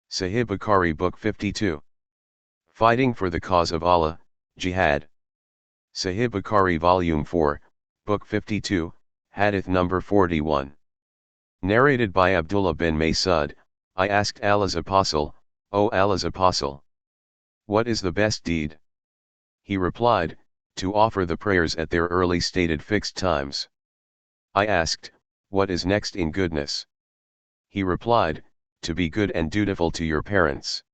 Sahih Bukhari Book 52. Fighting for the cause of Allah, Jihad. Sahih Bukhari Volume 4, Book 52, Hadith number 41. Narrated by Abdullah bin Mas'ud, I asked Allah's Apostle, O Allah's Apostle, what is the best deed? He replied, to offer the prayers at their early stated fixed times. I asked, what is next in goodness? He replied, to be good and dutiful to your parents.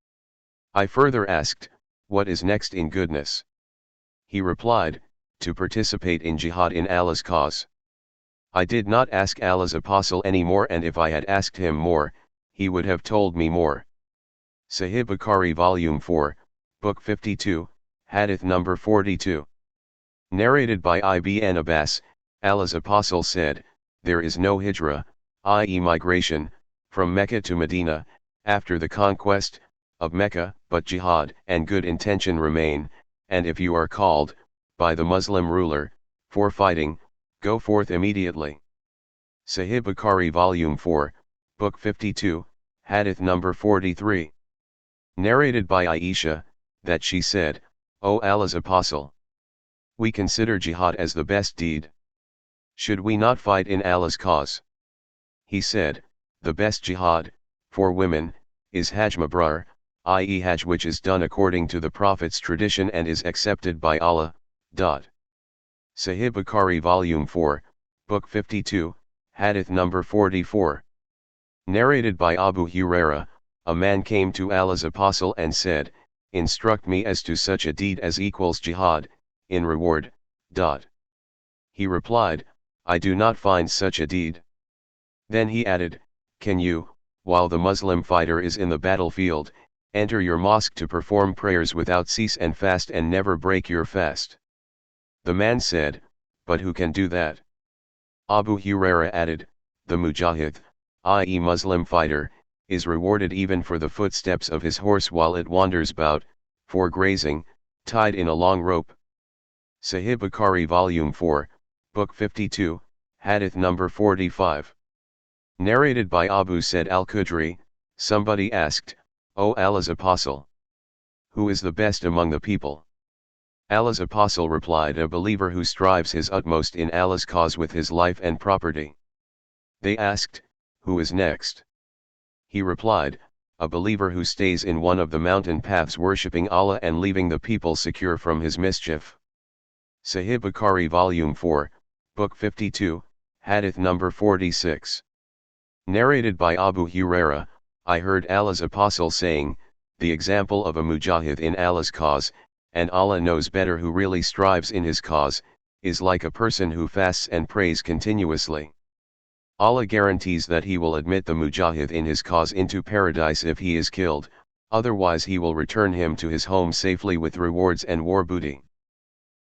I further asked, what is next in goodness? He replied, to participate in jihad in Allah's cause. I did not ask Allah's Apostle any more, and if I had asked him more, he would have told me more. Sahih Bukhari Volume 4, Book 52, Hadith number 42. Narrated by Ibn Abbas, Allah's Apostle said, there is no hijrah, i.e. migration, from Mecca to Medina, after the conquest of Mecca, but jihad and good intention remain, and if you are called, by the Muslim ruler, for fighting, go forth immediately. Sahih Bukhari Volume 4, Book 52, Hadith number 43. Narrated by Aisha, that she said, O Allah's Apostle, we consider jihad as the best deed. Should we not fight in Allah's cause? He said, the best jihad, for women, is Hajj Mabrur, i.e. Hajj which is done according to the Prophet's tradition and is accepted by Allah. Sahih Bukhari Volume 4, Book 52, Hadith number 44. Narrated by Abu Huraira, a man came to Allah's Apostle and said, instruct me as to such a deed as equals jihad, in reward. He replied, I do not find such a deed. Then he added, can you, while the Muslim fighter is in the battlefield, enter your mosque to perform prayers without cease and fast and never break your fast? The man said, but who can do that? Abu Huraira added, the mujahid, i.e. Muslim fighter, is rewarded even for the footsteps of his horse while it wanders about, for grazing, tied in a long rope. Sahih Bukhari Volume 4, Book 52, Hadith number 45. Narrated by Abu Said al-Khudri, somebody asked, O Allah's Apostle, who is the best among the people? Allah's Apostle replied, a believer who strives his utmost in Allah's cause with his life and property. They asked, who is next? He replied, a believer who stays in one of the mountain paths worshipping Allah and leaving the people secure from his mischief. Sahih Bukhari Volume 4, Book 52, Hadith number 46. Narrated by Abu Huraira, I heard Allah's Apostle saying, the example of a mujahid in Allah's cause, and Allah knows better who really strives in his cause, is like a person who fasts and prays continuously. Allah guarantees that he will admit the mujahid in his cause into paradise if he is killed, otherwise he will return him to his home safely with rewards and war booty.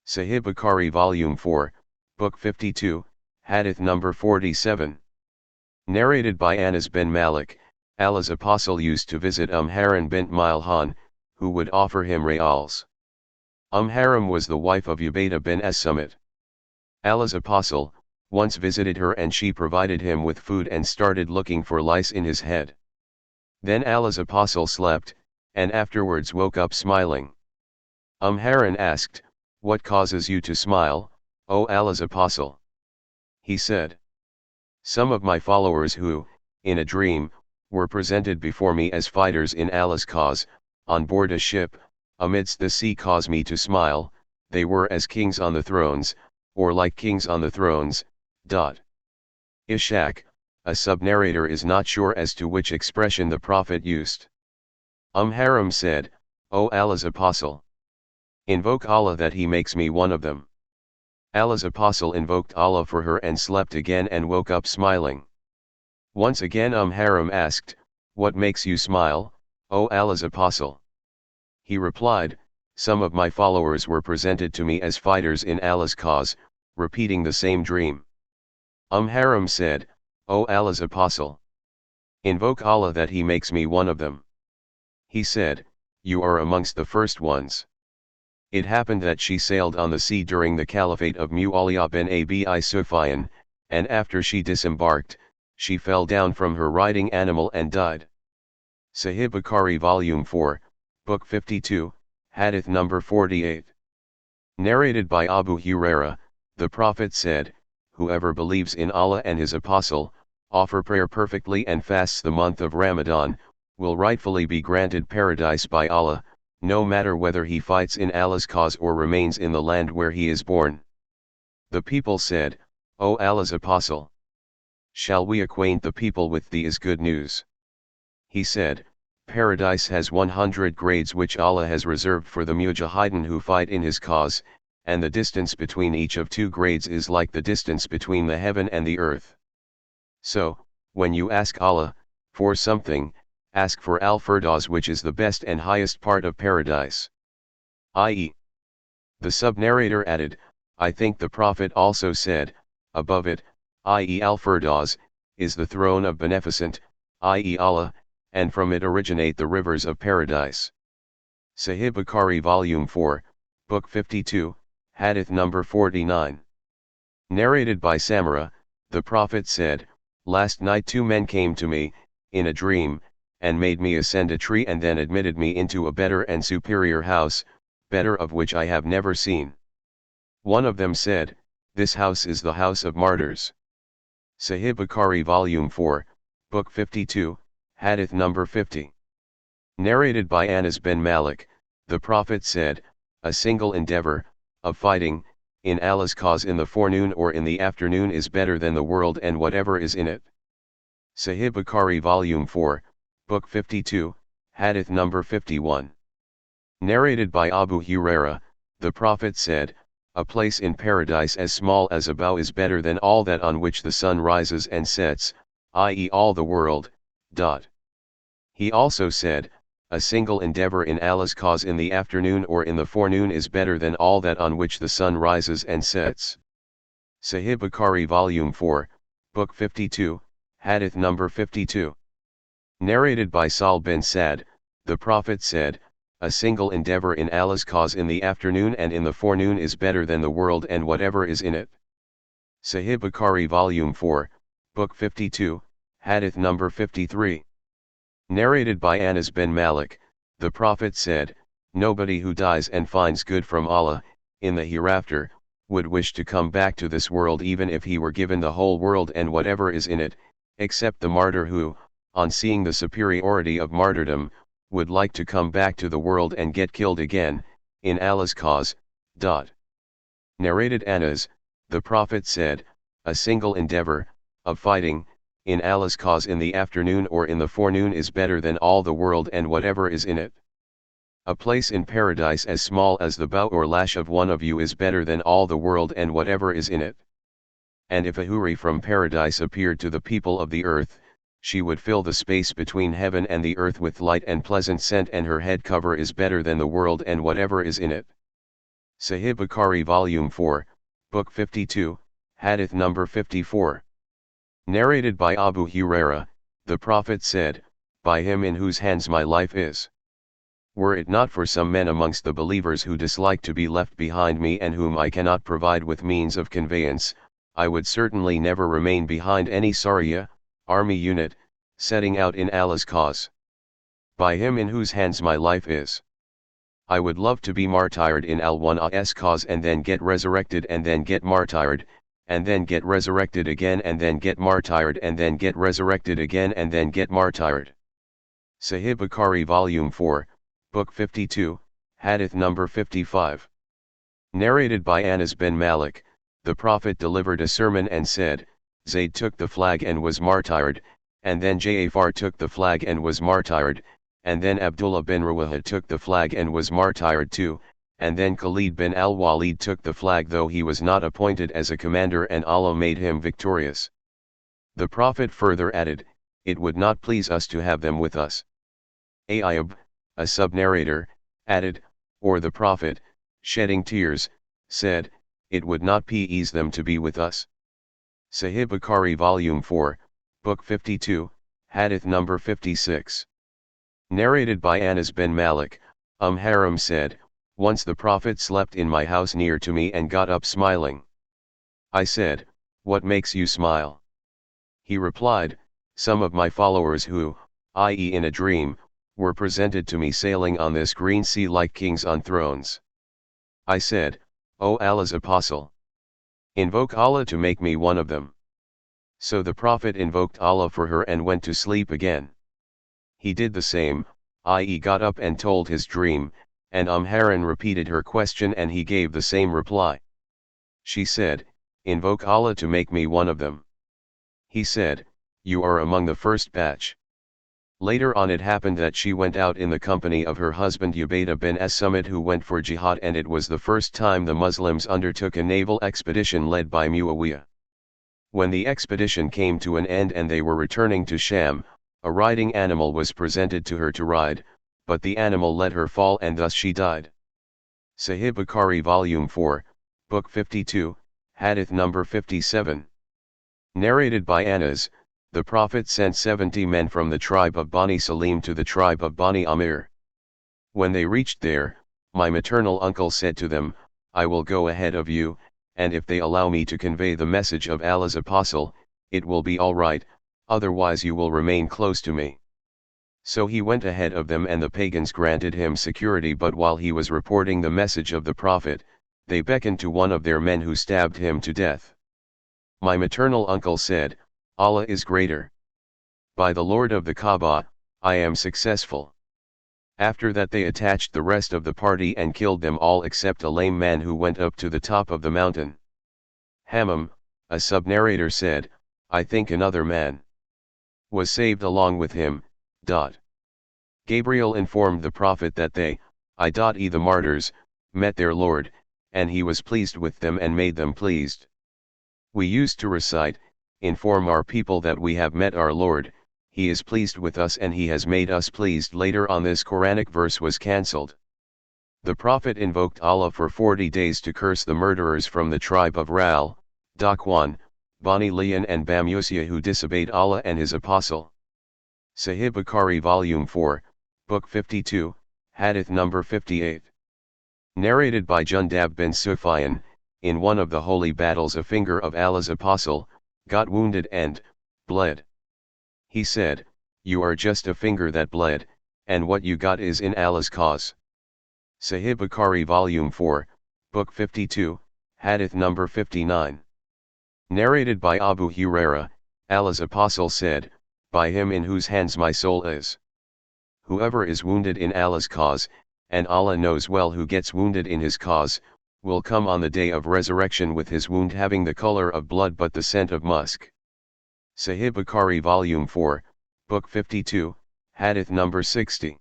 Sahih Bukhari Volume 4, Book 52, Hadith number 47. Narrated by Anas bin Malik, Allah's Apostle used to visit Haram bint Milhan, who would offer him reals. Haram was the wife of Ubaidah bin as-Samit. Allah's Apostle once visited her and she provided him with food and started looking for lice in his head. Then Allah's Apostle slept, and afterwards woke up smiling. Haram asked, what causes you to smile, O Allah's Apostle? He said, some of my followers who, in a dream, were presented before me as fighters in Allah's cause, on board a ship, amidst the sea cause me to smile, they were as kings on the thrones, or like kings on the thrones. Ishaq, a sub-narrator is not sure as to which expression the Prophet used. Haram said, O Allah's Apostle, invoke Allah that he makes me one of them. Allah's Apostle invoked Allah for her and slept again and woke up smiling. Once again Haram asked, what makes you smile, O Allah's Apostle? He replied, some of my followers were presented to me as fighters in Allah's cause, repeating the same dream. Haram said, O Allah's Apostle, invoke Allah that he makes me one of them. He said, you are amongst the first ones. It happened that she sailed on the sea during the caliphate of Muawiyah bin Abi Sufyan, and after she disembarked, she fell down from her riding animal and died. Sahih Bukhari Volume 4, Book 52, Hadith number 48. Narrated by Abu Huraira, the Prophet said, "Whoever believes in Allah and His Apostle, offer prayer perfectly and fasts the month of Ramadan, will rightfully be granted paradise by Allah, no matter whether he fights in Allah's cause or remains in the land where he is born." The people said, "O Allah's Apostle, shall we acquaint the people with thee as good news?" He said, "Paradise has 100 grades which Allah has reserved for the mujahideen who fight in His cause, and the distance between each of 2 grades is like the distance between the heaven and the earth. So, when you ask Allah for something, ask for Al-Firdaus, which is the best and highest part of paradise." I.e. The sub-narrator added, "I think the Prophet also said, above it, i.e. Al-Firdaus, is the throne of beneficent, i.e. Allah, and from it originate the rivers of paradise." Sahih Bukhari Volume 4, Book 52, Hadith number 49. Narrated by Samura, the Prophet said, "Last night 2 men came to me, in a dream, and made me ascend a tree and then admitted me into a better and superior house, better of which I have never seen. One of them said, 'This house is the house of martyrs.'" Sahih Bukhari Volume 4, Book 52, Hadith number 50. Narrated by Anas bin Malik, the Prophet said, "A single endeavor, of fighting, in Allah's cause in the forenoon or in the afternoon is better than the world and whatever is in it." Sahih Bukhari Volume 4, Book 52, Hadith number 51. Narrated by Abu Huraira, the Prophet said, "A place in paradise as small as a bough is better than all that on which the sun rises and sets, i.e. all the world." He also said, "A single endeavor in Allah's cause in the afternoon or in the forenoon is better than all that on which the sun rises and sets." Sahih Bukhari Volume 4, Book 52, Hadith number 52. Narrated by Sal bin Sa'd, the Prophet said, "A single endeavor in Allah's cause in the afternoon and in the forenoon is better than the world and whatever is in it." Sahih Bukhari Volume 4, Book 52, Hadith number 53. Narrated by Anas bin Malik, the Prophet said, "Nobody who dies and finds good from Allah, in the hereafter, would wish to come back to this world even if he were given the whole world and whatever is in it, except the martyr who, on seeing the superiority of martyrdom, would like to come back to the world and get killed again, in Allah's cause." Narrated Anas, the Prophet said, "A single endeavor, of fighting, in Allah's cause in the afternoon or in the forenoon is better than all the world and whatever is in it. A place in paradise as small as the bow or lash of one of you is better than all the world and whatever is in it. And if a houri from paradise appeared to the people of the earth, she would fill the space between heaven and the earth with light and pleasant scent, and her head cover is better than the world and whatever is in it." Sahih Bukhari Volume 4, Book 52, Hadith number 54. Narrated by Abu Huraira, the Prophet said, "By him in whose hands my life is. Were it not for some men amongst the believers who dislike to be left behind me and whom I cannot provide with means of conveyance, I would certainly never remain behind any Sariya, army unit, setting out in Allah's cause. By him in whose hands my life is. I would love to be martyred in Al-Wana''s cause and then get resurrected and then get martyred, and then get resurrected again and then get martyred and then get resurrected again and then get martyred." Sahih Bukhari Volume 4, Book 52, Hadith number 55. Narrated by Anas bin Malik, the Prophet delivered a sermon and said, "Zayd took the flag and was martyred, and then Ja'far took the flag and was martyred, and then Abdullah bin Rawaha took the flag and was martyred too, and then Khalid bin al-Walid took the flag though he was not appointed as a commander and Allah made him victorious." The Prophet further added, "It would not please us to have them with us." Ayub, a sub-narrator, added, or the Prophet, shedding tears, said, "It would not please them to be with us." Sahih Bukhari Volume 4, Book 52, Hadith number 56. Narrated by Anas bin Malik, Haram said, "Once the Prophet slept in my house near to me and got up smiling. I said, 'What makes you smile?' He replied, 'Some of my followers who, i.e. in a dream, were presented to me sailing on this green sea like kings on thrones. I said, O Allah's apostle, invoke Allah to make me one of them. So the Prophet invoked Allah for her and went to sleep again. He did the same, i.e. got up and told his dream, and Harun repeated her question and he gave the same reply. She said, invoke Allah to make me one of them. He said, you are among the first batch. Later on it happened that she went out in the company of her husband Ubaidah bin as-Samit who went for jihad, and it was the first time the Muslims undertook a naval expedition led by Muawiyah. When the expedition came to an end and they were returning to Sham, a riding animal was presented to her to ride, but the animal let her fall and thus she died. Sahih Bukhari Volume 4, Book 52, Hadith number 57. Narrated by Anas, the Prophet sent 70 men from the tribe of Bani Salim to the tribe of Bani Amir. When they reached there, my maternal uncle said to them, I will go ahead of you, and if they allow me to convey the message of Allah's apostle, it will be all right, otherwise you will remain close to me. So he went ahead of them and the pagans granted him security, but while he was reporting the message of the Prophet, they beckoned to one of their men who stabbed him to death. My maternal uncle said, Allah is greater. By the Lord of the Kaaba, I am successful. After that they attached the rest of the party and killed them all except a lame man who went up to the top of the mountain. Hammam, a sub-narrator said, I think another man was saved along with him. Gabriel informed the Prophet that they, i.e. the martyrs, met their Lord, and he was pleased with them and made them pleased. We used to recite, inform our people that we have met our Lord, he is pleased with us and he has made us pleased. Later on this Quranic verse was cancelled. The Prophet invoked Allah for 40 days to curse the murderers from the tribe of Ral, Dakwan, Bani Lian and Bamusia who disobeyed Allah and his apostle. Sahih Bukhari Volume 4, Book 52, Hadith number 58. Narrated by Jundab bin Sufyan, in one of the holy battles a finger of Allah's apostle got wounded and bled. He said, you are just a finger that bled, and what you got is in Allah's cause. Sahih Bukhari Volume 4, Book 52, Hadith number 59. Narrated by Abu Huraira, Allah's apostle said, by him in whose hands my soul is. Whoever is wounded in Allah's cause, and Allah knows well who gets wounded in his cause, will come on the day of resurrection with his wound having the color of blood but the scent of musk. Sahih Bukhari Volume 4, Book 52, Hadith number 60.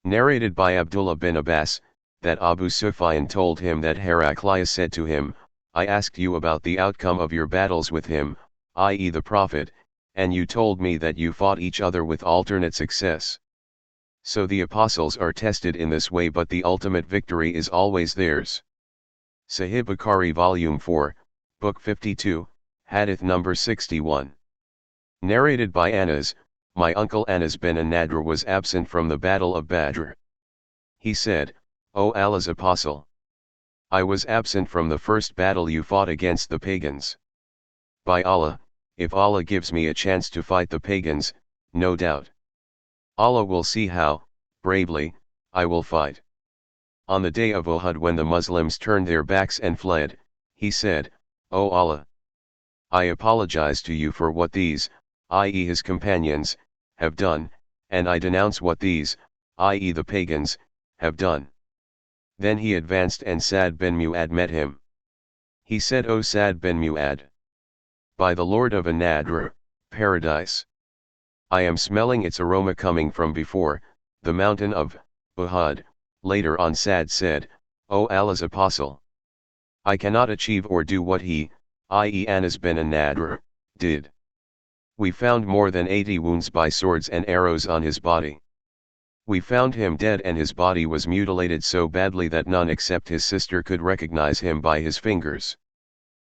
Narrated by Abdullah bin Abbas, that Abu Sufyan told him that Heraclius said to him, I asked you about the outcome of your battles with him, i.e. the Prophet, and you told me that you fought each other with alternate success. So the apostles are tested in this way, but the ultimate victory is always theirs. Sahih Bukhari Volume 4, Book 52, Hadith number 61. Narrated by Anas, my uncle Anas bin an-Nadr was absent from the battle of Badr. He said, O Allah's apostle, I was absent from the first battle you fought against the pagans. By Allah, if Allah gives me a chance to fight the pagans, no doubt Allah will see how, bravely, I will fight. On the day of Uhud when the Muslims turned their backs and fled, he said, O Allah, I apologize to you for what these, i.e. his companions, have done, and I denounce what these, i.e. the pagans, have done. Then he advanced and Sa'd bin Mu'adh met him. He said, O Sa'd bin Mu'adh, by the Lord of an-Nadr, paradise, I am smelling its aroma coming from before, the mountain of Uhud. Later on Sa'd said, O Allah's apostle, I cannot achieve or do what he, i.e. Anas bin an-Nadr, did. We found more than 80 wounds by swords and arrows on his body. We found him dead and his body was mutilated so badly that none except his sister could recognize him by his fingers.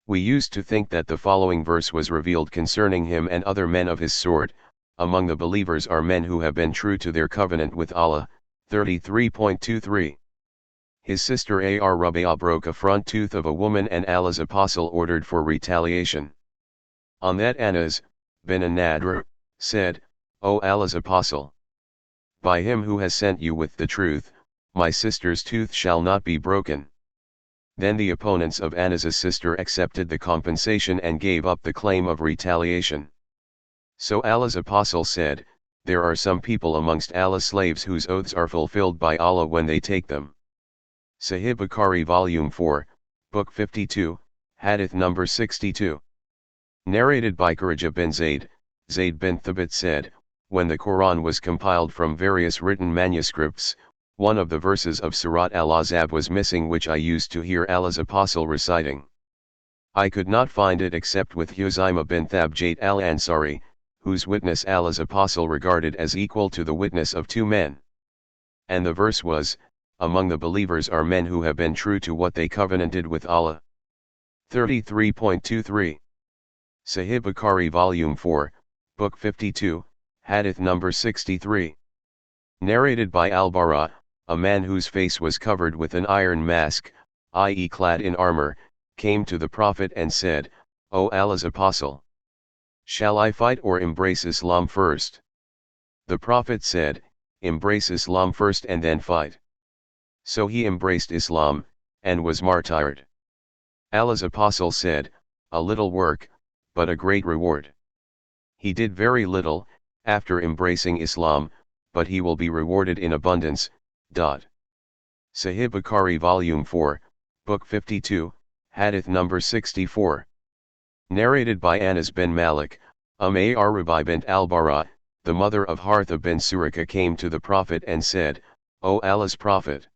We used to think that the following verse was revealed concerning him and other men of his sort. Among the believers are men who have been true to their covenant with Allah. 33.23. His sister Ar Rabi'ah broke a front tooth of a woman and Allah's apostle ordered for retaliation. On that Anas bin an-Nadr said, O Allah's apostle, By him who has sent you with the truth, my sister's tooth shall not be broken. Then the opponents of Anas's sister accepted the compensation and gave up the claim of retaliation. So Allah's apostle said, there are some people amongst Allah's slaves whose oaths are fulfilled by Allah when they take them. Sahih Bukhari Volume 4, Book 52, Hadith number 62. Narrated by Kharija bin Zayd, Zayd bin Thabit said, when the Quran was compiled from various written manuscripts, one of the verses of Surat al-Ahzab was missing, which I used to hear Allah's apostle reciting. I could not find it except with Huzaima bin Thabjat al-Ansari, whose witness Allah's apostle regarded as equal to the witness of two men. And the verse was, among the believers are men who have been true to what they covenanted with Allah. 33.23. Sahih Bukhari Volume 4, Book 52, Hadith number 63. Narrated by Al-Bara, a man whose face was covered with an iron mask, i.e. clad in armor, came to the Prophet and said, O Allah's apostle, shall I fight or embrace Islam first? The Prophet said, embrace Islam first and then fight. So he embraced Islam, and was martyred. Allah's apostle said, a little work, but a great reward. He did very little, after embracing Islam, but he will be rewarded in abundance. Sahih Bukhari Volume 4, Book 52, Hadith number 64. Narrated by Anas bin Malik, Rubai bint al-Bara, the mother of Hartha bin Suraka, came to the Prophet and said, O Allah's Prophet,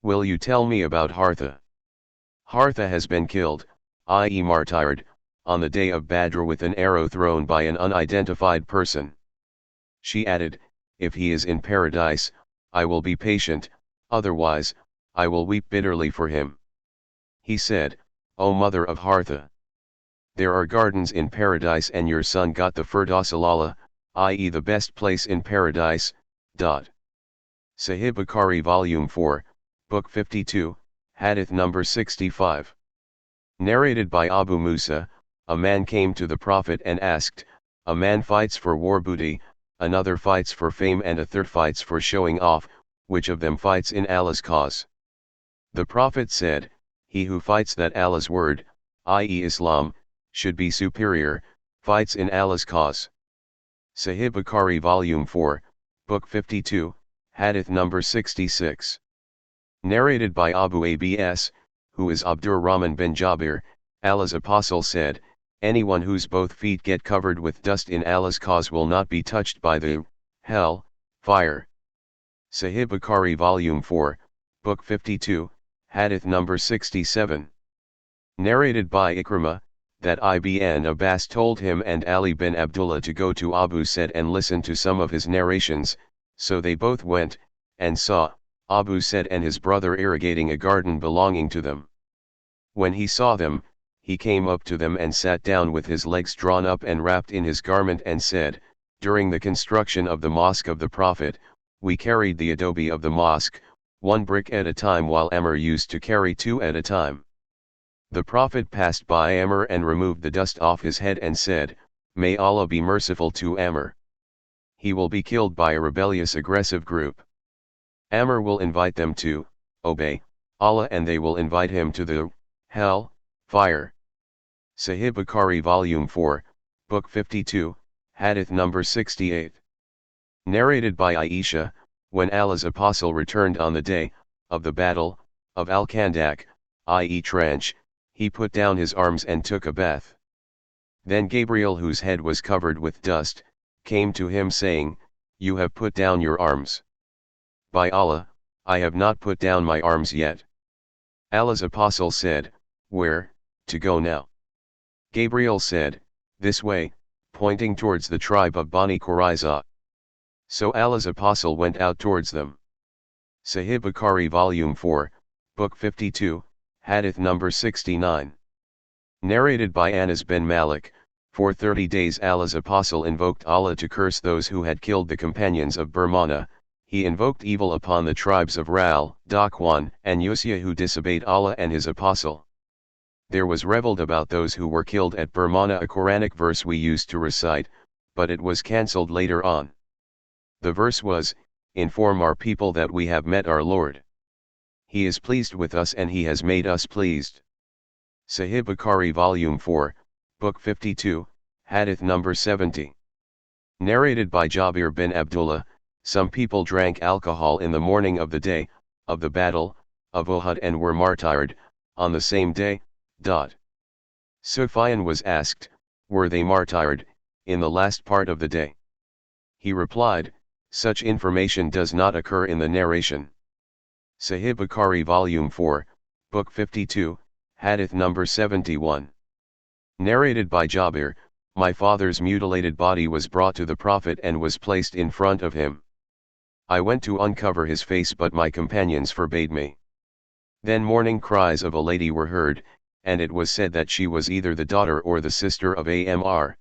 will you tell me about Hartha? Hartha has been killed, i.e. martyred, on the day of Badr with an arrow thrown by an unidentified person. She added, if he is in paradise, I will be patient, otherwise, I will weep bitterly for him. He said, O mother of Hartha, there are gardens in paradise and your son got the Firdaus al-A'la, i.e. the best place in paradise. Sahih Bukhari Volume 4, Book 52, Hadith number 65. Narrated by Abu Musa, a man came to the Prophet and asked, a man fights for war booty, another fights for fame and a third fights for showing off, which of them fights in Allah's cause? The Prophet said, he who fights that Allah's word, i.e. Islam, should be superior, fights in Allah's cause. Sahih Bukhari Volume 4, Book 52, Hadith number 66. Narrated by Abu Abs, who is Abdur Rahman bin Jabir, Allah's apostle said, anyone whose both feet get covered with dust in Allah's cause will not be touched by the hell fire. Sahih Bukhari Volume 4, Book 52, Hadith number 67. Narrated by Ikrimah, that Ibn Abbas told him and Ali bin Abdullah to go to Abu Said and listen to some of his narrations, so they both went, and saw Abu Said and his brother irrigating a garden belonging to them. When he saw them, he came up to them and sat down with his legs drawn up and wrapped in his garment and said, during the construction of the mosque of the Prophet, we carried the adobe of the mosque, one brick at a time, while Amr used to carry two at a time. The Prophet passed by Amr and removed the dust off his head and said, may Allah be merciful to Amr. He will be killed by a rebellious aggressive group. Amr will invite them to obey Allah and they will invite him to the hell fire. Sahih Bukhari Volume 4, Book 52, Hadith number 68. Narrated by Aisha, when Allah's apostle returned on the day of the battle of Al-Khandak, i.e. trench, he put down his arms and took a bath. Then Gabriel, whose head was covered with dust, came to him saying, you have put down your arms. By Allah, I have not put down my arms yet. Allah's apostle said, where to go now? Gabriel said, this way, pointing towards the tribe of Bani Qurayza. So Allah's apostle went out towards them. Sahih Bukhari Volume 4, Book 52, Hadith number 69. Narrated by Anas bin Malik, for 30 days Allah's apostle invoked Allah to curse those who had killed the companions of Burmana. He invoked evil upon the tribes of Ral, Dakwan, and Yusya who disobeyed Allah and his apostle. There was reveled about those who were killed at Burmana, a Quranic verse we used to recite, but it was cancelled later on. The verse was, inform our people that we have met our Lord. He is pleased with us and he has made us pleased. Sahih Bukhari Volume 4, Book 52, Hadith number 70. Narrated by Jabir bin Abdullah, some people drank alcohol in the morning of the day, of the battle, of Uhud and were martyred, on the same day. Sufyan was asked, were they martyred, in the last part of the day? He replied, such information does not occur in the narration. Sahih Bukhari Volume 4, Book 52, Hadith number 71. Narrated by Jabir, my father's mutilated body was brought to the Prophet and was placed in front of him. I went to uncover his face but my companions forbade me. Then mourning cries of a lady were heard, and it was said that she was either the daughter or the sister of Amr.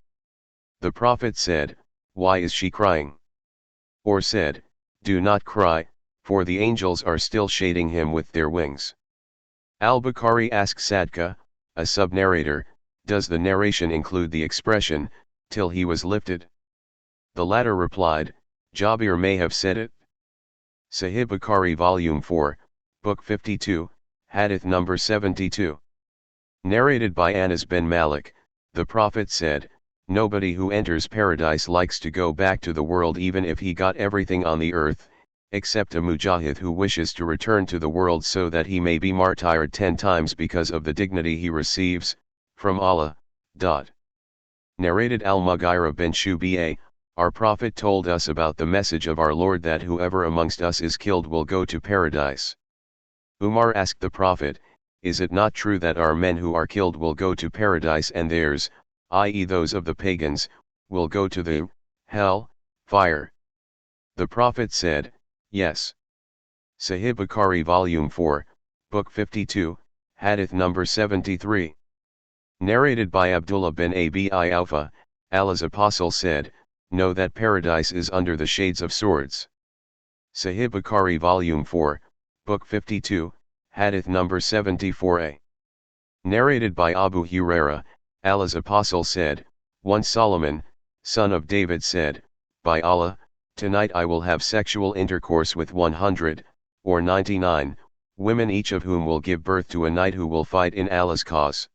The Prophet said, why is she crying? Or said, do not cry, for the angels are still shading him with their wings. Al-Bukhari asks Sadka, a sub-narrator, does the narration include the expression, till he was lifted? The latter replied, Jabir may have said it. Sahih Bukhari Volume 4, Book 52, Hadith number 72. Narrated by Anas bin Malik, the Prophet said, nobody who enters paradise likes to go back to the world even if he got everything on the earth, except a mujahid who wishes to return to the world so that he may be martyred 10 times because of the dignity he receives, from Allah. Narrated Al-Mughira bin Shubi'a, our Prophet told us about the message of our Lord that whoever amongst us is killed will go to paradise. Umar asked the Prophet, is it not true that our men who are killed will go to paradise and theirs, i.e. those of the pagans, will go to the hell, fire? The Prophet said, yes. Sahih Bukhari Volume 4, Book 52, Hadith number 73. Narrated by Abdullah bin Abi Awfa, Allah's Apostle said, know that paradise is under the shades of swords. Sahih Bukhari Volume 4, Book 52, Hadith number 74a. Narrated by Abu Huraira, Allah's Apostle said, once Solomon, son of David said, by Allah, tonight I will have sexual intercourse with 100, or 99, women each of whom will give birth to a knight who will fight in Allah's cause.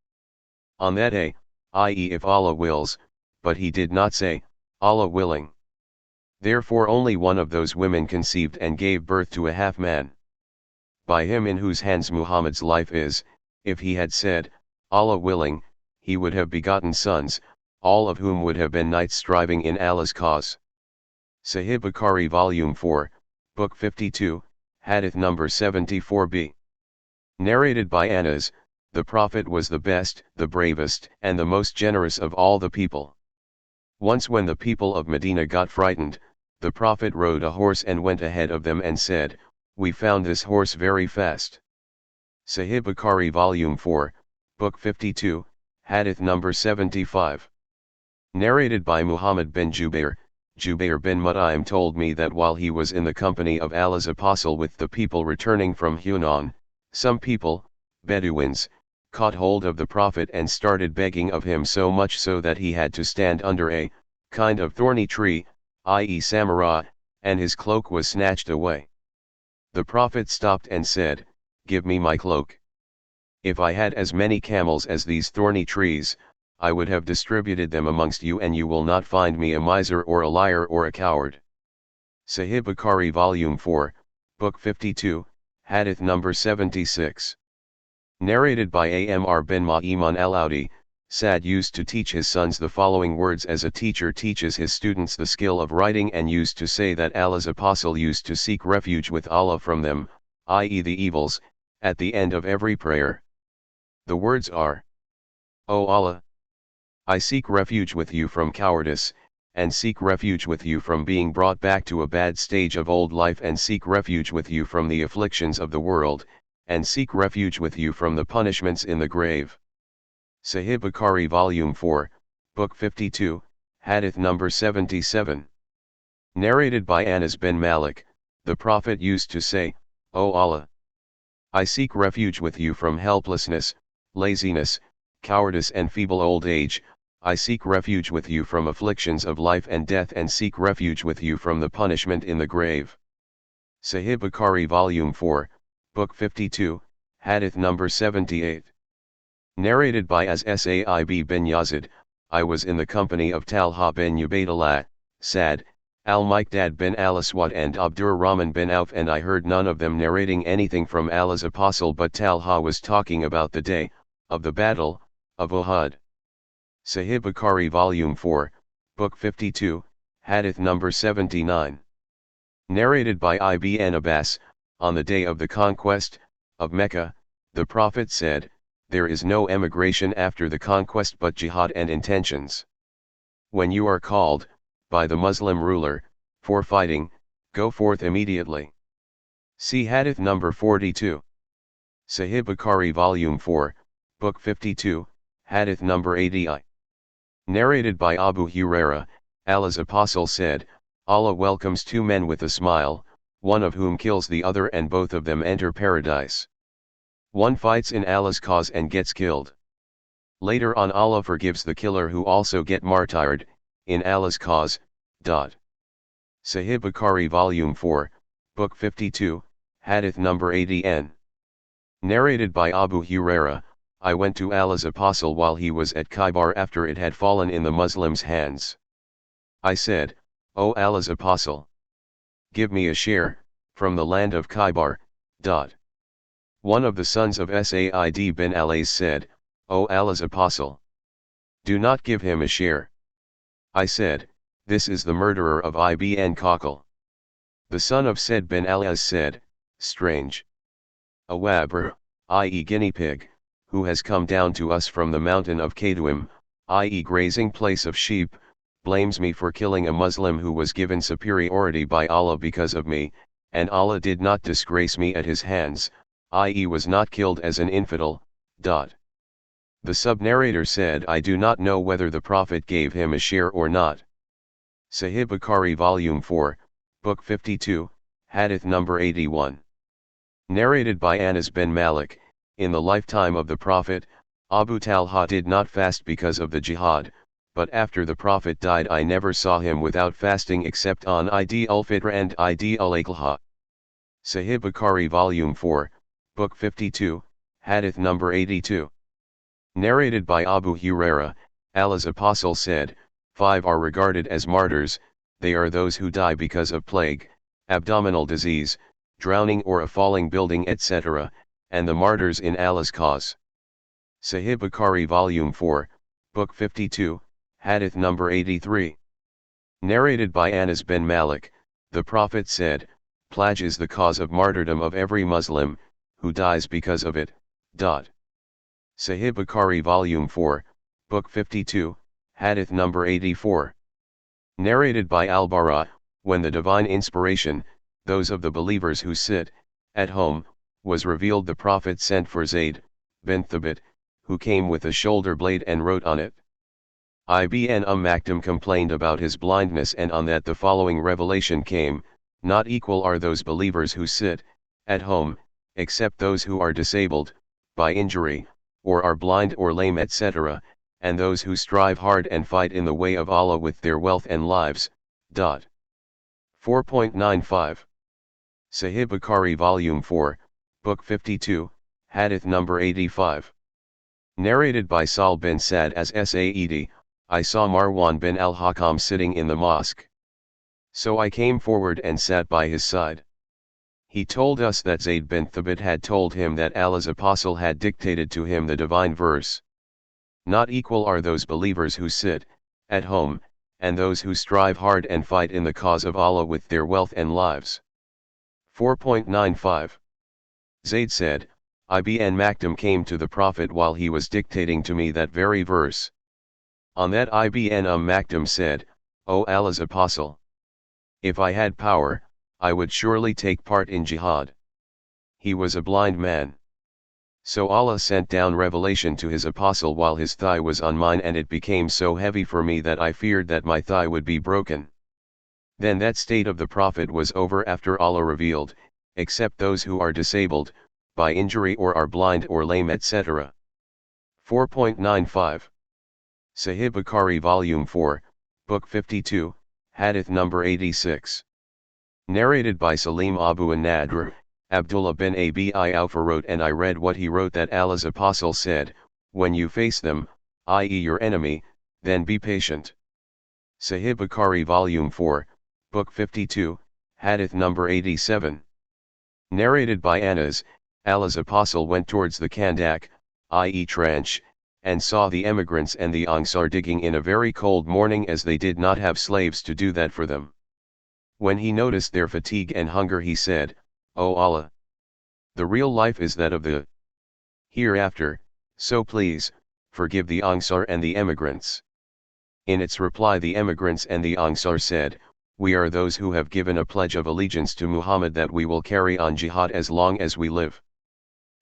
On that day, i.e. if Allah wills, but he did not say, Allah willing. Therefore only one of those women conceived and gave birth to a half-man. By him in whose hands Muhammad's life is, if he had said, Allah willing, he would have begotten sons, all of whom would have been knights striving in Allah's cause. Sahih Bukhari Volume 4, Book 52, Hadith number 74b. Narrated by Anas, the Prophet was the best, the bravest, and the most generous of all the people. Once when the people of Medina got frightened, the Prophet rode a horse and went ahead of them and said, we found this horse very fast. Sahih Bukhari Volume 4, Book 52, Hadith number 75. Narrated by Muhammad bin Jubair, Jubair bin Mut'im told me that while he was in the company of Allah's Apostle with the people returning from Hunan, some people, Bedouins, caught hold of the Prophet and started begging of him so much so that he had to stand under a kind of thorny tree, i.e. samara, and his cloak was snatched away. The Prophet stopped and said, give me my cloak. If I had as many camels as these thorny trees, I would have distributed them amongst you and you will not find me a miser or a liar or a coward. Sahih Bukhari Volume 4, Book 52, Hadith number 76. Narrated by Amr bin Ma'iman al-Audi, Sa'd used to teach his sons the following words as a teacher teaches his students the skill of writing and used to say that Allah's Apostle used to seek refuge with Allah from them, i.e. the evils, at the end of every prayer. The words are, O Allah, I seek refuge with you from cowardice, and seek refuge with you from being brought back to a bad stage of old life and seek refuge with you from the afflictions of the world, and seek refuge with you from the punishments in the grave. Sahih Bukhari Volume 4, Book 52, Hadith number 77. Narrated by Anas bin Malik, the Prophet used to say, O Allah, I seek refuge with you from helplessness, laziness, cowardice and feeble old age, I seek refuge with you from afflictions of life and death and seek refuge with you from the punishment in the grave. Sahih Bukhari Volume 4, Book 52, Hadith number 78. Narrated by As-Sa'ib bin Yazid, I was in the company of Talha bin Ubaydullah, Sa'd, Al-Miqdad bin al-Aswad and Abdurrahman bin Auf, and I heard none of them narrating anything from Allah's apostle, but Talha was talking about the day of the battle of Uhud. Sahih Bukhari Volume 4, Book 52, Hadith number 79. Narrated by Ibn Abbas, on the day of the conquest of Mecca, the Prophet said, "There is no emigration after the conquest but jihad and intentions. When you are called, by the Muslim ruler, for fighting, go forth immediately." See Hadith number 42. Sahih Bukhari Volume 4, Book 52, Hadith number 80. Narrated by Abu Huraira, Allah's apostle said, Allah welcomes two men with a smile, one of whom kills the other and both of them enter paradise. One fights in Allah's cause and gets killed. Later on Allah forgives the killer who also get martyred, in Allah's cause. Sahih Bukhari Volume 4, Book 52, Hadith number 80n. Narrated by Abu Huraira, I went to Allah's apostle while he was at Khaybar after it had fallen in the Muslims' hands. I said, O Allah's apostle, give me a share, from the land of Khaybar. One of the sons of Sa'id bin Alais said, O Allah's apostle, do not give him a share. I said, this is the murderer of Ibn Khakal. The son of Said bin Alais said, strange. A wabr, i.e. guinea pig, who has come down to us from the mountain of Kaduim, i.e. grazing place of sheep, blames me for killing a Muslim who was given superiority by Allah because of me, and Allah did not disgrace me at his hands, i.e. was not killed as an infidel. The sub-narrator said, I do not know whether the Prophet gave him a share or not. Sahih Bukhari Volume 4, Book 52, Hadith number 81. Narrated by Anas bin Malik, in the lifetime of the Prophet, Abu Talha did not fast because of the jihad, but after the Prophet died I never saw him without fasting except on Eid al-Fitr and Eid al-Adha. Sahih Bukhari Volume 4, Book 52, Hadith number 82. Narrated by Abu Huraira, Allah's apostle said, 5 are regarded as martyrs, they are those who die because of plague, abdominal disease, drowning or a falling building etc., and the martyrs in Allah's cause. Sahih Bukhari Volume 4, Book 52, Hadith number 83. Narrated by Anas bin Malik, the Prophet said, Plague is the cause of martyrdom of every Muslim, who dies because of it. Sahih Bukhari Volume 4, Book 52, Hadith number 84. Narrated by Al-Bara, when the divine inspiration, those of the believers who sit at home, was revealed, the Prophet sent for Zayd bin Thabit, who came with a shoulder blade and wrote on it. Ibn Maktum complained about his blindness, and on that the following revelation came, not equal are those believers who sit at home, except those who are disabled by injury, or are blind or lame etc., and those who strive hard and fight in the way of Allah with their wealth and lives. 4.95. Sahih Bukhari Volume 4, Book 52, Hadith number 85. Narrated by Sal bin Sa'd as Sa'id, I saw Marwan bin al-Hakam sitting in the mosque. So I came forward and sat by his side. He told us that Zayd bin Thabit had told him that Allah's apostle had dictated to him the divine verse. Not equal are those believers who sit at home, and those who strive hard and fight in the cause of Allah with their wealth and lives. 4.95. Zayd said, Ibn Maktum came to the Prophet while he was dictating to me that very verse. On that Ibn Maktum said, O Allah's apostle, if I had power, I would surely take part in jihad. He was a blind man. So Allah sent down revelation to his apostle while his thigh was on mine, and it became so heavy for me that I feared that my thigh would be broken. Then that state of the Prophet was over after Allah revealed, except those who are disabled by injury or are blind or lame etc. 4.95. Sahih Bukhari Volume 4, Book 52, Hadith number 86. Narrated by Salim Abu an-Nadr, Abdullah bin Abi Awfa wrote, and I read what he wrote, that Allah's apostle said, when you face them, i.e. your enemy, then be patient. Sahih Bukhari Volume 4, Book 52, Hadith number 87. Narrated by Anas, Allah's apostle went towards the Kandak, i.e. trench, and saw the emigrants and the Ангир digging in a very cold morning, as they did not have slaves to do that for them. When he noticed their fatigue and hunger, he said, O Allah! The real life is that of the hereafter, so please, forgive the Ангир and the emigrants. In its reply, the emigrants and the Ангир said, we are those who have given a pledge of allegiance to Muhammad that we will carry on jihad as long as we live.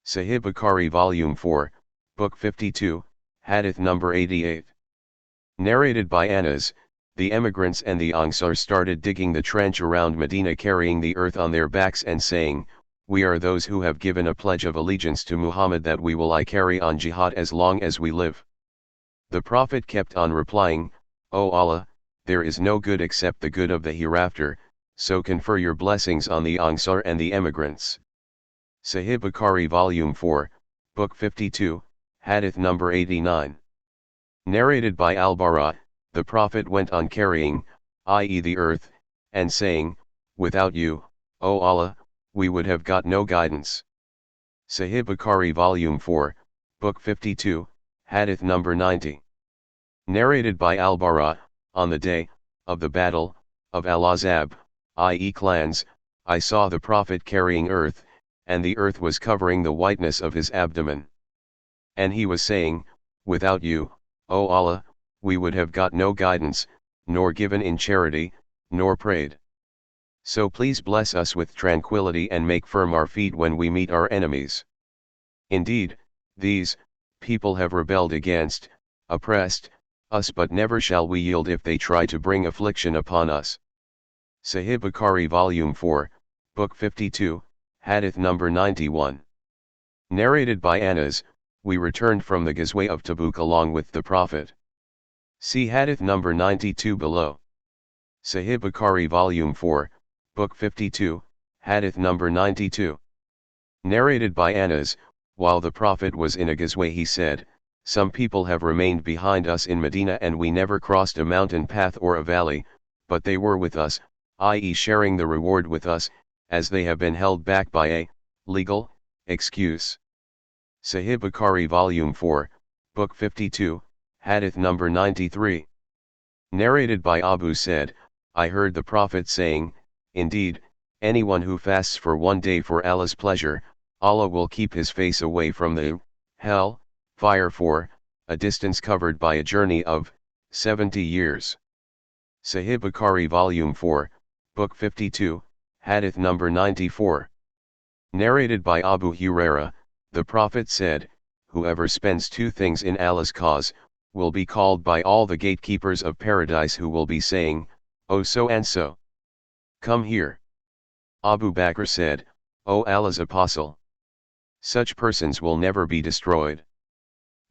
Sahih Bukhari Volume 4, Book 52, Hadith number 88. Narrated by Anas, the emigrants and the Ангир started digging the trench around Medina, carrying the earth on their backs and saying, we are those who have given a pledge of allegiance to Muhammad that we will carry on jihad as long as we live. The Prophet kept on replying, O Allah, there is no good except the good of the hereafter, so confer your blessings on the Ангир and the emigrants. Sahih Bukhari Volume 4, Book 52, Hadith number 89. Narrated by Al-Bara, the Prophet went on carrying, i.e. the earth, and saying, without you, O Allah, we would have got no guidance. Sahih Bukhari Volume 4, Book 52, Hadith number 90. Narrated by Al-Bara, on the day of the battle of Al-Ahzab, i.e. clans, I saw the Prophet carrying earth, and the earth was covering the whiteness of his abdomen. And he was saying, without you, O Allah, we would have got no guidance, nor given in charity, nor prayed. So please bless us with tranquility and make firm our feet when we meet our enemies. Indeed, these people have rebelled against, oppressed us, but never shall we yield if they try to bring affliction upon us. Sahih Bukhari Volume 4, Book 52, Hadith number 91. Narrated by Anas, we returned from the Ghazwa of Tabuk along with the Prophet. See Hadith number 92 below. Sahih Bukhari Volume 4, Book 52, Hadith number 92. Narrated by Anas, while the Prophet was in a Ghazwa, he said, some people have remained behind us in Medina, and we never crossed a mountain path or a valley, but they were with us, i.e. sharing the reward with us, as they have been held back by a legal excuse. Sahih Bukhari Volume 4, Book 52, Hadith number 93. Narrated by Abu said, I heard the Prophet saying, indeed, anyone who fasts for one day for Allah's pleasure, Allah will keep his face away from the hell fire for a distance covered by a journey of 70 years. Sahih Bukhari Volume 4, Book 52, Hadith number 94. Narrated by Abu Huraira, the Prophet said, whoever spends two things in Allah's cause, will be called by all the gatekeepers of paradise, who will be saying, O so and so, come here. Abu Bakr said, O Allah's apostle, such persons will never be destroyed.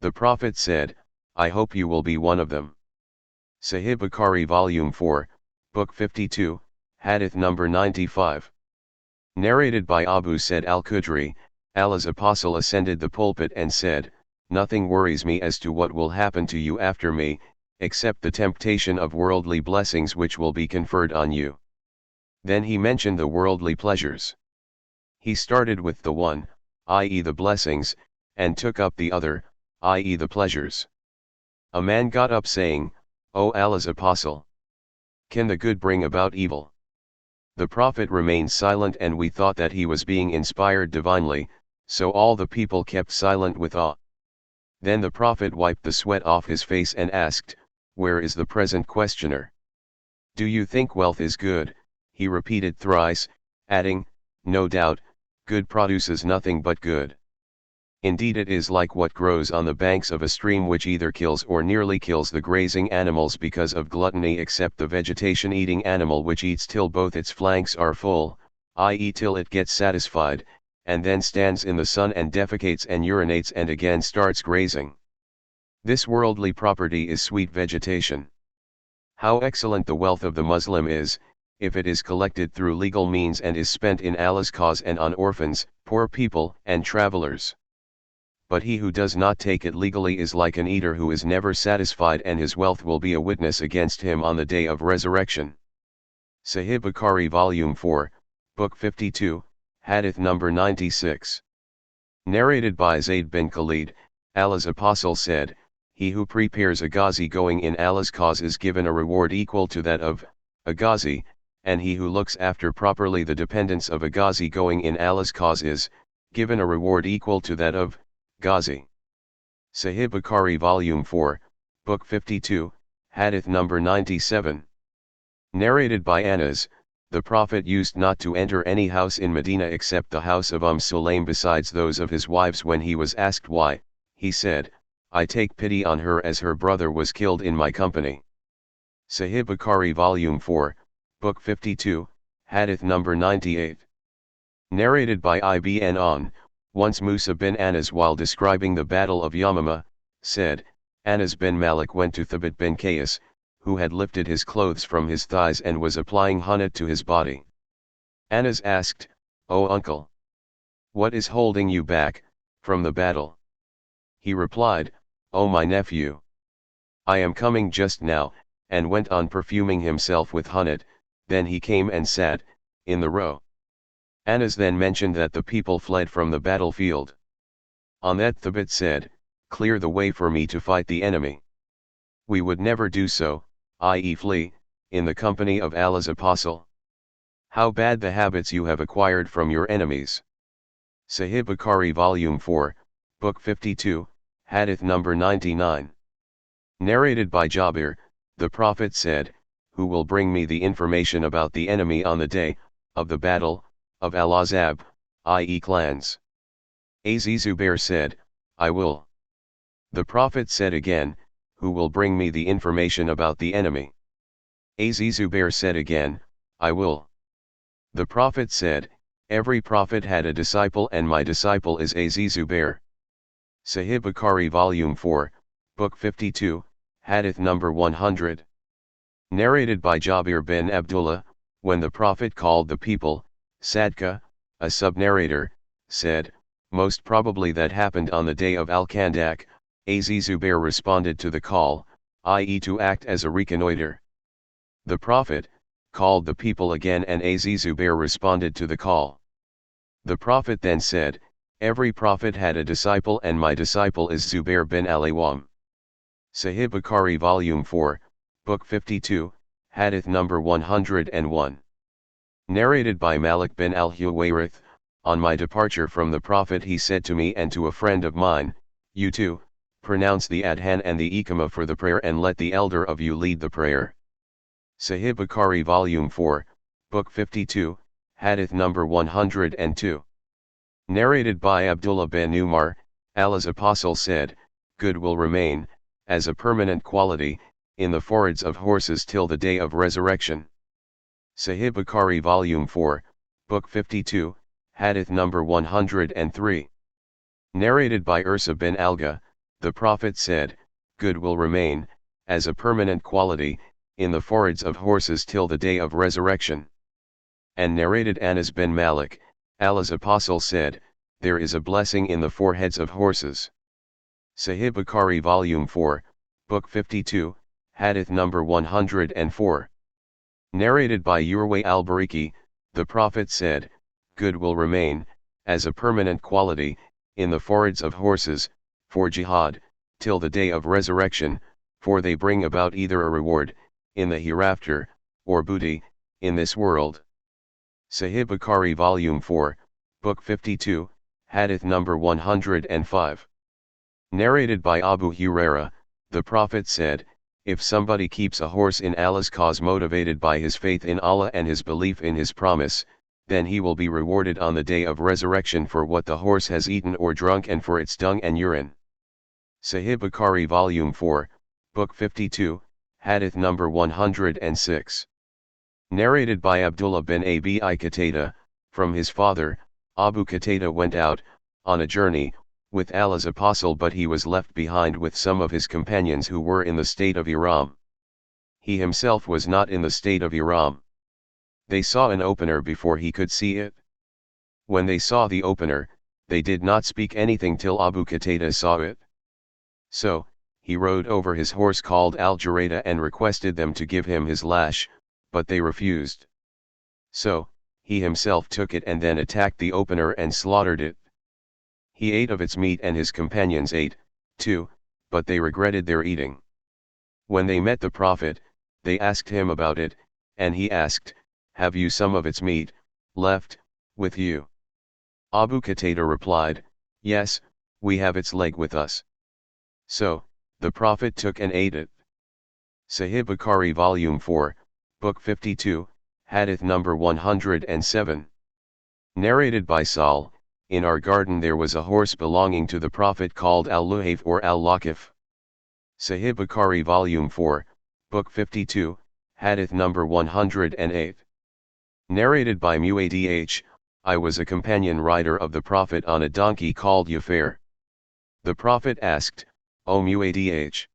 The Prophet said, I hope you will be one of them. Sahih Bukhari Volume 4, Book 52, Hadith number 95. Narrated by Abu Said al-Khudri, Allah's apostle ascended the pulpit and said, nothing worries me as to what will happen to you after me, except the temptation of worldly blessings which will be conferred on you. Then he mentioned the worldly pleasures. He started with the one, i.e. the blessings, and took up the other, i.e. the pleasures. A man got up saying, O Allah's apostle, can the good bring about evil? The Prophet remained silent, and we thought that he was being inspired divinely, so all the people kept silent with awe. Then the Prophet wiped the sweat off his face and asked, where is the present questioner? Do you think wealth is good? He repeated thrice, adding, no doubt, good produces nothing but good. Indeed, it is like what grows on the banks of a stream, which either kills or nearly kills the grazing animals because of gluttony, except the vegetation-eating animal, which eats till both its flanks are full, i.e. till it gets satisfied, and then stands in the sun and defecates and urinates and again starts grazing. This worldly property is sweet vegetation. How excellent the wealth of the Muslim is, if it is collected through legal means and is spent in Allah's cause and on orphans, poor people, and travelers. But he who does not take it legally is like an eater who is never satisfied, and his wealth will be a witness against him on the day of resurrection. Sahih Bukhari Volume 4, Book 52, Hadith number 96. Narrated by Zayd bin Khalid, Allah's Apostle said, "He who prepares a ghazi going in Allah's cause is given a reward equal to that of a ghazi, and he who looks after properly the dependents of a ghazi going in Allah's cause is given a reward equal to that of ghazi." Sahih Bukhari Volume 4, Book 52, Hadith number 97. Narrated by Anas, the Prophet used not to enter any house in Medina except the house of Sulaim besides those of his wives. When he was asked why, he said, "I take pity on her as her brother was killed in my company." Sahih Bukhari Volume 4, Book 52, Hadith number 98. Narrated by Ibn On, once Musa bin Anas, while describing the battle of Yamama, said, Anas bin Malik went to Thabit bin Qais, who had lifted his clothes from his thighs and was applying honey to his body. Anas asked, "O uncle, what is holding you back from the battle?" He replied, "O my nephew, I am coming just now," and went on perfuming himself with honey. Then he came and sat in the row. Anas then mentioned that the people fled from the battlefield. On that Thabit said, "Clear the way for me to fight the enemy." We would never do so, i.e. flee, in the company of Allah's Apostle. How bad the habits you have acquired from your enemies. Sahih Bukhari Volume 4, Book 52, Hadith number 99. Narrated by Jabir, the Prophet said, "Who will bring me the information about the enemy on the day of the battle of Al-Ahzab, i.e. clans?" Zubair said, "I will." The Prophet said again, "Who will bring me the information about the enemy?" Zubair said again, "I will." The Prophet said, "Every prophet had a disciple, and my disciple is Zubair." Sahih Bukhari Volume 4, Book 52, Hadith number 100. Narrated by Jabir bin Abdullah, when the Prophet called the people, Sadqa, a sub-narrator, said, "Most probably that happened on the day of Al-Khandak." Zubair responded to the call, i.e. to act as a reconnoiter. The Prophet called the people again, and Zubair responded to the call. The Prophet then said, "Every prophet had a disciple, and my disciple is Zubair bin al-Awwam." Sahih Bukhari Volume 4, Book 52, Hadith number 101. Narrated by Malik bin al-Huwayrith, on my departure from the Prophet he said to me and to a friend of mine, "You too, pronounce the Adhan and the Iqamah for the prayer, and let the elder of you lead the prayer." Sahih Bukhari Volume 4, Book 52, Hadith number 102. Narrated by Abdullah bin Umar, Allah's Apostle said, "Good will remain, as a permanent quality, in the foreheads of horses till the day of resurrection." Sahih Bukhari Volume 4, Book 52, Hadith number 103. Narrated by Ursa bin Alga, the Prophet said, "Good will remain, as a permanent quality, in the foreheads of horses till the day of resurrection." And narrated Anas bin Malik, Allah's Apostle said, "There is a blessing in the foreheads of horses." Sahih Bukhari Volume 4, Book 52, Hadith number 104. Narrated by Urwa al-Bariki, the Prophet said, "Good will remain, as a permanent quality, in the foreheads of horses, for Jihaad, till the day of resurrection, for they bring about either a reward, in the hereafter, or booty, in this world." Sahih Bukhari Volume 4, Book 52, Hadith number 105. Narrated by Abu Huraira, the Prophet said, "If somebody keeps a horse in Allah's cause motivated by his faith in Allah and his belief in his promise, then he will be rewarded on the day of resurrection for what the horse has eaten or drunk and for its dung and urine." Sahih Bukhari Volume 4, Book 52, Hadith number 106. Narrated by Abdullah bin Abi Qatada, from his father, Abu Qatada went out, on a journey, with Allah's Apostle, but he was left behind with some of his companions who were in the state of Ihram. He himself was not in the state of Ihram. They saw an opener before he could see it. When they saw the opener, they did not speak anything till Abu Qatada saw it. So, he rode over his horse called Al-Jarada and requested them to give him his lash, but they refused. So, he himself took it and then attacked the opener and slaughtered it. He ate of its meat and his companions ate, too, but they regretted their eating. When they met the Prophet, they asked him about it, and he asked, "Have you some of its meat left with you?" Abu Qatada replied, "Yes, we have its leg with us." So, the Prophet took and ate it. Sahih Bukhari Volume 4, Book 52, Hadith number 107. Narrated by Sahl, in our garden there was a horse belonging to the Prophet called Al-Luhayf or Al-Laqif. Sahih Bukhari Volume 4, Book 52, Hadith number 108. Narrated by Muadh, I was a companion rider of the Prophet on a donkey called Yafar. The Prophet asked, "O Muadh,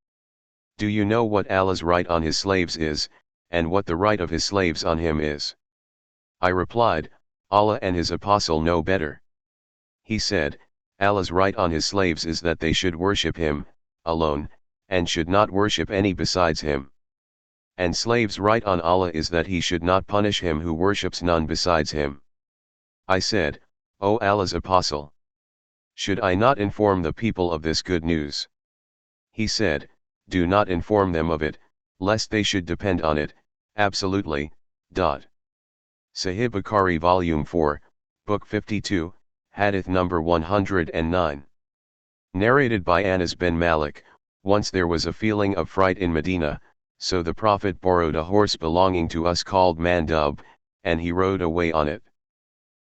do you know what Allah's right on his slaves is, and what the right of his slaves on him is?" I replied, "Allah and his apostle know better." He said, "Allah's right on his slaves is that they should worship him alone, and should not worship any besides him. And slaves' right on Allah is that he should not punish him who worships none besides him." I said, "O Allah's apostle, should I not inform the people of this good news?" He said, "Do not inform them of it, lest they should depend on it, absolutely." Sahih Bukhari Volume 4, Book 52, Hadith number 109. Narrated by Anas bin Malik, once there was a feeling of fright in Medina, so the Prophet borrowed a horse belonging to us called Mandub, and he rode away on it.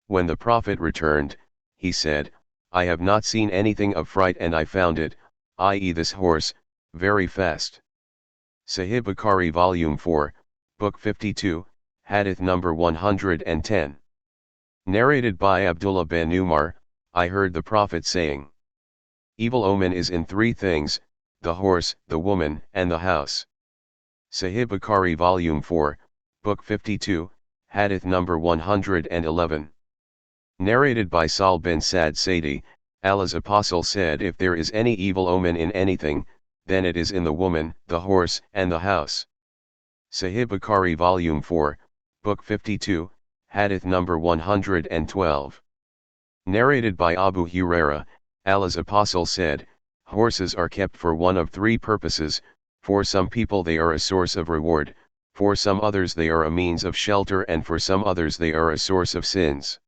When the Prophet returned, he said, "I have not seen anything of fright and I found it, i.e. this horse, very fast." Sahih Bukhari Volume 4, Book 52, Hadith number 110. Narrated by Abdullah bin Umar, I heard the Prophet saying, "Evil omen is in three things, the horse, the woman, and the house." Sahih Bukhari Volume 4, Book 52, Hadith number 111. Narrated by Sahl bin Sa'd Sa'di, Allah's apostle said, "If there is any evil omen in anything, then it is in the woman, the horse, and the house." Sahih Bukhari Volume 4, Book 52, Hadith number 112. Narrated by Abu Huraira, Allah's apostle said, "Horses are kept for one of three purposes: for some people they are a source of reward, for some others they are a means of shelter, and for some others they are a source of sins.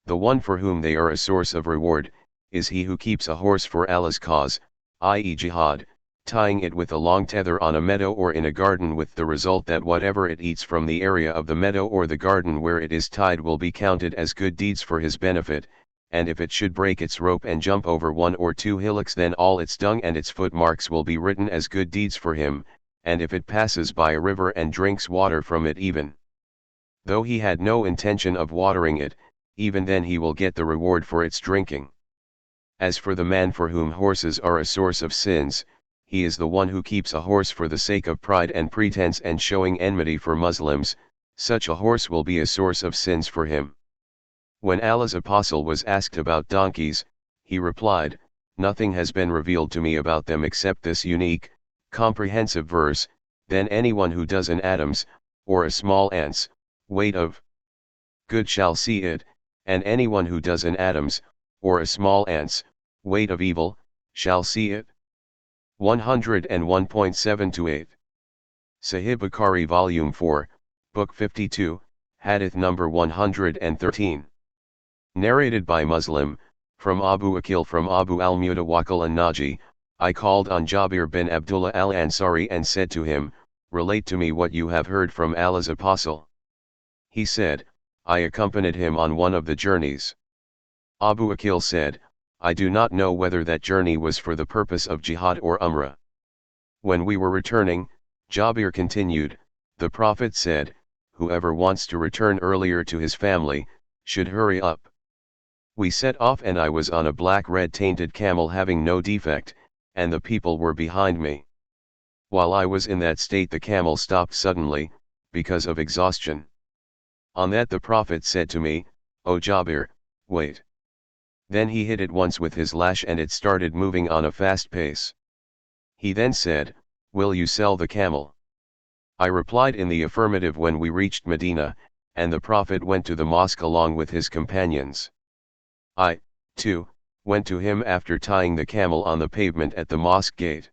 The one for whom they are a source of reward, is he who keeps a horse for Allah's cause, i.e. jihad, tying it with a long tether on a meadow or in a garden, with the result that whatever it eats from the area of the meadow or the garden where it is tied will be counted as good deeds for his benefit, and if it should break its rope and jump over one or two hillocks, then all its dung and its footmarks will be written as good deeds for him, and if it passes by a river and drinks water from it, even though he had no intention of watering it, even then he will get the reward for its drinking. As for the man for whom horses are a source of sins, he is the one who keeps a horse for the sake of pride and pretense and showing enmity for Muslims. Such a horse will be a source of sins for him." When Allah's apostle was asked about donkeys, he replied, "Nothing has been revealed to me about them except this unique, comprehensive verse: then anyone who does an atom's, or a small ant's, weight of good shall see it, and anyone who does an atom's, or a small ant's, weight of evil, shall see it." 101.7-8. Sahih Bukhari Volume 4, Book 52, Hadith number 113. Narrated by Muslim, from Abu Akil from Abu al-Mutawakkil an-Naji, I called on Jabir bin Abdullah al-Ansari and said to him, "Relate to me what you have heard from Allah's apostle." He said, "I accompanied him on one of the journeys." Abu Akil said, "I do not know whether that journey was for the purpose of jihad or umrah." When we were returning, Jabir continued, "The Prophet said, whoever wants to return earlier to his family, should hurry up." We set off and I was on a black red tainted camel having no defect, and the people were behind me. While I was in that state the camel stopped suddenly, because of exhaustion. On that the Prophet said to me, O Jabir, wait. Then he hit it once with his lash and it started moving on a fast pace. He then said, will you sell the camel? I replied in the affirmative when we reached Medina, and the Prophet went to the mosque along with his companions. I, too, went to him after tying the camel on the pavement at the mosque gate.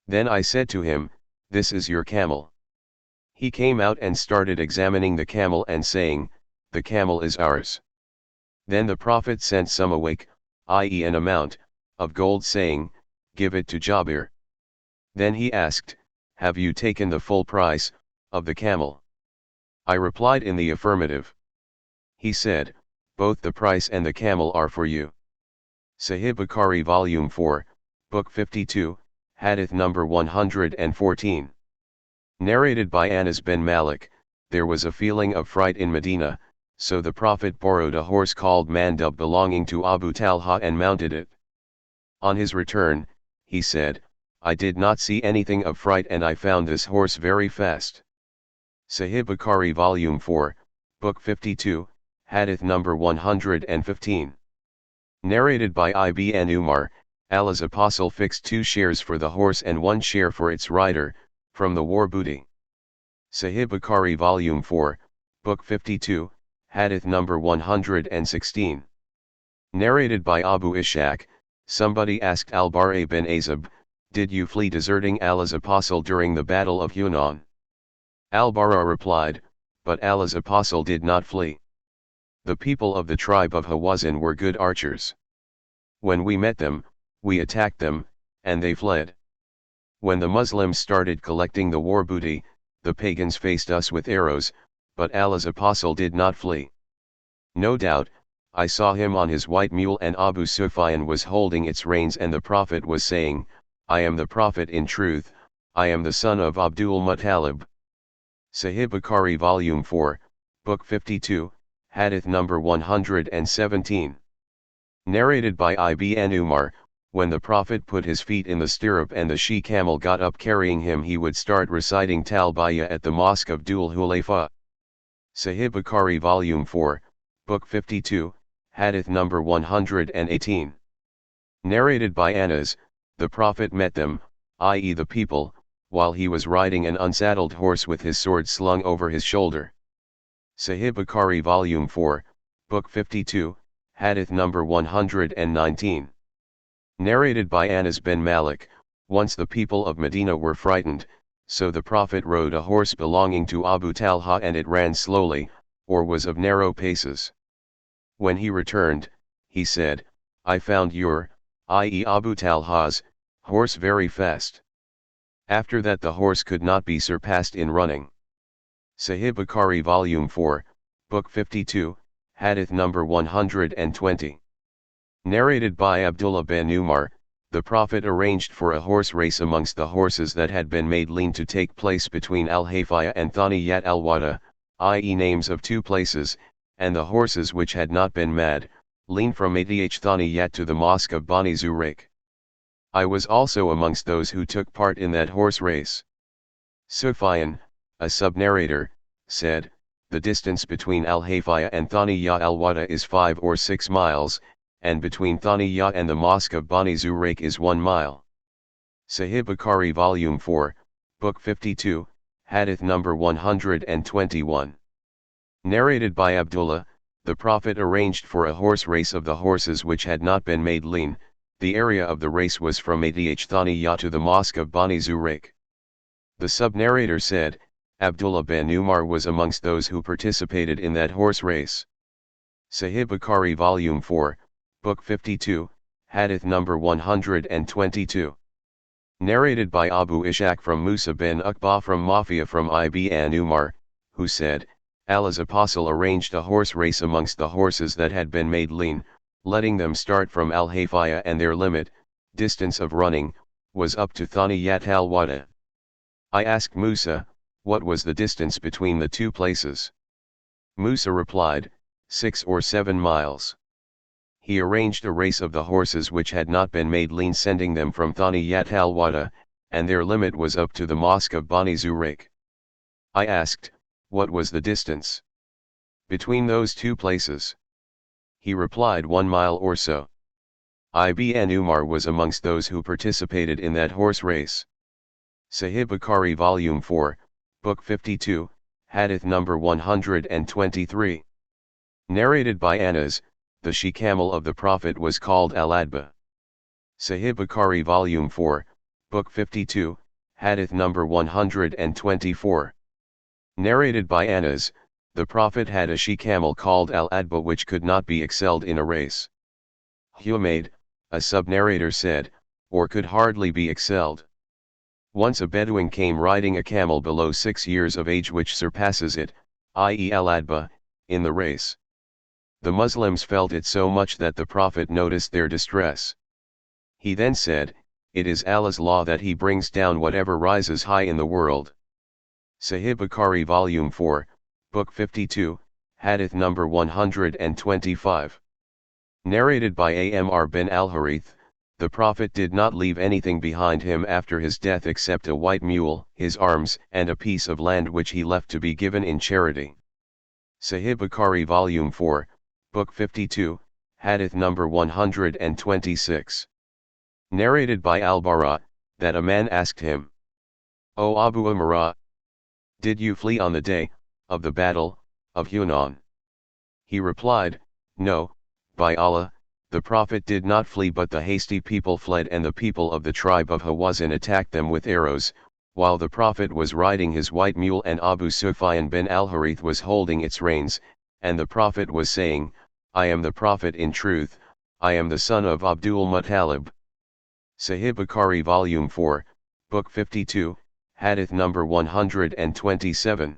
Then I said to him, this is your camel. He came out and started examining the camel and saying, the camel is ours. Then the Prophet sent some awake, i.e. an amount, of gold saying, give it to Jabir. Then he asked, have you taken the full price of the camel? I replied in the affirmative. He said, both the price and the camel are for you. Sahih Bukhari Volume 4, Book 52, Hadith number 114. Narrated by Anas bin Malik, there was a feeling of fright in Medina, so the Prophet borrowed a horse called Mandub belonging to Abu Talha and mounted it. On his return, he said, I did not see anything of fright and I found this horse very fast. Sahih Bukhari Volume 4, Book 52, Hadith number 115. Narrated by Ibn Umar, Allah's Apostle fixed 2 shares for the horse and 1 share for its rider, from the war booty. Sahih Bukhari Volume 4, Book 52, Hadith number 116. Narrated by Abu Ishaq, somebody asked Al-Bara bin Azib, did you flee deserting Allah's Apostle during the Battle of Hunayn? Al-Bara replied, but Allah's Apostle did not flee. The people of the tribe of Hawazin were good archers. When we met them, we attacked them, and they fled. When the Muslims started collecting the war booty, the pagans faced us with arrows, but Allah's Apostle did not flee. No doubt, I saw him on his white mule and Abu Sufyan was holding its reins and the Prophet was saying, I am the Prophet in truth, I am the son of Abdul Muttalib. Sahih Bukhari Volume 4, Book 52, Hadith number 117. Narrated by Ibn Umar, when the Prophet put his feet in the stirrup and the she-camel got up carrying him he would start reciting Talbiyah at the mosque of Dhul Hulayfa. Sahih Bukhari Volume 4, Book 52, Hadith number 118. Narrated by Anas, the Prophet met them, i.e. the people, while he was riding an unsaddled horse with his sword slung over his shoulder. Sahih Bukhari Volume 4, Book 52, Hadith number 119. Narrated by Anas bin Malik, once the people of Medina were frightened, so the Prophet rode a horse belonging to Abu Talha and it ran slowly, or was of narrow paces. When he returned, he said, I found your, i.e. Abu Talha's, horse very fast. After that the horse could not be surpassed in running. Sahih Bukhari Volume 4, Book 52, Hadith number 120. Narrated by Abdullah bin Umar, the Prophet arranged for a horse race amongst the horses that had been made lean to take place between Al-Hayfiyah and Thaniyat al-Wada, i.e. names of 2 places, and the horses which had not been mad, lean from Adh Thaniyat to the mosque of Bani Zurayk. I was also amongst those who took part in that horse race. Sufyan, a sub-narrator, said, the distance between Al-Hayfiyah and Thaniyat al-Wada is 5 or 6 miles, and between Thaniyat and the mosque of Bani Zurayk is 1 mile. Sahih Bukhari Volume 4, Book 52, Hadith number 121. Narrated by Abdullah, the Prophet arranged for a horse race of the horses which had not been made lean. The area of the race was from Adh Thaniyat to the mosque of Bani Zurayk. The sub-narrator said, Abdullah bin Umar was amongst those who participated in that horse race. Sahih Bukhari Volume 4, Book 52, Hadith number 122. Narrated by Abu Ishaq from Musa bin Uqba from Mafia from Ibn Umar, who said, Allah's Apostle arranged a horse race amongst the horses that had been made lean, letting them start from Al-Hayfiyah and their limit, distance of running, was up to Thaniyat al-Wada. I asked Musa, what was the distance between the 2 places? Musa replied, 6 or 7 miles. He arranged a race of the horses which had not been made lean sending them from Thaniyat al-Wada, and their limit was up to the mosque of Bani Zurayk. I asked, what was the distance? Between those two places. He replied, 1 mile or so. Ibn Umar was amongst those who participated in that horse race. Sahih Bukhari Volume 4, Book 52, Hadith number 123. Narrated by Anas, the she-camel of the Prophet was called Al-Adba. Sahih Bukhari Volume 4, Book 52, Hadith number 124. Narrated by Anas, the Prophet had a she-camel called Al-Adba which could not be excelled in a race. Humayd, a sub-narrator said, or could hardly be excelled. Once a Bedouin came riding a camel below 6 years of age which surpasses it, i.e. Al-Adba, in the race. The Muslims felt it so much that the Prophet noticed their distress. He then said, "It is Allah's law that He brings down whatever rises high in the world." Sahih Bukhari Volume 4, Book 52, Hadith number 125. Narrated by Amr bin al-Harith, the Prophet did not leave anything behind him after his death except a white mule, his arms, and a piece of land which he left to be given in charity. Sahih Bukhari Volume 4, Book 52, Hadith number 126. Narrated by Al-Bara, that a man asked him, "O Abu Amara, did you flee on the day of the battle of Hunayn?" He replied, "No, by Allah, the Prophet did not flee, but the hasty people fled, and the people of the tribe of Hawazin attacked them with arrows, while the Prophet was riding his white mule and Abu Sufyan bin al-Harith was holding its reins, and the Prophet was saying, 'I am the Prophet in truth, I am the son of Abdul Muttalib.'" Sahih Bukhari Volume 4, Book 52, Hadith number 127.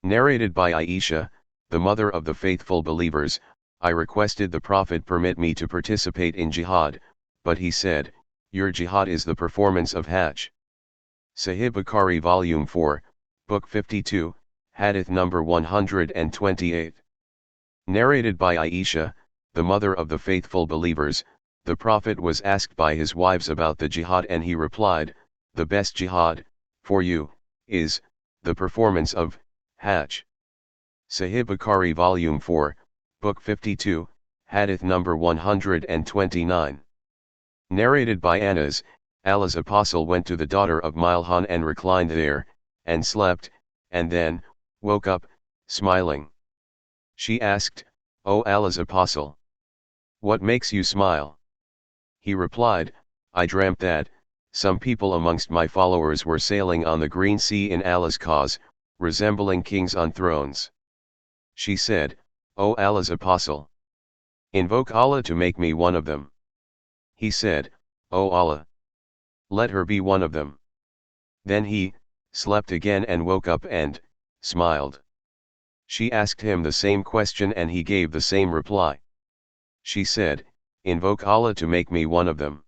Narrated by Aisha, the mother of the faithful believers, "I requested the Prophet permit me to participate in Jihad, but he said, 'Your Jihad is the performance of Hajj.'" Sahih Bukhari Volume 4, Book 52, Hadith number 128. Narrated by Aisha, the mother of the faithful believers, the Prophet was asked by his wives about the Jihad and he replied, "The best Jihad, for you, is the performance of Hajj." Sahih Bukhari Volume 4, Book 52, Hadith number 129. Narrated by Anas, Allah's apostle went to the daughter of Milhan and reclined there, and slept, and then woke up, smiling. She asked, "O Allah's apostle, what makes you smile?" He replied, "I dreamt that some people amongst my followers were sailing on the green sea in Allah's cause, resembling kings on thrones." She said, "O Allah's apostle, invoke Allah to make me one of them." He said, "O Allah, let her be one of them." Then he slept again and woke up and smiled. She asked him the same question and he gave the same reply. She said, "Invoke Allah to make me one of them."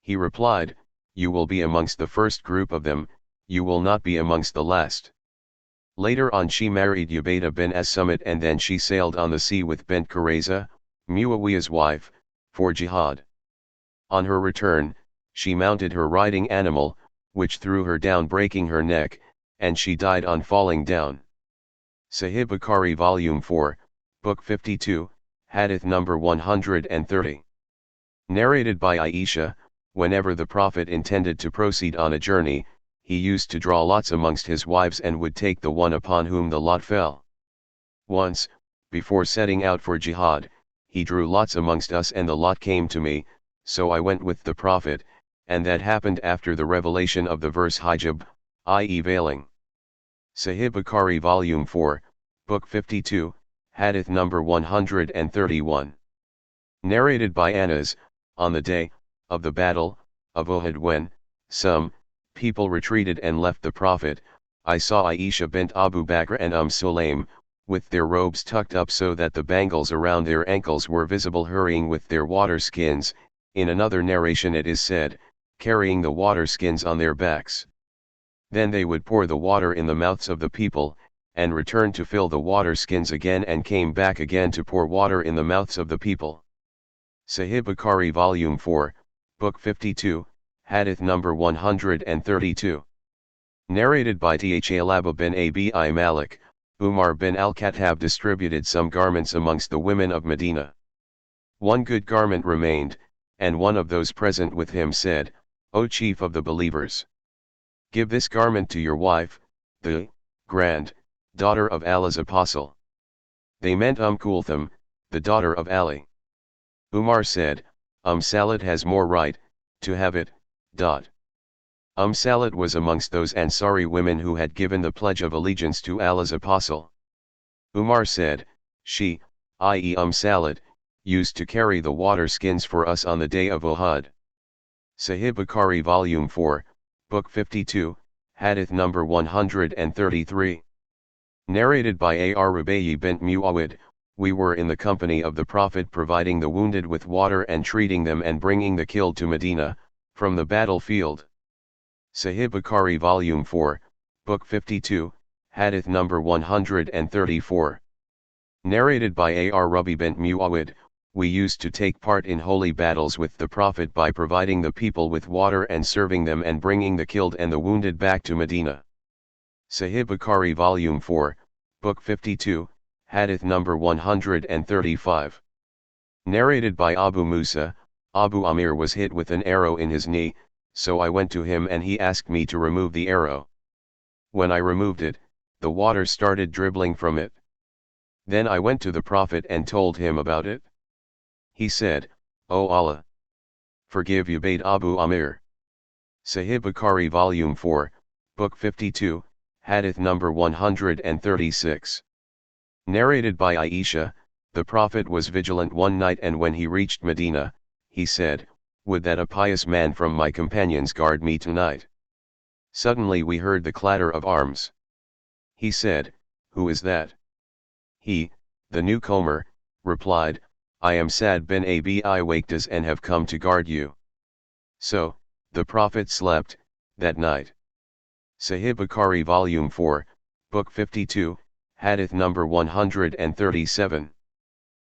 He replied, "You will be amongst the first group of them, you will not be amongst the last." Later on she married Ubaydah bin as-Samit and then she sailed on the sea with Bint Qurayza, Muawiyah's wife, for jihad. On her return, she mounted her riding animal, which threw her down breaking her neck, and she died on falling down. Sahih Bukhari Volume 4, Book 52, Hadith number 130. Narrated by Aisha, whenever the Prophet intended to proceed on a journey, he used to draw lots amongst his wives and would take the one upon whom the lot fell. Once, before setting out for jihad, he drew lots amongst us and the lot came to me, so I went with the Prophet, and that happened after the revelation of the verse hijab, i.e. veiling. Sahih Bukhari Volume 4, Book 52, Hadith number 131. Narrated by Anas, on the day of the battle of Uhud when some people retreated and left the Prophet, I saw Aisha bint Abu Bakr and Sulaim, with their robes tucked up so that the bangles around their ankles were visible hurrying with their water skins, in another narration it is said, carrying the water skins on their backs. Then they would pour the water in the mouths of the people, and return to fill the water skins again and came back again to pour water in the mouths of the people. Sahih Bukhari Volume 4, Book 52, Hadith number 132. Narrated by Thalaba bin Abi Malik, Umar bin al-Khattab distributed some garments amongst the women of Medina. One good garment remained, and one of those present with him said, O chief of the believers! Give this garment to your wife, the daughter of Allah's apostle. They meant Kulthum, the daughter of Ali. Umar said, Salat has more right to have it. Salat was amongst those Ansari women who had given the pledge of allegiance to Allah's apostle. Umar said, she, i.e. Salat, used to carry the water skins for us on the day of Uhud. Sahih Bukhari Volume 4, Book 52, Hadith number 133. Narrated by Ar Rubayyi bint Muawid, we were in the company of the Prophet providing the wounded with water and treating them and bringing the killed to Medina, from the battlefield. Sahih Bukhari Volume 4, Book 52, Hadith number 134. Narrated by Ar Rubayyi bint Muawid, we used to take part in holy battles with the Prophet by providing the people with water and serving them and bringing the killed and the wounded back to Medina. Sahih Bukhari Volume 4, Book 52, Hadith number 135. Narrated by Abu Musa, Abu Amir was hit with an arrow in his knee, so I went to him and he asked me to remove the arrow. When I removed it, the water started dribbling from it. Then I went to the Prophet and told him about it. He said, O Allah! Forgive Ubayd Abu Amir. Sahih Bukhari Volume 4, Book 52, Hadith number 136. Narrated by Aisha, the Prophet was vigilant one night and when he reached Medina, he said, Would that a pious man from my companions guard me tonight. Suddenly we heard the clatter of arms. He said, Who is that? He, the newcomer, replied, I am Sa'd bin Abi Waqtas and have come to guard you. So, the Prophet slept, that night. Sahih Bukhari Volume 4, Book 52, Hadith number 137.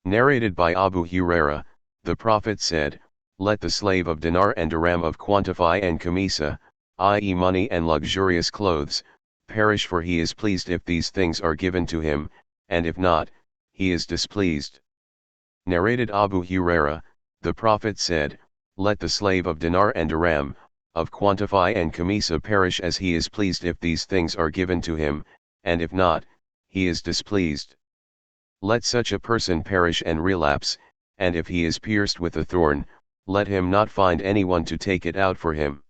Narrated by Abu Huraira, the Prophet said, Let the slave of dinar and dirham of quantify and kamisa, i.e. money and luxurious clothes, perish for he is pleased if these things are given to him, and if not, he is displeased. Narrated Abu Huraira, the Prophet said, Let the slave of dinar and dirham, of quantify and kamisa perish as he is pleased if these things are given to him, and if not, he is displeased. Let such a person perish and relapse, and if he is pierced with a thorn, let him not find anyone to take it out for him.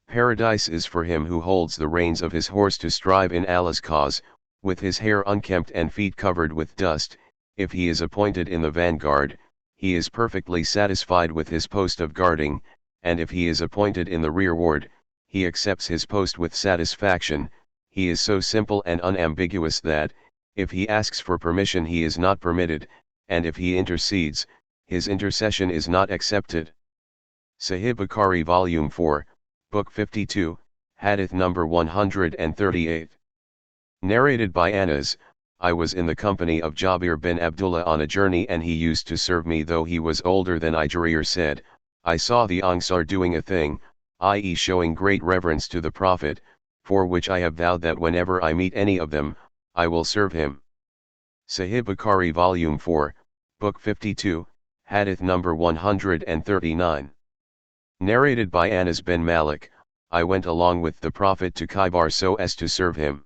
Paradise is for him who holds the reins of his horse to strive in Allah's cause, with his hair unkempt and feet covered with dust. If he is appointed in the vanguard, he is perfectly satisfied with his post of guarding, and if he is appointed in the rearward, he accepts his post with satisfaction. He is so simple and unambiguous that, if he asks for permission he is not permitted, and if he intercedes, his intercession is not accepted. Sahih Bukhari Volume 4, Book 52, Hadith number 138. Narrated by Anas, I was in the company of Jabir bin Abdullah on a journey and he used to serve me though he was older than I. Jarir said, I saw the Ansar doing a thing, i.e. showing great reverence to the Prophet, for which I have vowed that whenever I meet any of them, I will serve him. Sahih Bukhari Volume 4, Book 52, Hadith number 139. Narrated by Anas bin Malik, I went along with the Prophet to Khaybar so as to serve him.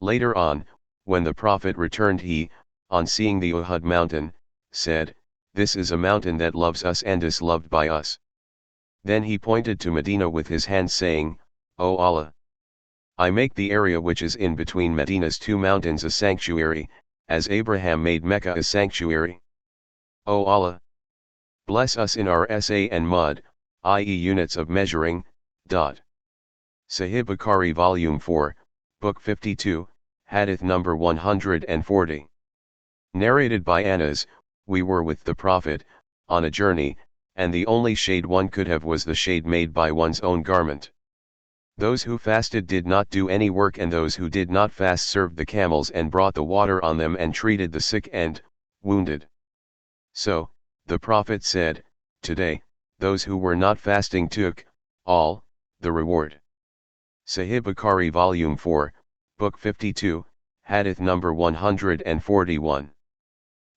Later on, when the Prophet returned he, on seeing the Uhud mountain, said, This is a mountain that loves us and is loved by us. Then he pointed to Medina with his hand saying, O Allah! I make the area which is in between Medina's two mountains a sanctuary, as Abraham made Mecca a sanctuary. O Allah! Bless us in our sa and mud, i.e. units of measuring. Sahih Bukhari Volume 4, Book 52, Hadith number 140. Narrated by Anas, we were with the Prophet, on a journey, and the only shade one could have was the shade made by one's own garment. Those who fasted did not do any work and those who did not fast served the camels and brought the water on them and treated the sick and wounded. So, the Prophet said, Today, those who were not fasting took, all, the reward. Sahih Bukhari Volume 4, Book 52, Hadith number 141.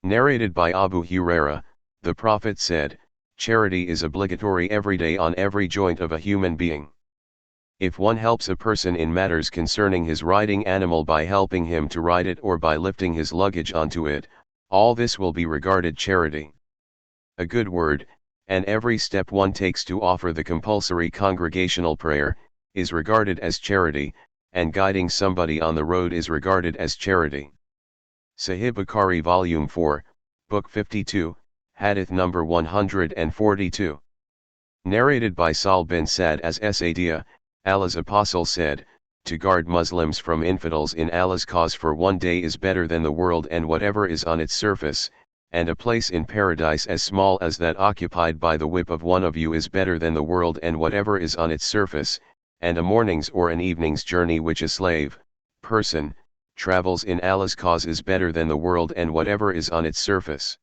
Narrated by Abu Huraira, the Prophet said, "Charity is obligatory every day on every joint of a human being. If one helps a person in matters concerning his riding animal by helping him to ride it or by lifting his luggage onto it, all this will be regarded charity. A good word, and every step one takes to offer the compulsory congregational prayer, is regarded as charity, and guiding somebody on the road is regarded as charity." Sahih Bukhari Volume 4, Book 52, Hadith number 142. Narrated by Sal bin Sa'd as Sadia, Allah's Apostle said, "To guard Muslims from infidels in Allah's cause for one day is better than the world and whatever is on its surface, and a place in paradise as small as that occupied by the whip of one of you is better than the world and whatever is on its surface, and a morning's or an evening's journey which a slave, person, travels in Allah's cause is better than the world and whatever is on its surface."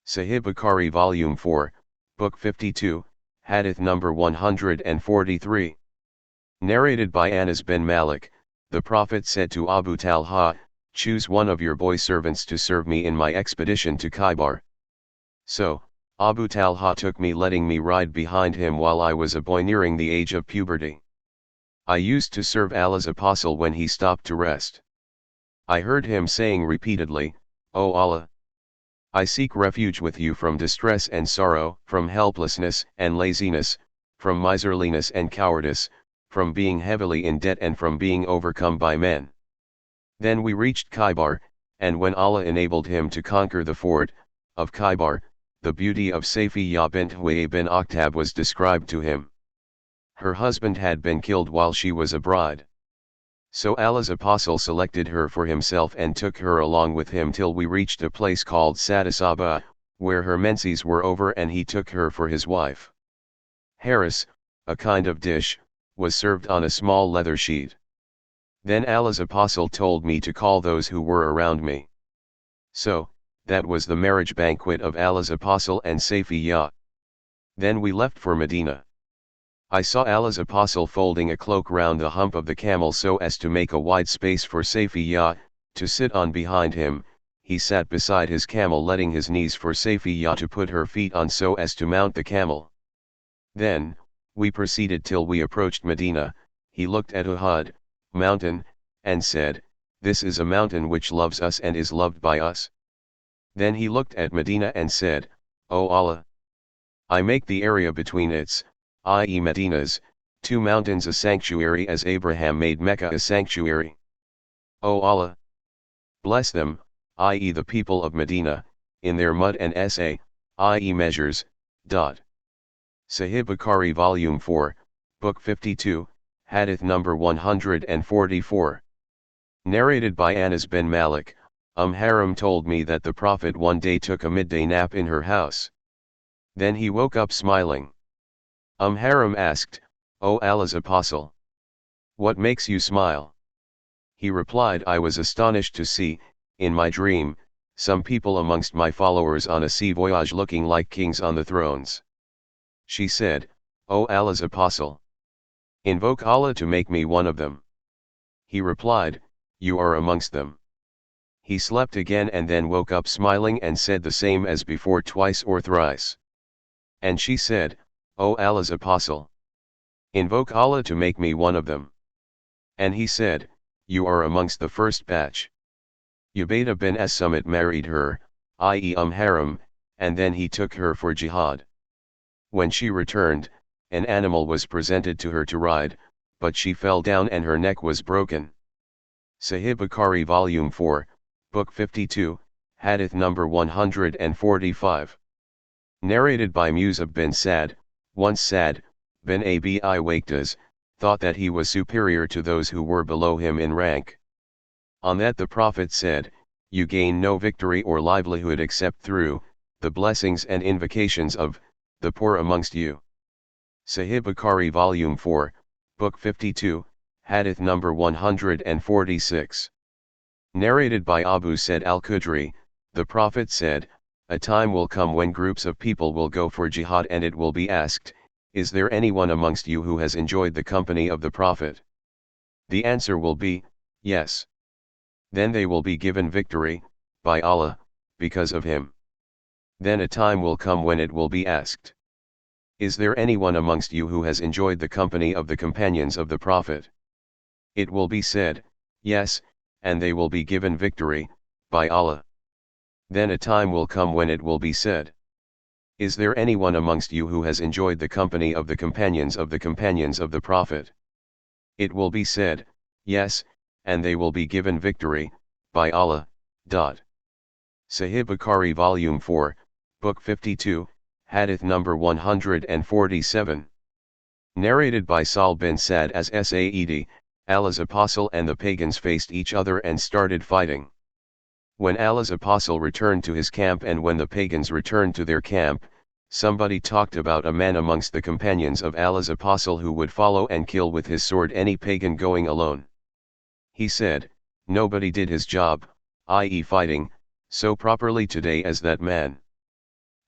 Sahih Bukhari Volume 4, Book 52, Hadith number 143. Narrated by Anas bin Malik, the Prophet said to Abu Talha, "Choose one of your boy servants to serve me in my expedition to Khaybar." So, Abu Talha took me, letting me ride behind him while I was a boy nearing the age of puberty. I used to serve Allah's Apostle when he stopped to rest. I heard him saying repeatedly, "O Allah! I seek refuge with you from distress and sorrow, from helplessness and laziness, from miserliness and cowardice, from being heavily in debt and from being overcome by men." Then we reached Khaybar, and when Allah enabled him to conquer the fort of Khaybar, the beauty of Safiyyah bint Huyay bin Akhtab was described to him. Her husband had been killed while she was a bride. So Allah's Apostle selected her for himself and took her along with him till we reached a place called Sadasaba, where her menses were over, and he took her for his wife. Haris, a kind of dish, was served on a small leather sheet. Then Allah's Apostle told me to call those who were around me. So, that was the marriage banquet of Allah's Apostle and Safiyyah. Then we left for Medina. I saw Allah's Apostle folding a cloak round the hump of the camel so as to make a wide space for Safiyyah to sit on. Behind him, he sat beside his camel, letting his knees for Safiyyah to put her feet on so as to mount the camel. Then, we proceeded till we approached Medina. He looked at Uhud mountain, and said, "This is a mountain which loves us and is loved by us." Then he looked at Medina and said, "O Allah! I make the area between its, i.e. Medina's, two mountains a sanctuary as Abraham made Mecca a sanctuary. O Allah! Bless them, i.e. the people of Medina, in their mud and sa, i.e. measures, dot." Sahih Bukhari Volume 4, Book 52, Hadith number 144. Narrated by Anas bin Malik, Haram told me that the Prophet one day took a midday nap in her house. Then he woke up smiling. Haram asked, "O Allah's Apostle, what makes you smile?" He replied, "I was astonished to see, in my dream, some people amongst my followers on a sea voyage looking like kings on the thrones." She said, "O Allah's Apostle, invoke Allah to make me one of them." He replied, "You are amongst them." He slept again and then woke up smiling and said the same as before twice or thrice. And she said, "O Allah's Apostle, invoke Allah to make me one of them." And he said, "You are amongst the first batch." Ubaidah bin as-Samit married her, i.e. Haram, and then he took her for jihad. When she returned, an animal was presented to her to ride, but she fell down and her neck was broken. Sahih Bukhari Volume 4, Book 52, Hadith number 145. Narrated by Musab bin Sa'd, once Sa'd bin Abi Waqas thought that he was superior to those who were below him in rank. On that the Prophet said, "You gain no victory or livelihood except through the blessings and invocations of the poor amongst you." Sahih Bukhari Volume 4, Book 52, Hadith number 146. Narrated by Abu Sa'id al-Khudri, the Prophet said, "A time will come when groups of people will go for jihad and it will be asked, 'Is there anyone amongst you who has enjoyed the company of the Prophet?' The answer will be, 'Yes.' Then they will be given victory, by Allah, because of him. Then a time will come when it will be asked, is there anyone amongst you who has enjoyed the company of the companions of the Prophet? It will be said, yes, and they will be given victory, by Allah. Then a time will come when it will be said, is there anyone amongst you who has enjoyed the company of the companions of the Prophet? It will be said, yes, and they will be given victory, by Allah. Sahih Bukhari Volume 4, Book 52, Hadith number 147. Narrated by Sahl bin Sa'd as Sa'd, Allah's apostle and the pagans faced each other and started fighting. When Allah's apostle returned to his camp and when the pagans returned to their camp, somebody talked about a man amongst the companions of Allah's apostle who would follow and kill with his sword any pagan going alone. He said, nobody did his job, i.e. fighting, so properly today as that man.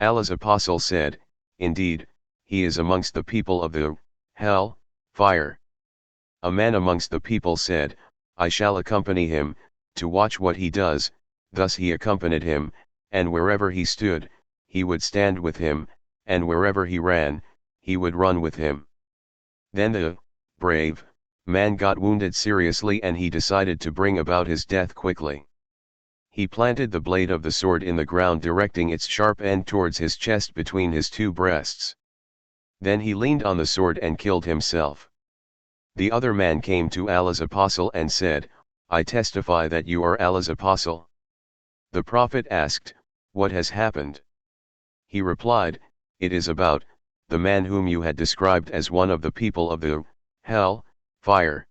Allah's apostle said, indeed, he is amongst the people of the hell fire. A man amongst the people said, I shall accompany him, to watch what he does. Thus he accompanied him, and wherever he stood, he would stand with him, and wherever he ran, he would run with him. Then the brave man got wounded seriously and he decided to bring about his death quickly. He planted the blade of the sword in the ground, directing its sharp end towards his chest between his two breasts. Then he leaned on the sword and killed himself. The other man came to Allah's apostle and said, I testify that you are Allah's apostle. The Prophet asked, what has happened? He replied, it is about the man whom you had described as one of the people of the hell fire.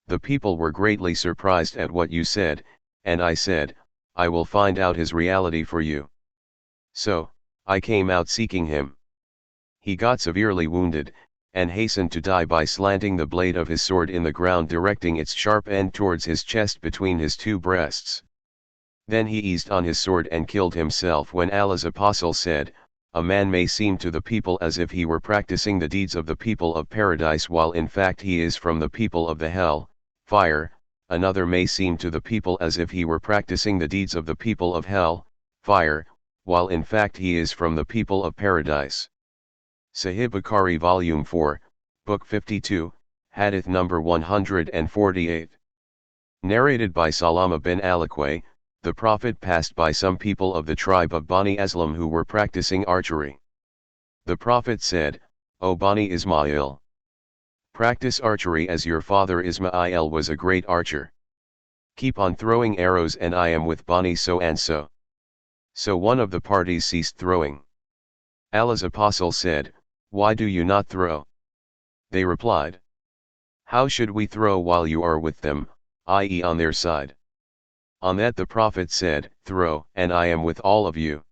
The people were greatly surprised at what you said, and I said, I will find out his reality for you. So, I came out seeking him. He got severely wounded, and hastened to die by slanting the blade of his sword in the ground, directing its sharp end towards his chest between his two breasts. Then he eased on his sword and killed himself. When Allah's apostle said, a man may seem to the people as if he were practicing the deeds of the people of paradise while in fact he is from the people of the hell fire. Another may seem to the people as if he were practicing the deeds of the people of hell fire, while in fact he is from the people of paradise. Sahih Bukhari Volume 4, Book 52, Hadith number 148. Narrated by Salama bin Al-Aqwa, the Prophet passed by some people of the tribe of Bani Aslam who were practicing archery. The Prophet said, O Bani Ismail, practice archery as your father Ismail was a great archer. Keep on throwing arrows and I am with Bani so and so. So one of the parties ceased throwing. Allah's apostle said, why do you not throw? They replied, how should we throw while you are with them, i.e. on their side? On that the Prophet said, throw, and I am with all of you.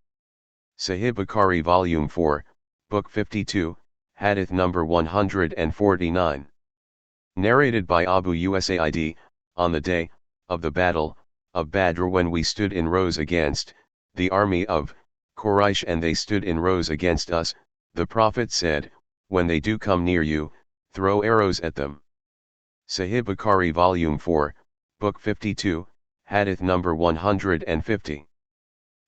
Sahih Bukhari Volume 4, Book 52, Hadith number 149. Narrated by Abu Usaid, on the day of the battle of Badr, when we stood in rows against the army of Quraysh and they stood in rows against us, the Prophet said, when they do come near you, throw arrows at them. Sahih Bukhari Volume 4, Book 52, Hadith number 150.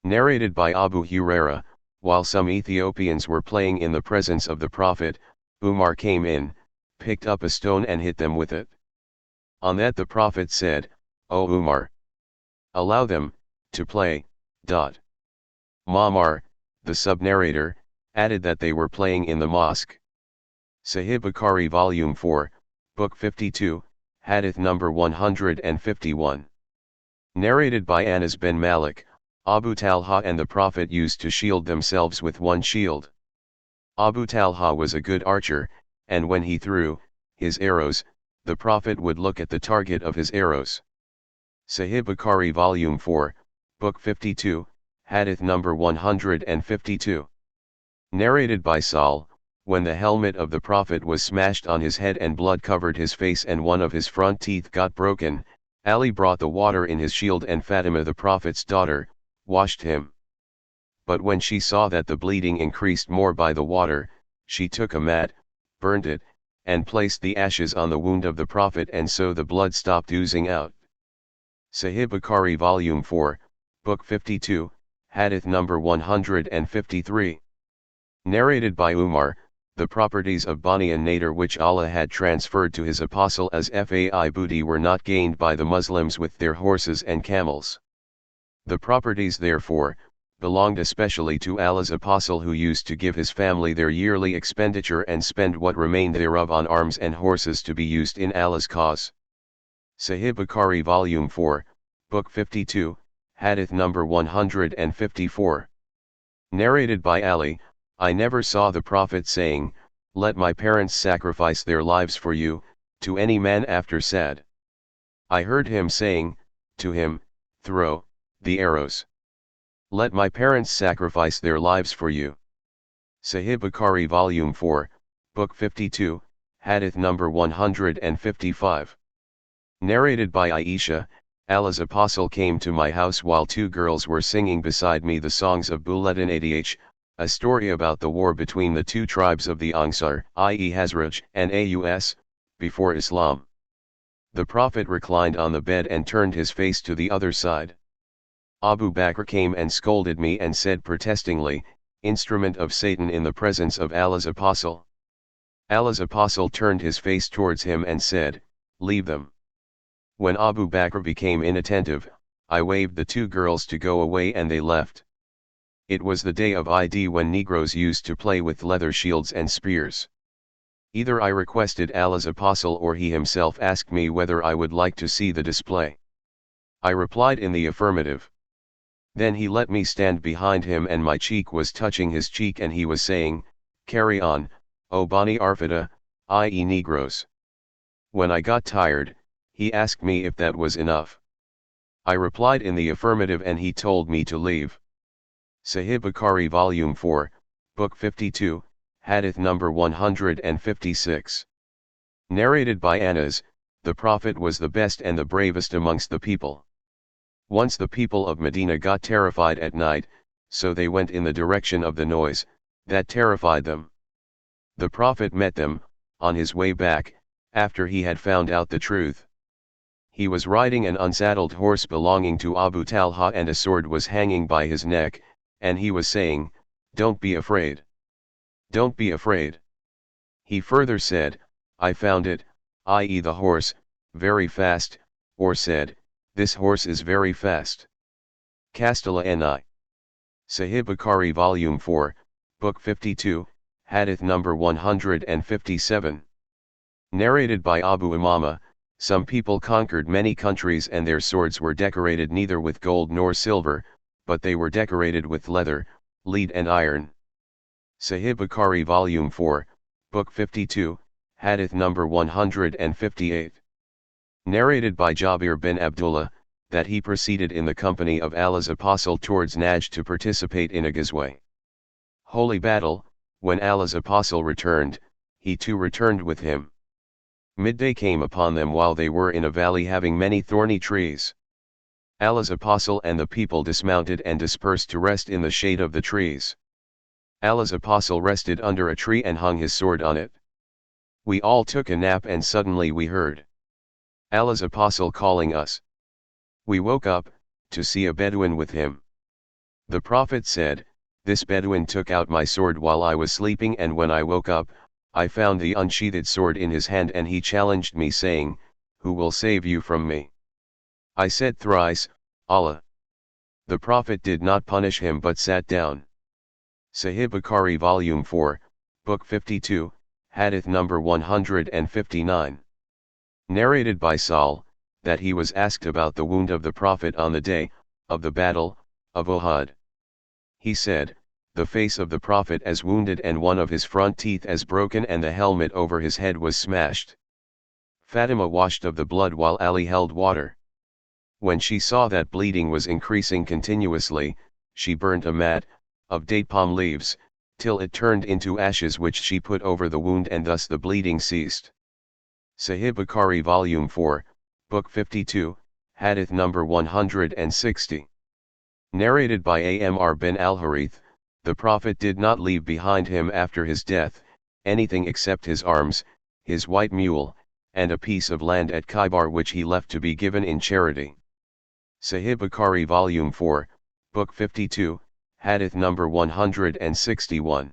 Narrated by Abu Huraira, while some Ethiopians were playing in the presence of the Prophet, Umar came in, picked up a stone and hit them with it. On that the Prophet said, O Umar, allow them to play. Ma'mar, the sub-narrator, added that they were playing in the mosque. Sahih Bukhari Volume 4, Book 52, Hadith number 151. Narrated by Anas bin Malik, Abu Talha and the Prophet used to shield themselves with one shield. Abu Talha was a good archer, and when he threw his arrows, the Prophet would look at the target of his arrows. Sahih Bukhari Volume 4, Book 52, Hadith number 152. Narrated by Sahl, when the helmet of the Prophet was smashed on his head and blood covered his face and one of his front teeth got broken, Ali brought the water in his shield and Fatima, the Prophet's daughter, washed him. But when she saw that the bleeding increased more by the water, she took a mat, burned it, and placed the ashes on the wound of the Prophet, and so the blood stopped oozing out. Sahih Bukhari Volume 4, Book 52, Hadith number 153. Narrated by Umar, the properties of Bani and Nadir which Allah had transferred to his apostle as fai booty were not gained by the Muslims with their horses and camels. The properties therefore, belonged especially to Allah's apostle who used to give his family their yearly expenditure and spend what remained thereof on arms and horses to be used in Allah's cause. Sahih Bukhari Volume 4, Book 52, Hadith number 154. Narrated by Ali, I never saw the Prophet saying, "Let my parents sacrifice their lives for you," to any man after said. I heard him saying, to him, "Throw the arrows. Let my parents sacrifice their lives for you." Sahih Bukhari Volume 4, Book 52, Hadith number 155. Narrated by Aisha, Allah's apostle came to my house while two girls were singing beside me the songs of Buladin a story about the war between the two tribes of the Ангիր, i.e. Hazraj and Aus, before Islam. The Prophet reclined on the bed and turned his face to the other side. Abu Bakr came and scolded me and said protestingly, "Instrument of Satan in the presence of Allah's apostle." Allah's apostle turned his face towards him and said, "Leave them." When Abu Bakr became inattentive, I waved the two girls to go away and they left. It was the day of Eid when Negroes used to play with leather shields and spears. Either I requested Allah's apostle or he himself asked me whether I would like to see the display. I replied in the affirmative. Then he let me stand behind him and my cheek was touching his cheek and he was saying, "Carry on, O Bani Arfada, i.e. Negroes." When I got tired, he asked me if that was enough. I replied in the affirmative and he told me to leave. Sahih Bukhari Volume 4, Book 52, Hadith number 156. Narrated by Anas, the Prophet was the best and the bravest amongst the people. Once the people of Medina got terrified at night, so they went in the direction of the noise, that terrified them. The Prophet met them, on his way back, after he had found out the truth. He was riding an unsaddled horse belonging to Abu Talha and a sword was hanging by his neck, and he was saying, "Don't be afraid. Don't be afraid." He further said, "I found it, i.e. the horse, very fast," or said, "This horse is very fast." Castilla Ni. Sahih Bukhari Volume 4, Book 52, Hadith number 157. Narrated by Abu Umama, some people conquered many countries and their swords were decorated neither with gold nor silver, but they were decorated with leather, lead and iron. Sahih Bukhari Volume 4, Book 52, Hadith number 158. Narrated by Jabir bin Abdullah, that he proceeded in the company of Allah's apostle towards Najd to participate in a ghazwa, holy battle. When Allah's apostle returned, he too returned with him. Midday came upon them while they were in a valley having many thorny trees. Allah's apostle and the people dismounted and dispersed to rest in the shade of the trees. Allah's apostle rested under a tree and hung his sword on it. We all took a nap and suddenly we heard Allah's apostle calling us. We woke up, to see a Bedouin with him. The Prophet said, "This Bedouin took out my sword while I was sleeping and when I woke up, I found the unsheathed sword in his hand and he challenged me saying, 'Who will save you from me?' I said thrice, 'Allah.' The Prophet did not punish him but sat down." Sahih Bukhari Volume 4, Book 52, Hadith number 159. Narrated by Saul, that he was asked about the wound of the Prophet on the day of the battle of Uhud. He said, "The face of the Prophet as wounded and one of his front teeth as broken and the helmet over his head was smashed." Fatima washed of the blood while Ali held water. When she saw that bleeding was increasing continuously, she burnt a mat, of date palm leaves, till it turned into ashes which she put over the wound and thus the bleeding ceased. Sahih Bukhari Volume 4, Book 52, Hadith number 160. Narrated by Amr bin al-Harith, the Prophet did not leave behind him after his death, anything except his arms, his white mule, and a piece of land at Khaybar which he left to be given in charity. Sahih Bukhari Volume 4, Book 52, Hadith number 161.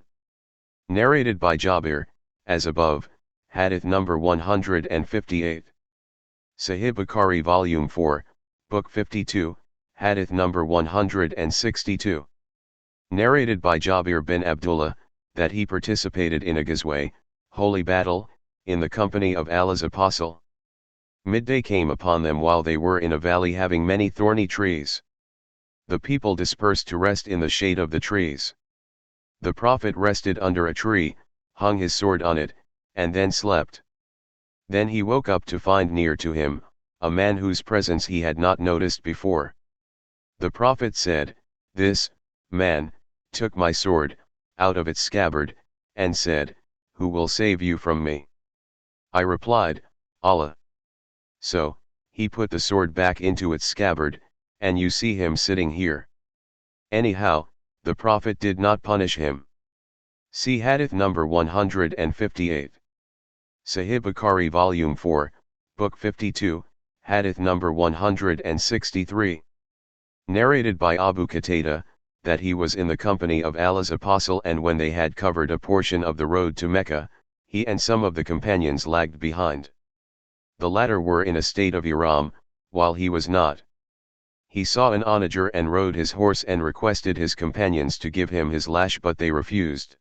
Narrated by Jabir, as above, Hadith number 158. Sahih Bukhari Volume 4, Book 52, Hadith number 162. Narrated by Jabir bin Abdullah, that he participated in a ghazwa, holy battle, in the company of Allah's apostle. Midday came upon them while they were in a valley having many thorny trees. The people dispersed to rest in the shade of the trees. The Prophet rested under a tree, hung his sword on it, and then slept. Then he woke up to find near to him a man whose presence he had not noticed before. The Prophet said, "This man took my sword out of its scabbard, and said, 'Who will save you from me?' I replied, 'Allah.' So he put the sword back into its scabbard, and you see him sitting here." Anyhow, the Prophet did not punish him. See Hadith number 158. Sahih Bukhari Volume 4, Book 52, Hadith number 163. Narrated by Abu Qatada, that he was in the company of Allah's apostle, and when they had covered a portion of the road to Mecca, he and some of the companions lagged behind. The latter were in a state of ihram, while he was not. He saw an onager and rode his horse and requested his companions to give him his lash, but they refused.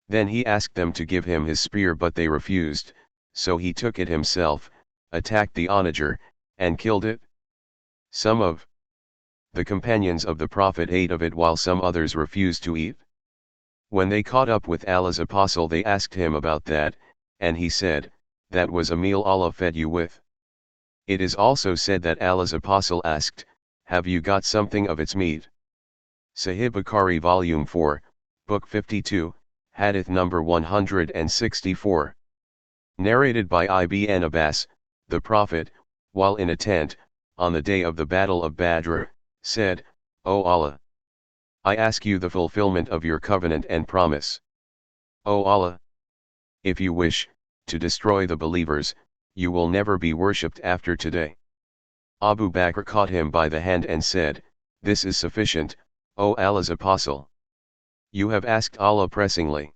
Then he asked them to give him his spear, but they refused, so he took it himself, attacked the onager, and killed it. Some of the companions of the Prophet ate of it while some others refused to eat. When they caught up with Allah's apostle, they asked him about that, and he said, "That was a meal Allah fed you with." It is also said that Allah's apostle asked, "Have you got something of its meat?" Sahih Bukhari Volume 4, Book 52, Hadith number 164. Narrated by Ibn Abbas, the Prophet, while in a tent, on the day of the Battle of Badr, said, "O Allah, I ask you the fulfillment of your covenant and promise. O Allah, if you wish to destroy the believers, you will never be worshipped after today." Abu Bakr caught him by the hand and said, "This is sufficient, O Allah's apostle. You have asked Allah pressingly."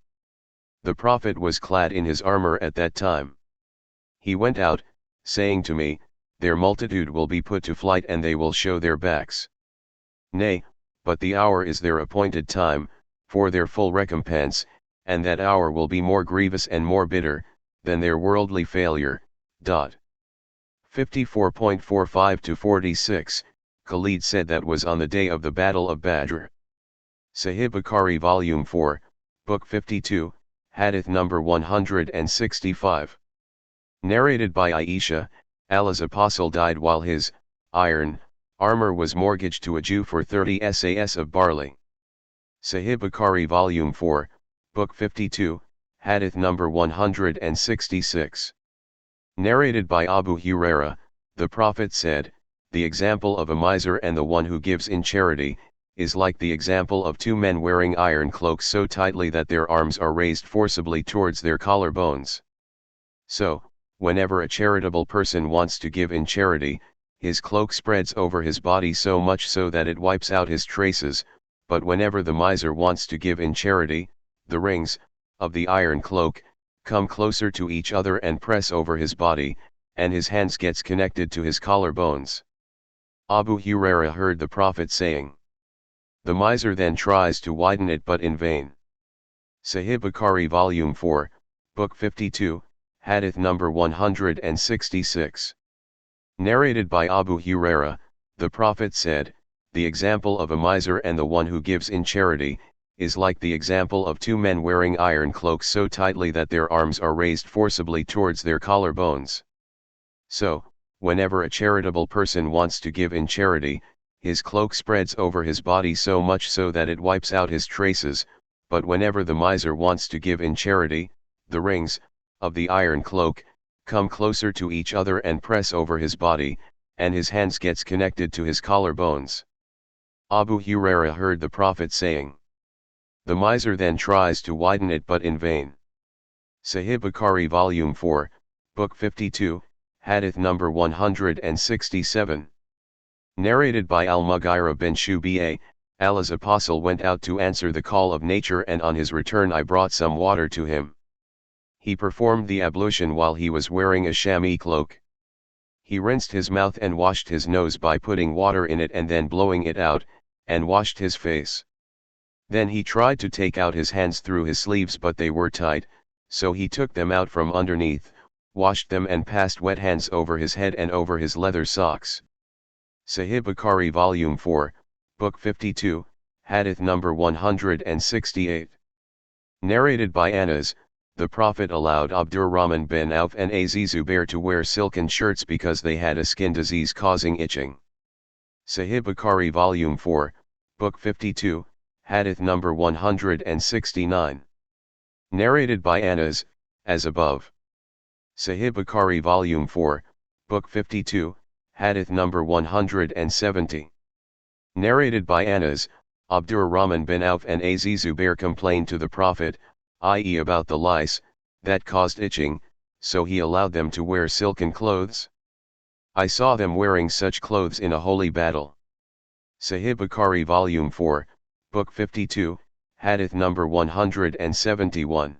The Prophet was clad in his armor at that time. He went out, saying to me, "Their multitude will be put to flight and they will show their backs. Nay, but the hour is their appointed time, for their full recompense, and that hour will be more grievous and more bitter than their worldly failure." 54.45-46, Khalid said that was on the day of the Battle of Badr. Sahih Bukhari Volume 4, Book 52, Hadith number 165. Narrated by Aisha, Allah's apostle died while his armor was mortgaged to a Jew for 30 sas of barley. Sahih Bukhari Volume 4, Book 52, Hadith number 166. Narrated by Abu Huraira, the Prophet said, "The example of a miser and the one who gives in charity, is like the example of two men wearing iron cloaks so tightly that their arms are raised forcibly towards their collar bones." So, whenever a charitable person wants to give in charity, his cloak spreads over his body so much so that it wipes out his traces, but whenever the miser wants to give in charity, the rings of the iron cloak come closer to each other and press over his body, and his hands gets connected to his collar bones. Abu Huraira heard the Prophet saying, "The miser then tries to widen it but in vain." Sahih Bukhari Volume 4, Book 52, Hadith number 166. Narrated by Abu Huraira, the Prophet said, "The example of a miser and the one who gives in charity, is like the example of two men wearing iron cloaks so tightly that their arms are raised forcibly towards their collar bones." So, whenever a charitable person wants to give in charity, his cloak spreads over his body so much so that it wipes out his traces, but whenever the miser wants to give in charity, the rings of the iron cloak come closer to each other and press over his body, and his hands gets connected to his collar bones. Abu Huraira heard the Prophet saying, "The miser then tries to widen it but in vain." Sahih Bukhari Volume 4, Book 52, Hadith number 167. Narrated by Al-Mughira bin Shubi'a, Allah's apostle went out to answer the call of nature, and on his return I brought some water to him. He performed the ablution while he was wearing a chamois cloak. He rinsed his mouth and washed his nose by putting water in it and then blowing it out, and washed his face. Then he tried to take out his hands through his sleeves, but they were tight, so he took them out from underneath, washed them and passed wet hands over his head and over his leather socks. Sahih Bukhari Volume 4, Book 52, Hadith number 168. Narrated by Anas, the Prophet allowed Abdurrahman bin Auf and Zubair to wear silken shirts because they had a skin disease causing itching. Sahih Bukhari Volume 4, Book 52, Hadith number 169. Narrated by Anas, as above. Sahih Bukhari Volume 4, Book 52, Hadith number 170. Narrated by Anas, Abdurrahman bin Auf and Zubair complained to the Prophet, i.e. about the lice, that caused itching, so he allowed them to wear silken clothes. I saw them wearing such clothes in a holy battle. Sahih Bukhari Volume 4, Book 52, Hadith number 171.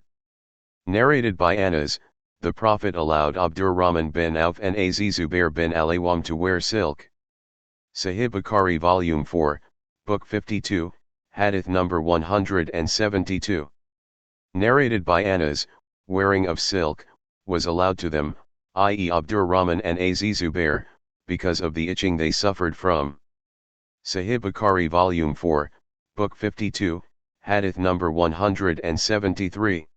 Narrated by Anas, the Prophet allowed Abdurrahman bin Auf and Zubair bin al-Awwam to wear silk. Sahih Bukhari Volume 4, Book 52, Hadith number 172. Narrated by Anas, wearing of silk, was allowed to them, i.e. Abdurrahman and Zubair, because of the itching they suffered from. Sahih Bukhari Volume 4, Book 52, Hadith number 173.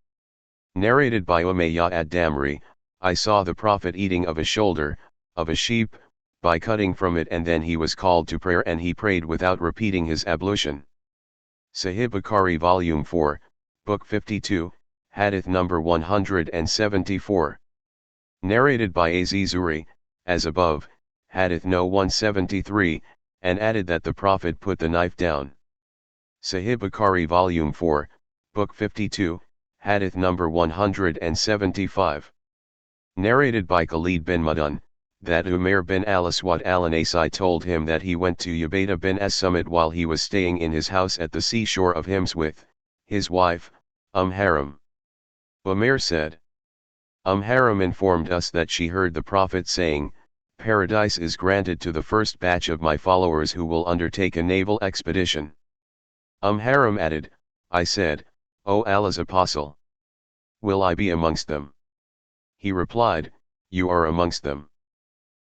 Narrated by Umayyah ad-Damri, I saw the Prophet eating of a shoulder, of a sheep, by cutting from it, and then he was called to prayer and he prayed without repeating his ablution. Sahih Bukhari Volume 4, Book 52, Hadith number 174. Narrated by Az-Zuri, as above, Hadith no 173, and added that the Prophet put the knife down. Sahih Bukhari Volume 4, Book 52, Hadith number 175. Narrated by Khalid bin Mudun, that Umair bin al-Aswad al-Anasi told him that he went to Ubaydah bin as-Samit while he was staying in his house at the seashore of Hims with his wife, Haram. Umair said, Haram informed us that she heard the Prophet saying, Paradise is granted to the first batch of my followers who will undertake a naval expedition. Haram added, I said, O Allah's Apostle, will I be amongst them? He replied, You are amongst them.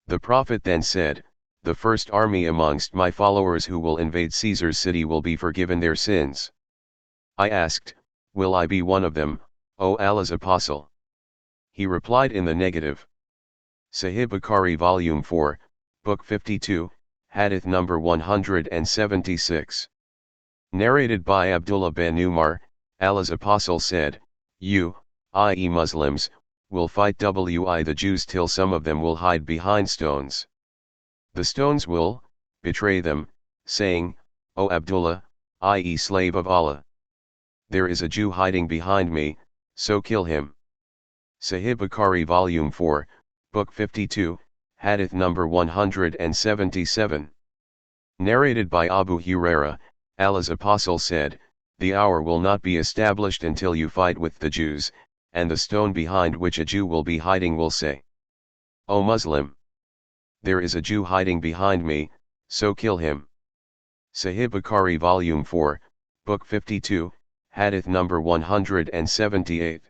The Prophet then said, The first army amongst my followers who will invade Caesar's city will be forgiven their sins. I asked, Will I be one of them, O Allah's Apostle? He replied in the negative. Sahih Bukhari Volume 4, Book 52, Hadith number 176. Narrated by Abdullah bin Umar, Allah's Apostle said, You, i.e. Muslims, will fight the Jews till some of them will hide behind stones. The stones will betray them, saying, O Abdullah, i.e. slave of Allah, there is a Jew hiding behind me, so kill him. Sahih Bukhari Volume 4, Book 52, Hadith number 177. Narrated by Abu Huraira, Allah's Apostle said, The hour will not be established until you fight with the Jews, and the stone behind which a Jew will be hiding will say, O Muslim, there is a Jew hiding behind me, so kill him. Sahih Bukhari Volume 4, Book 52, Hadith number 178.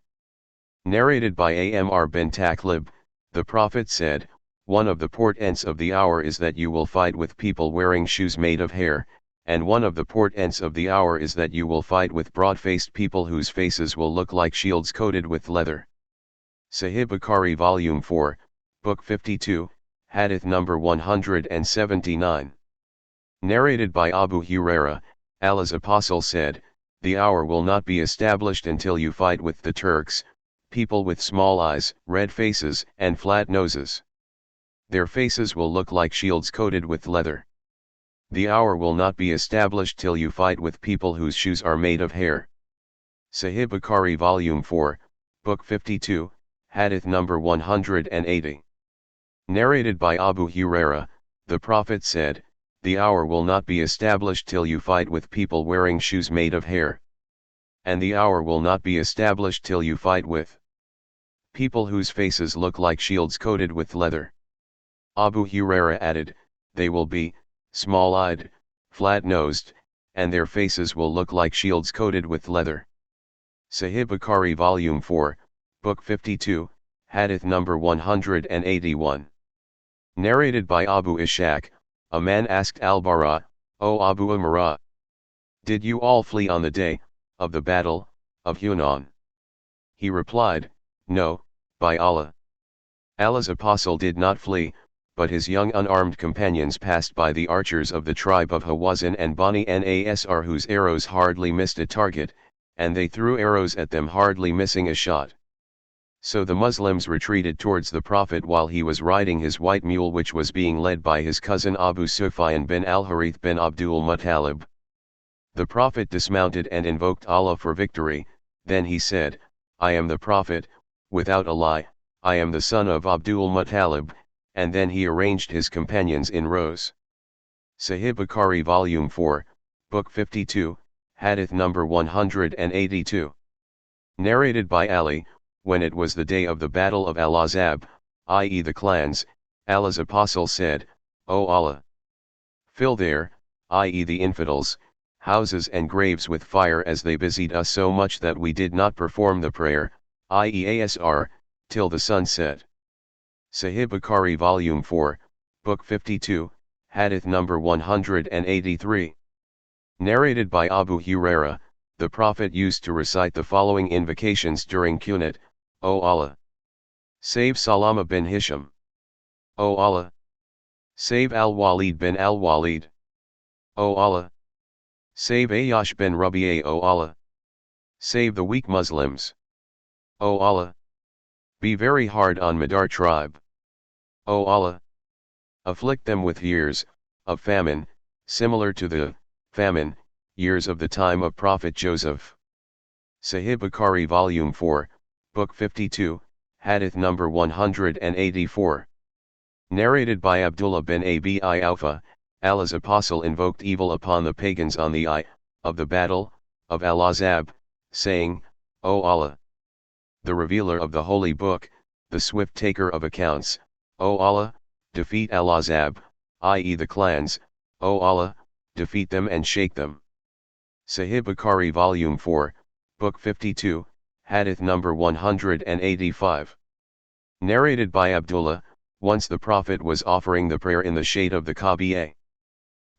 Narrated by Amr bin Taqlib, the Prophet said, One of the portents of the hour is that you will fight with people wearing shoes made of hair, and one of the portents of the hour is that you will fight with broad-faced people whose faces will look like shields coated with leather. Sahih Bukhari Volume 4, Book 52, Hadith number 179. Narrated by Abu Huraira, Allah's Apostle said, The hour will not be established until you fight with the Turks, people with small eyes, red faces, and flat noses. Their faces will look like shields coated with leather. The hour will not be established till you fight with people whose shoes are made of hair. Sahih Bukhari Volume 4, Book 52, Hadith number 180. Narrated by Abu Huraira, the Prophet said, the hour will not be established till you fight with people wearing shoes made of hair. And the hour will not be established till you fight with people whose faces look like shields coated with leather. Abu Huraira added, they will be small-eyed, flat-nosed, and their faces will look like shields coated with leather. Sahih Bukhari Volume 4, Book 52, Hadith number 181. Narrated by Abu Ishaq, a man asked Al-Bara, O Abu Amara, did you all flee on the day of the battle of Hunayn? He replied, no, by Allah. Allah's apostle did not flee, but his young unarmed companions passed by the archers of the tribe of Hawazin and Bani Nasr, whose arrows hardly missed a target, and they threw arrows at them hardly missing a shot. So the Muslims retreated towards the Prophet while he was riding his white mule, which was being led by his cousin Abu Sufyan bin al-Harith bin Abdul Muttalib. The Prophet dismounted and invoked Allah for victory. Then he said, I am the Prophet, without a lie, I am the son of Abdul Muttalib, and then he arranged his companions in rows. Sahih Bukhari Volume 4, Book 52, Hadith number 182. Narrated by Ali, when it was the day of the battle of Al-Ahzab, i.e. the clans, Allah's apostle said, O Allah, fill their, i.e. the infidels, houses and graves with fire, as they busied us so much that we did not perform the prayer, i.e. Asr, till the sun set. Sahih Bukhari Volume 4, Book 52, Hadith number 183. Narrated by Abu Huraira, the Prophet used to recite the following invocations during Qunut: O Allah, save Salama bin Hisham. O Allah, save Al-Walid bin Al-Walid. O Allah, save Ayyash bin Rabi'a. O Allah, save the weak Muslims. O Allah, be very hard on Madar tribe. O Allah, afflict them with years of famine, similar to the famine years of the time of Prophet Joseph. Sahih Bukhari Volume 4, Book 52, Hadith number 184. Narrated by Abdullah bin Abi Awfa, Allah's apostle invoked evil upon the pagans on the eye of the battle of Al-Ahzab, saying, O Allah, the revealer of the Holy Book, the swift taker of accounts, O Allah, defeat Al-Ahzab, i.e. the clans, O Allah, defeat them and shake them. Sahih Bukhari Volume 4, Book 52, Hadith number 185. Narrated by Abdullah, once the Prophet was offering the prayer in the shade of the Kaaba.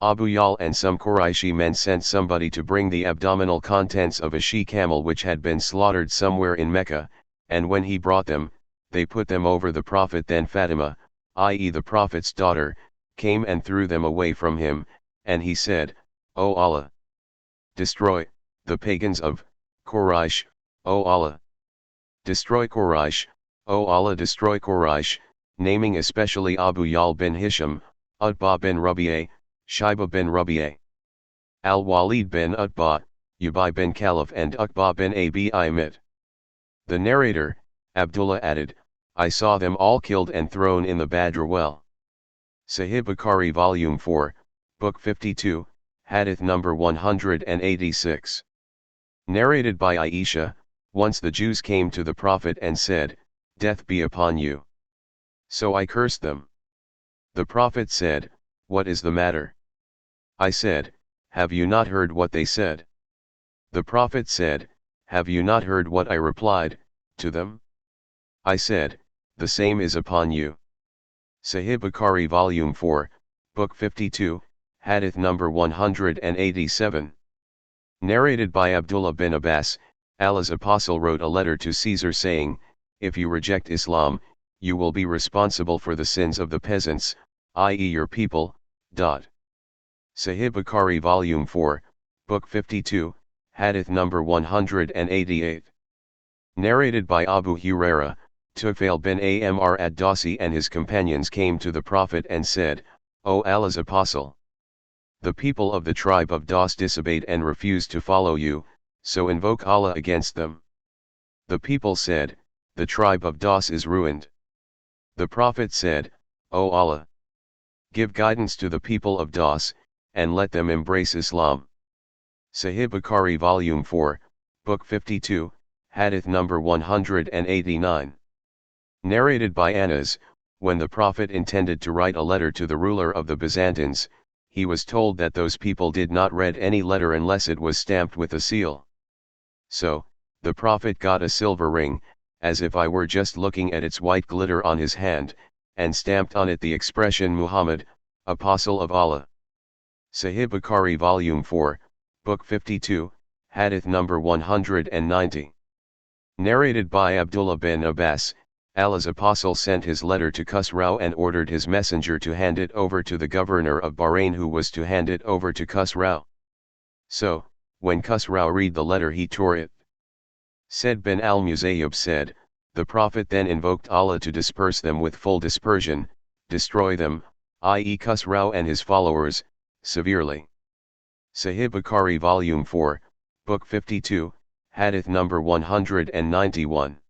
Abu Yal and some Qurayshi men sent somebody to bring the abdominal contents of a she-camel which had been slaughtered somewhere in Mecca, and when he brought them, they put them over the Prophet. Then Fatima, i.e. the Prophet's daughter, came and threw them away from him, and he said, O Allah, destroy the pagans of Quraysh, O Allah. Destroy Quraysh, O Allah, destroy Quraysh, naming especially Abu Yal bin Hisham, Utbah bin Rabi'a, Shaiba bin Rabi'a, Al-Walid bin Utbah, Ubay bin Khalaf and Uqbah bin Abi Amit. The narrator, Abdullah, added, I saw them all killed and thrown in the Badr well. Sahih Bukhari Volume 4, Book 52, Hadith number 186. Narrated by Aisha, once the Jews came to the Prophet and said, Death be upon you. So I cursed them. The Prophet said, What is the matter? I said, Have you not heard what they said? The Prophet said, Have you not heard what I replied to them? I said, The same is upon you. Sahih Bukhari Volume 4, Book 52, Hadith number 187. Narrated by Abdullah bin Abbas, Allah's apostle wrote a letter to Caesar saying, If you reject Islam, you will be responsible for the sins of the peasants, i.e. your people. Sahih Bukhari Volume 4, Book 52, Hadith number 188. Narrated by Abu Huraira, Tufail bin Amr ad-Dawsi and his companions came to the Prophet and said, O Allah's apostle, the people of the tribe of Daws disobeyed and refused to follow you, so invoke Allah against them. The people said, The tribe of Daws is ruined. The Prophet said, O Allah, Give guidance to the people of Das, and let them embrace Islam. Sahih Bukhari Volume 4, Book 52, Hadith number 189. Narrated by Anas, when the Prophet intended to write a letter to the ruler of the Byzantines, he was told that those people did not read any letter unless it was stamped with a seal. So, the Prophet got a silver ring, as if I were just looking at its white glitter on his hand, and stamped on it the expression Muhammad, Apostle of Allah. Sahih Bukhari Volume 4, Book 52, Hadith number 190. Narrated by Abdullah bin Abbas, Allah's Apostle sent his letter to Khusrau and ordered his messenger to hand it over to the governor of Bahrain, who was to hand it over to Khusrau. So, when Khusrau read the letter, he tore it. Said bin al-Musayyib said, the Prophet then invoked Allah to disperse them with full dispersion, destroy them, i.e. Khusrau and his followers, severely. Sahih Bukhari Volume 4, Book 52, Hadith number 191.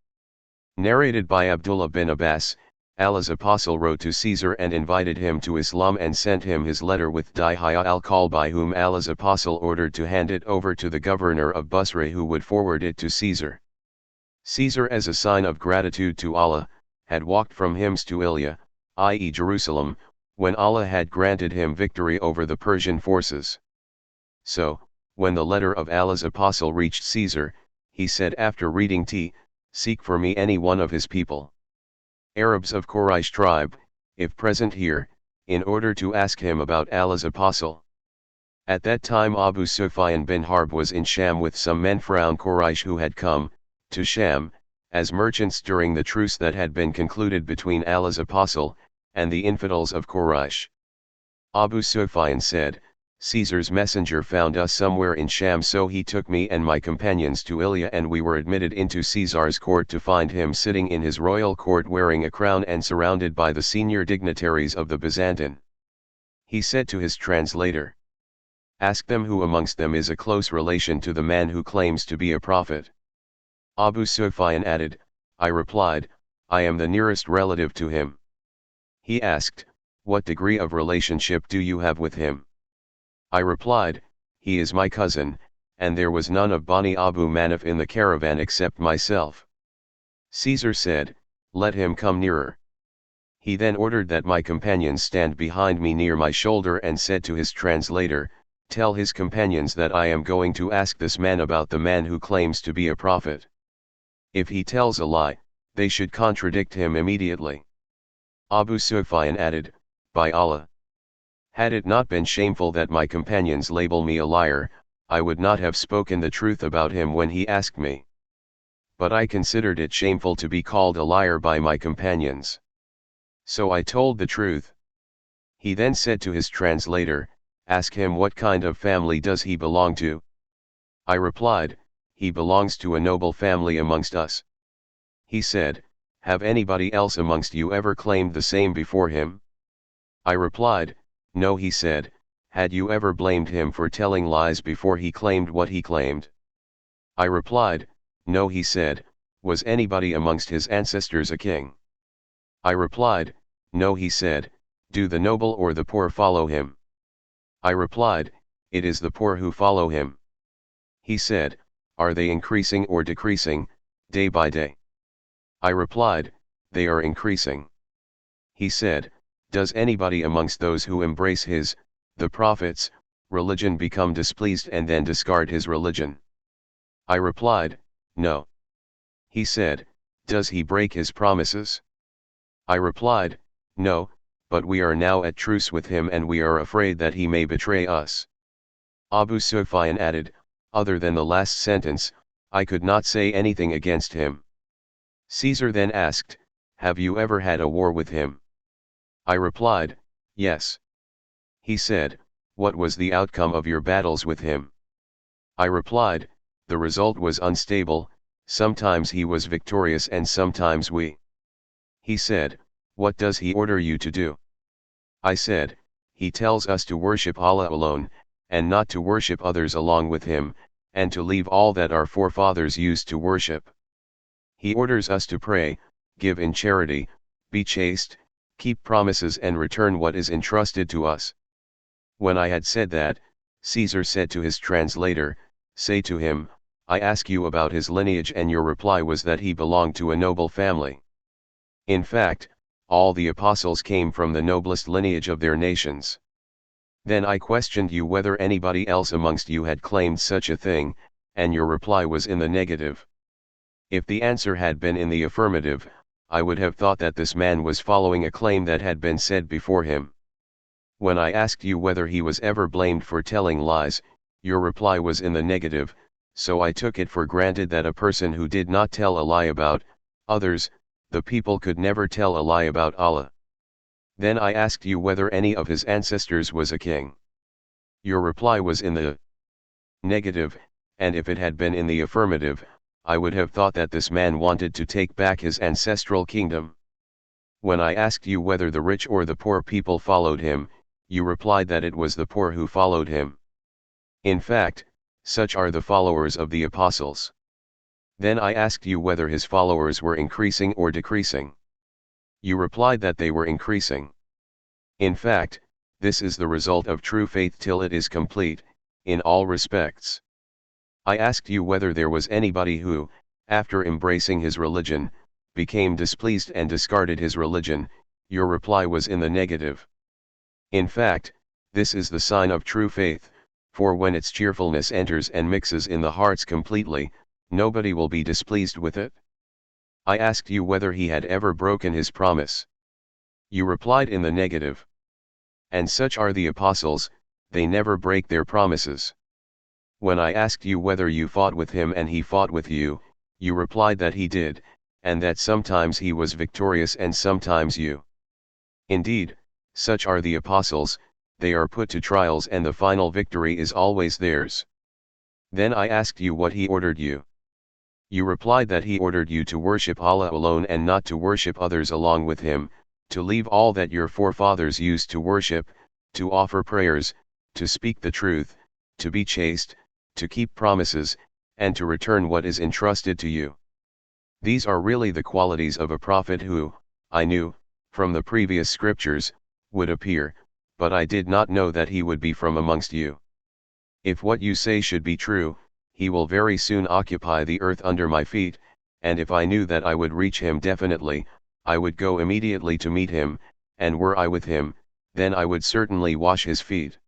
Narrated by Abdullah bin Abbas, Allah's Apostle wrote to Caesar and invited him to Islam and sent him his letter with Dihya al-Kalbi, whom Allah's Apostle ordered to hand it over to the governor of Busra, who would forward it to Caesar. Caesar, as a sign of gratitude to Allah, had walked from Hims to Ilya, i.e. Jerusalem, when Allah had granted him victory over the Persian forces. So, when the letter of Allah's Apostle reached Caesar, he said after reading T, seek for me any one of his people, Arabs of Quraysh tribe, if present here, in order to ask him about Allah's Apostle. At that time Abu Sufyan bin Harb was in Sham with some men from Quraysh who had come to Sham as merchants during the truce that had been concluded between Allah's Apostle and the infidels of Quraysh. Abu Sufyan said, Caesar's messenger found us somewhere in Sham, so he took me and my companions to Ilya, and we were admitted into Caesar's court to find him sitting in his royal court wearing a crown and surrounded by the senior dignitaries of the Byzantine. He said to his translator, ask them who amongst them is a close relation to the man who claims to be a prophet. Abu Sufyan added, I replied, I am the nearest relative to him. He asked, what degree of relationship do you have with him? I replied, he is my cousin, and there was none of Bani Abu Manaf in the caravan except myself. Caesar said, let him come nearer. He then ordered that my companions stand behind me near my shoulder and said to his translator, tell his companions that I am going to ask this man about the man who claims to be a prophet. If he tells a lie, they should contradict him immediately. Abu Sufyan added, by Allah, had it not been shameful that my companions label me a liar, I would not have spoken the truth about him when he asked me. But I considered it shameful to be called a liar by my companions. So I told the truth. He then said to his translator, ask him what kind of family does he belong to? I replied, he belongs to a noble family amongst us. He said, have anybody else amongst you ever claimed the same before him? I replied, no. He said, had you ever blamed him for telling lies before he claimed what he claimed? I replied, no. He said, was anybody amongst his ancestors a king? I replied, no. He said, do the noble or the poor follow him? I replied, it is the poor who follow him. He said, are they increasing or decreasing, day by day? I replied, they are increasing. He said, does anybody amongst those who embrace the Prophet's, religion become displeased and then discard his religion? I replied, no. He said, does he break his promises? I replied, no, but we are now at truce with him and we are afraid that he may betray us. Abu Sufyan added, other than the last sentence, I could not say anything against him. Caesar then asked, have you ever had a war with him? I replied, yes. He said, what was the outcome of your battles with him? I replied, the result was unstable, sometimes he was victorious and sometimes we. He said, what does he order you to do? I said, he tells us to worship Allah alone, and not to worship others along with him, and to leave all that our forefathers used to worship. He orders us to pray, give in charity, be chaste, keep promises and return what is entrusted to us. When I had said that, Caesar said to his translator, say to him, I ask you about his lineage, and your reply was that he belonged to a noble family. In fact, all the apostles came from the noblest lineage of their nations. Then I questioned you whether anybody else amongst you had claimed such a thing, and your reply was in the negative. If the answer had been in the affirmative, I would have thought that this man was following a claim that had been said before him. When I asked you whether he was ever blamed for telling lies, your reply was in the negative, so I took it for granted that a person who did not tell a lie about others, the people, could never tell a lie about Allah. Then I asked you whether any of his ancestors was a king. Your reply was in the negative, and if it had been in the affirmative, I would have thought that this man wanted to take back his ancestral kingdom. When I asked you whether the rich or the poor people followed him, you replied that it was the poor who followed him. In fact, such are the followers of the apostles. Then I asked you whether his followers were increasing or decreasing. You replied that they were increasing. In fact, this is the result of true faith till it is complete, in all respects. I asked you whether there was anybody who, after embracing his religion, became displeased and discarded his religion. Your reply was in the negative. In fact, this is the sign of true faith, for when its cheerfulness enters and mixes in the hearts completely, nobody will be displeased with it. I asked you whether he had ever broken his promise. You replied in the negative. And such are the apostles, they never break their promises. When I asked you whether you fought with him and he fought with you, you replied that he did, and that sometimes he was victorious and sometimes you. Indeed, such are the apostles, they are put to trials and the final victory is always theirs. Then I asked you what he ordered you. You replied that he ordered you to worship Allah alone and not to worship others along with him, to leave all that your forefathers used to worship, to offer prayers, to speak the truth, to be chaste, to keep promises, and to return what is entrusted to you. These are really the qualities of a prophet who, I knew, from the previous scriptures, would appear, but I did not know that he would be from amongst you. If what you say should be true, he will very soon occupy the earth under my feet, and if I knew that I would reach him definitely, I would go immediately to meet him, and were I with him, then I would certainly wash his feet.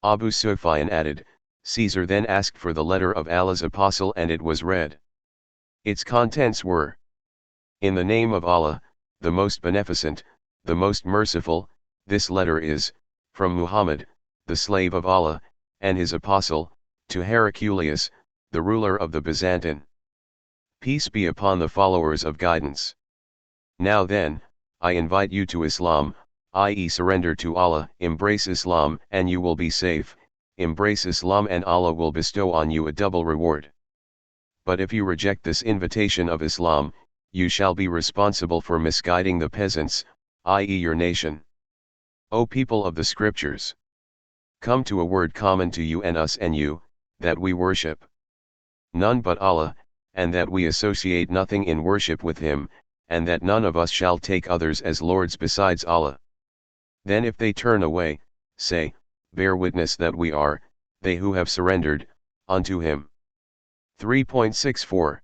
Abu Sufyan added, Caesar then asked for the letter of Allah's apostle and it was read. Its contents were: In the name of Allah, the most beneficent, the most merciful, this letter is, from Muhammad, the slave of Allah, and his apostle, to Heraclius, the ruler of the Byzantine. Peace be upon the followers of guidance. Now then, I invite you to Islam, i.e. surrender to Allah, embrace Islam and you will be safe, embrace Islam and Allah will bestow on you a double reward. But if you reject this invitation of Islam, you shall be responsible for misguiding the peasants, i.e. your nation. O people of the scriptures! Come to a word common to you and us and you, that we worship none but Allah, and that we associate nothing in worship with him, and that none of us shall take others as lords besides Allah. Then if they turn away, say, bear witness that we are, they who have surrendered, unto him. 3.64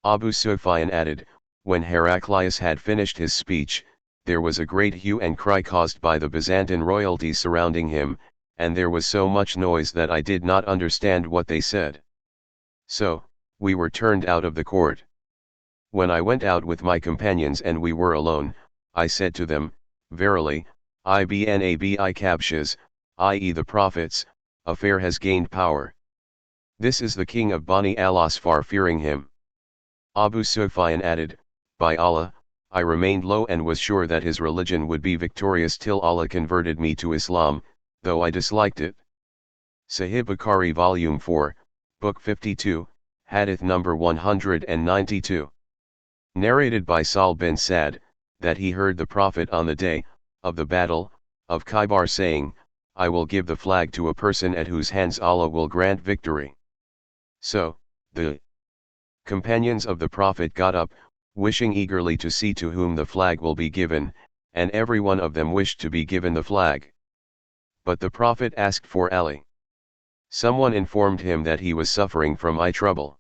Abu Sufyan added, when Heraclius had finished his speech, there was a great hue and cry caused by the Byzantine royalty surrounding him, and there was so much noise that I did not understand what they said. So, we were turned out of the court. When I went out with my companions and we were alone, I said to them, verily, Ibn Abi Kabshas, i.e. the prophets, affair has gained power. This is the king of Bani al-Asfar, fearing him. Abu Sufyan added, by Allah, I remained low and was sure that his religion would be victorious till Allah converted me to Islam, though I disliked it. Sahih Bukhari Volume 4, Book 52, Hadith number 192. Narrated by Sahl bin Sa'd, that he heard the Prophet on the day of the battle of Khaybar saying, I will give the flag to a person at whose hands Allah will grant victory. So, the companions of the Prophet got up, wishing eagerly to see to whom the flag will be given, and every one of them wished to be given the flag. But the Prophet asked for Ali. Someone informed him that he was suffering from eye trouble.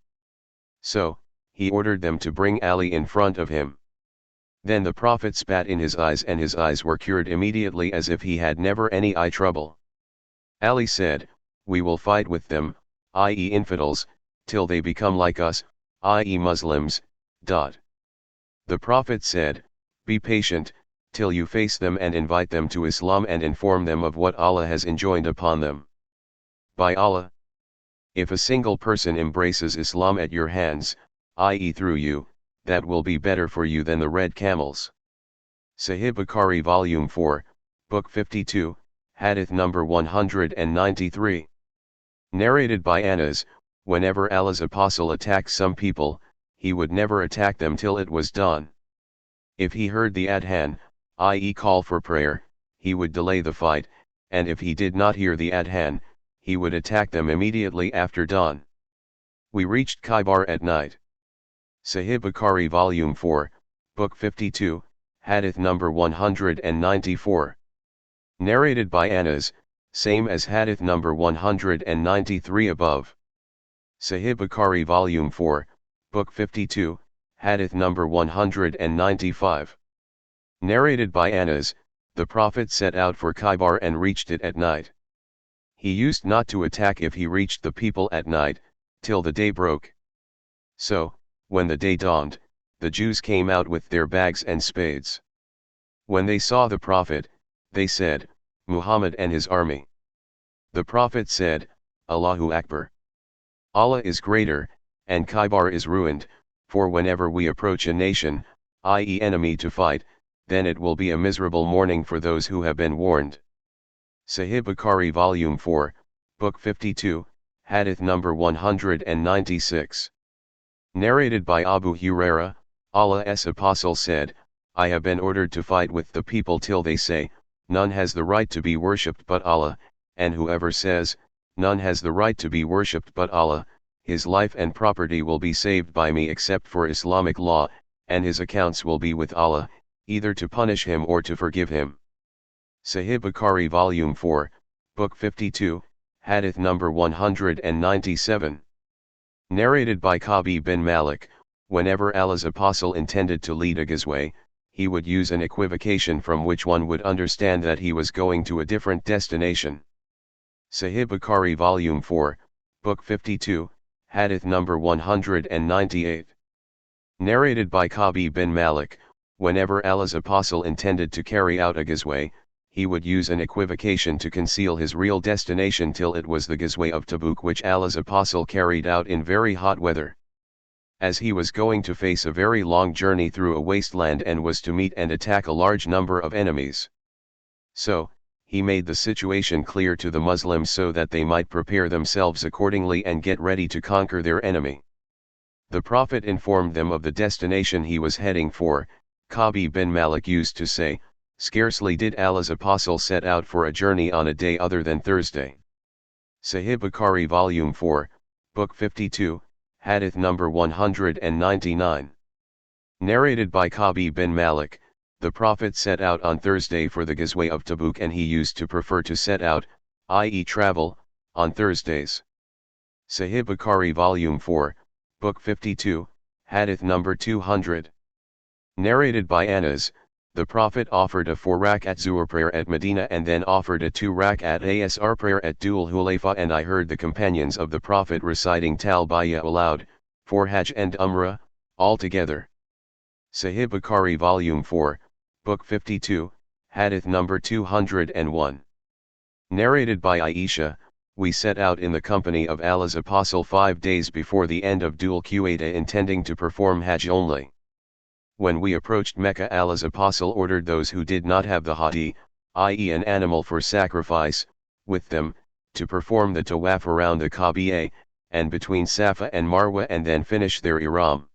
So, he ordered them to bring Ali in front of him. Then the Prophet spat in his eyes and his eyes were cured immediately as if he had never any eye trouble. Ali said, "We will fight with them, i.e. infidels, till they become like us, i.e. Muslims." The Prophet said, "Be patient, till you face them and invite them to Islam and inform them of what Allah has enjoined upon them. By Allah, if a single person embraces Islam at your hands, i.e. through you, that will be better for you than the red camels." Sahih Bukhari Volume 4, Book 52, Hadith number 193. Narrated by Anas, whenever Allah's apostle attacked some people, he would never attack them till it was dawn. If he heard the adhan, i.e. call for prayer, he would delay the fight, and if he did not hear the adhan, he would attack them immediately after dawn. We reached Khaybar at night. Sahih Bukhari Volume 4, Book 52, Hadith number 194. Narrated by Anas, same as Hadith number 193 above. Sahih Bukhari Volume 4, Book 52, Hadith number 195. Narrated by Anas, the Prophet set out for Khaybar and reached it at night. He used not to attack if he reached the people at night, till the day broke. So, when the day dawned, the Jews came out with their bags and spades. When they saw the Prophet, they said, "Muhammad and his army." The Prophet said, "Allahu Akbar. Allah is greater, and Khaybar is ruined, for whenever we approach a nation, i.e. enemy to fight, then it will be a miserable morning for those who have been warned." Sahih Bukhari Volume 4, Book 52, Hadith number 196. Narrated by Abu Huraira, Allah's Apostle said, "I have been ordered to fight with the people till they say, 'None has the right to be worshipped but Allah,' and whoever says, 'None has the right to be worshipped but Allah,' his life and property will be saved by me except for Islamic law, and his accounts will be with Allah, either to punish him or to forgive him." Sahih Bukhari Volume 4, Book 52, Hadith number 197. Narrated by Ka'b bin Malik, whenever Allah's Apostle intended to lead a ghazwa, he would use an equivocation from which one would understand that he was going to a different destination. Sahih Bukhari Volume 4, Book 52, Hadith number 198. Narrated by Ka'b bin Malik, whenever Allah's Apostle intended to carry out a ghazwa, he would use an equivocation to conceal his real destination till it was the ghazwa of Tabuk, which Allah's Apostle carried out in very hot weather. As he was going to face a very long journey through a wasteland and was to meet and attack a large number of enemies. So, he made the situation clear to the Muslims so that they might prepare themselves accordingly and get ready to conquer their enemy. The Prophet informed them of the destination he was heading for. Ka'b bin Malik used to say, "Scarcely did Allah's Apostle set out for a journey on a day other than Thursday." Sahih Bukhari Volume 4, Book 52, Hadith number 199. Narrated by Ka'b bin Malik, the Prophet set out on Thursday for the ghazwa of Tabuk, and he used to prefer to set out, i.e. travel, on Thursdays. Sahih Bukhari Volume 4, Book 52, Hadith number 200. Narrated by Anas, the Prophet offered a 4-rak'at Zuhr prayer at Medina and then offered a 2-rak'at Asr prayer at Dhul Hulayfa, and I heard the companions of the Prophet reciting Talbiyah aloud, for Hajj and Umrah, all together. Sahih Bukhari Volume 4, Book 52, Hadith number 201. Narrated by Aisha, we set out in the company of Allah's Apostle 5 days before the end of Dhul Qa'dah, intending to perform Hajj only. When we approached Mecca, Allah's Apostle ordered those who did not have the hadi, i.e. an animal for sacrifice, with them, to perform the tawaf around the Kaaba, and between Safa and Marwa, and then finish their ihram.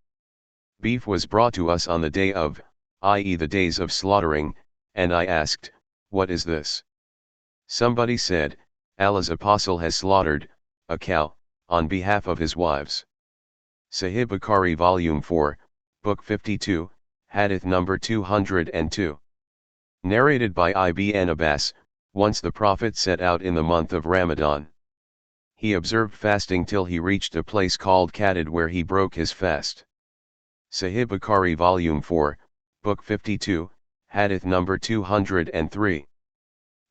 Beef was brought to us on the day of, i.e. the days of slaughtering, and I asked, "What is this?" Somebody said, "Allah's Apostle has slaughtered a cow on behalf of his wives." Sahih Bukhari Volume 4, Book 52, Hadith number 202. Narrated by Ibn Abbas, once the Prophet set out in the month of Ramadan. He observed fasting till he reached a place called Qadid where he broke his fast. Sahih Bukhari Volume 4, Book 52, Hadith number 203.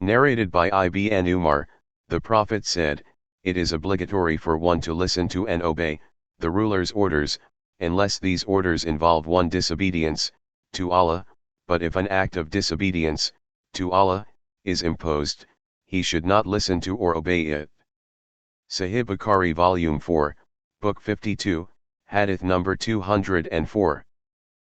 Narrated by Ibn Umar, the Prophet said, "It is obligatory for one to listen to and obey the ruler's orders, unless these orders involve one disobedience to Allah, but if an act of disobedience to Allah is imposed, he should not listen to or obey it." Sahih Bukhari Volume 4, Book 52, Hadith number 204.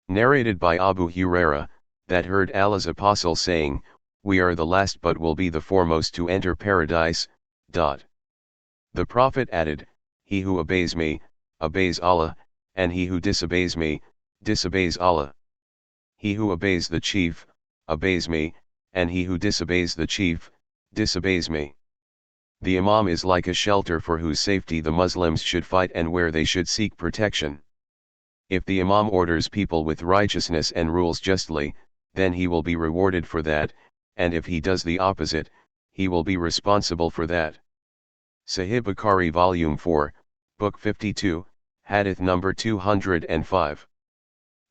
Narrated by Abu Huraira, that heard Allah's Apostle saying, "We are the last but will be the foremost to enter paradise." The Prophet added, "He who obeys me, obeys Allah, and he who disobeys me, disobeys Allah. He who obeys the chief, obeys me, and he who disobeys the chief, disobeys me." The Imam is like a shelter for whose safety the Muslims should fight and where they should seek protection. If the Imam orders people with righteousness and rules justly, then he will be rewarded for that, and if he does the opposite, he will be responsible for that. Sahih Bukhari Volume 4, Book 52, Hadith number 205.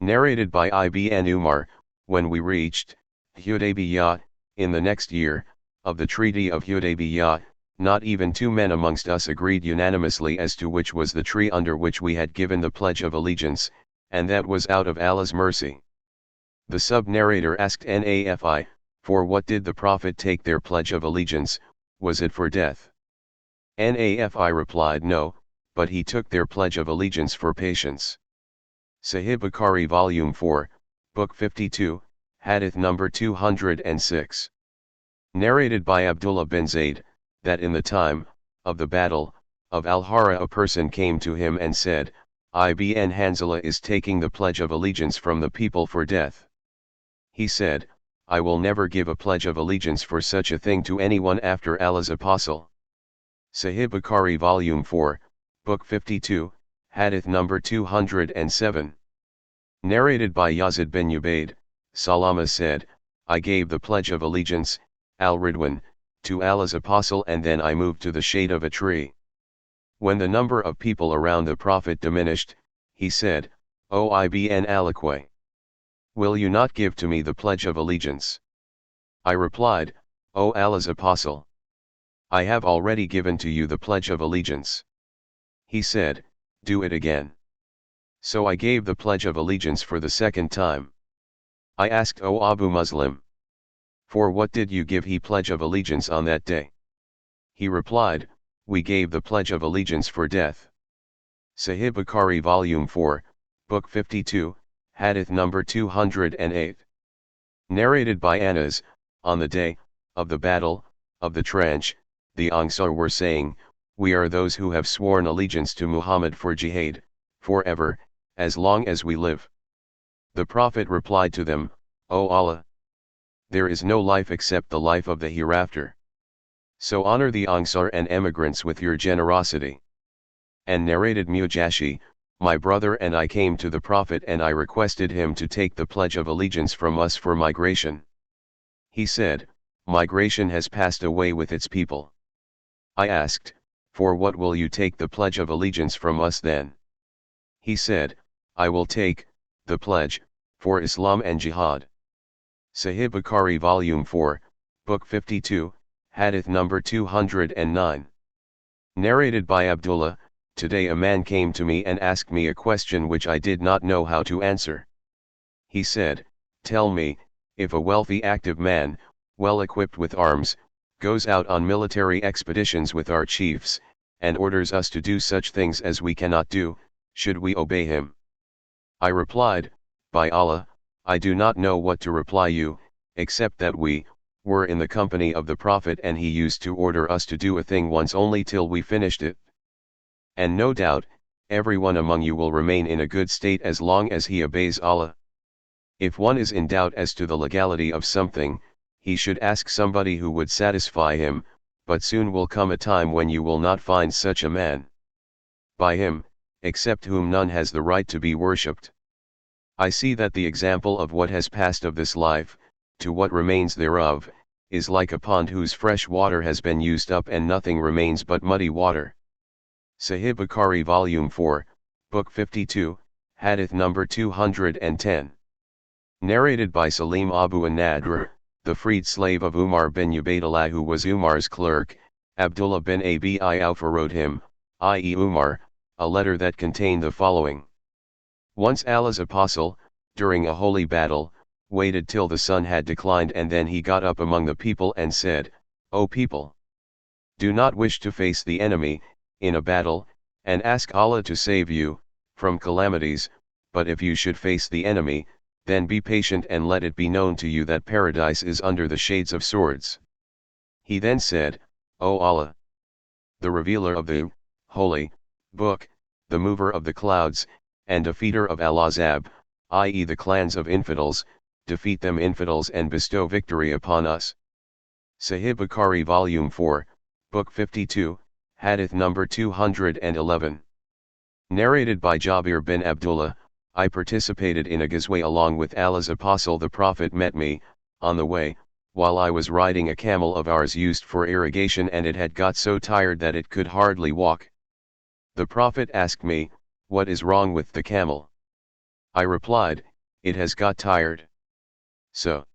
Narrated by Ibn Umar, when we reached Hudaybiyah, in the next year, of the Treaty of Hudaybiyah, not even two men amongst us agreed unanimously as to which was the tree under which we had given the pledge of allegiance, and that was out of Allah's mercy. The sub-narrator asked Nafi, "For what did the Prophet take their pledge of allegiance, was it for death?" Nafi replied, "No, but he took their pledge of allegiance for patience." Sahih Bukhari Volume 4, Book 52, Hadith number 206. Narrated by Abdullah bin Zayd, that in the time of the battle of Al-Hara a person came to him and said, "Ibn Hanzala is taking the pledge of allegiance from the people for death." He said, "I will never give a pledge of allegiance for such a thing to anyone after Allah's Apostle." Sahih Bukhari Volume 4, Book 52, Hadith number 207. Narrated by Yazid bin Ubayd, Salama said, "I gave the pledge of allegiance, al-Ridwan, to Allah's Apostle, and then I moved to the shade of a tree. When the number of people around the Prophet diminished, he said, 'O Ibn Alaqwa, will you not give to me the pledge of allegiance?' I replied, 'O Allah's Apostle, I have already given to you the pledge of allegiance.' He said, 'Do it again.' So I gave the pledge of allegiance for the second time. I asked, 'O Abu Muslim, for what did you give he pledge of allegiance on that day?' He replied, 'We gave the pledge of allegiance for death.' Sahih Bukhari Volume 4, Book 52, Hadith number 208. Narrated by Anas, on the day of the battle of the trench, the Ангир were saying, 'We are those who have sworn allegiance to Muhammad for jihad, forever, as long as we live.' The Prophet replied to them, 'O Allah, there is no life except the life of the hereafter. So honor the Ангир and emigrants with your generosity.' And narrated Mujashi, 'My brother and I came to the Prophet and I requested him to take the pledge of allegiance from us for migration. He said, "Migration has passed away with its people." I asked, "For what will you take the pledge of allegiance from us then?" He said, "I will take the pledge for Islam and Jihad." Sahih Bukhari Volume 4, Book 52, Hadith number 209. Narrated by Abdullah, "Today a man came to me and asked me a question which I did not know how to answer. He said, 'Tell me, if a wealthy active man, well equipped with arms, goes out on military expeditions with our chiefs, and orders us to do such things as we cannot do, should we obey him?' I replied, 'By Allah, I do not know what to reply you, except that we were in the company of the Prophet and he used to order us to do a thing once only till we finished it. And no doubt, everyone among you will remain in a good state as long as he obeys Allah. If one is in doubt as to the legality of something, he should ask somebody who would satisfy him, but soon will come a time when you will not find such a man. By him, except whom none has the right to be worshipped. I see that the example of what has passed of this life, to what remains thereof, is like a pond whose fresh water has been used up and nothing remains but muddy water. Sahih Bukhari Volume 4, Book 52, Hadith number 210. Narrated by Salim Abu an-Nadr, the freed slave of Umar bin Ubaydullah, who was Umar's clerk. Abdullah bin Abi Awfa wrote him, i.e. Umar, a letter that contained the following. Once Allah's apostle, during a holy battle, waited till the sun had declined, and then he got up among the people and said, O people! Do not wish to face the enemy, in a battle, and ask Allah to save you, from calamities, but if you should face the enemy, then be patient and let it be known to you that paradise is under the shades of swords. He then said, O Allah, the revealer of the holy book, the mover of the clouds, and defeater of Al-Ahzab, i.e. the clans of infidels, defeat them infidels and bestow victory upon us. Sahih Bukhari Volume 4, Book 52, Hadith number 211. Narrated by Jabir bin Abdullah, I participated in a ghazwa along with Allah's apostle. The Prophet met me, on the way, while I was riding a camel of ours used for irrigation, and it had got so tired that it could hardly walk. The Prophet asked me, what is wrong with the camel? I replied, it has got tired. So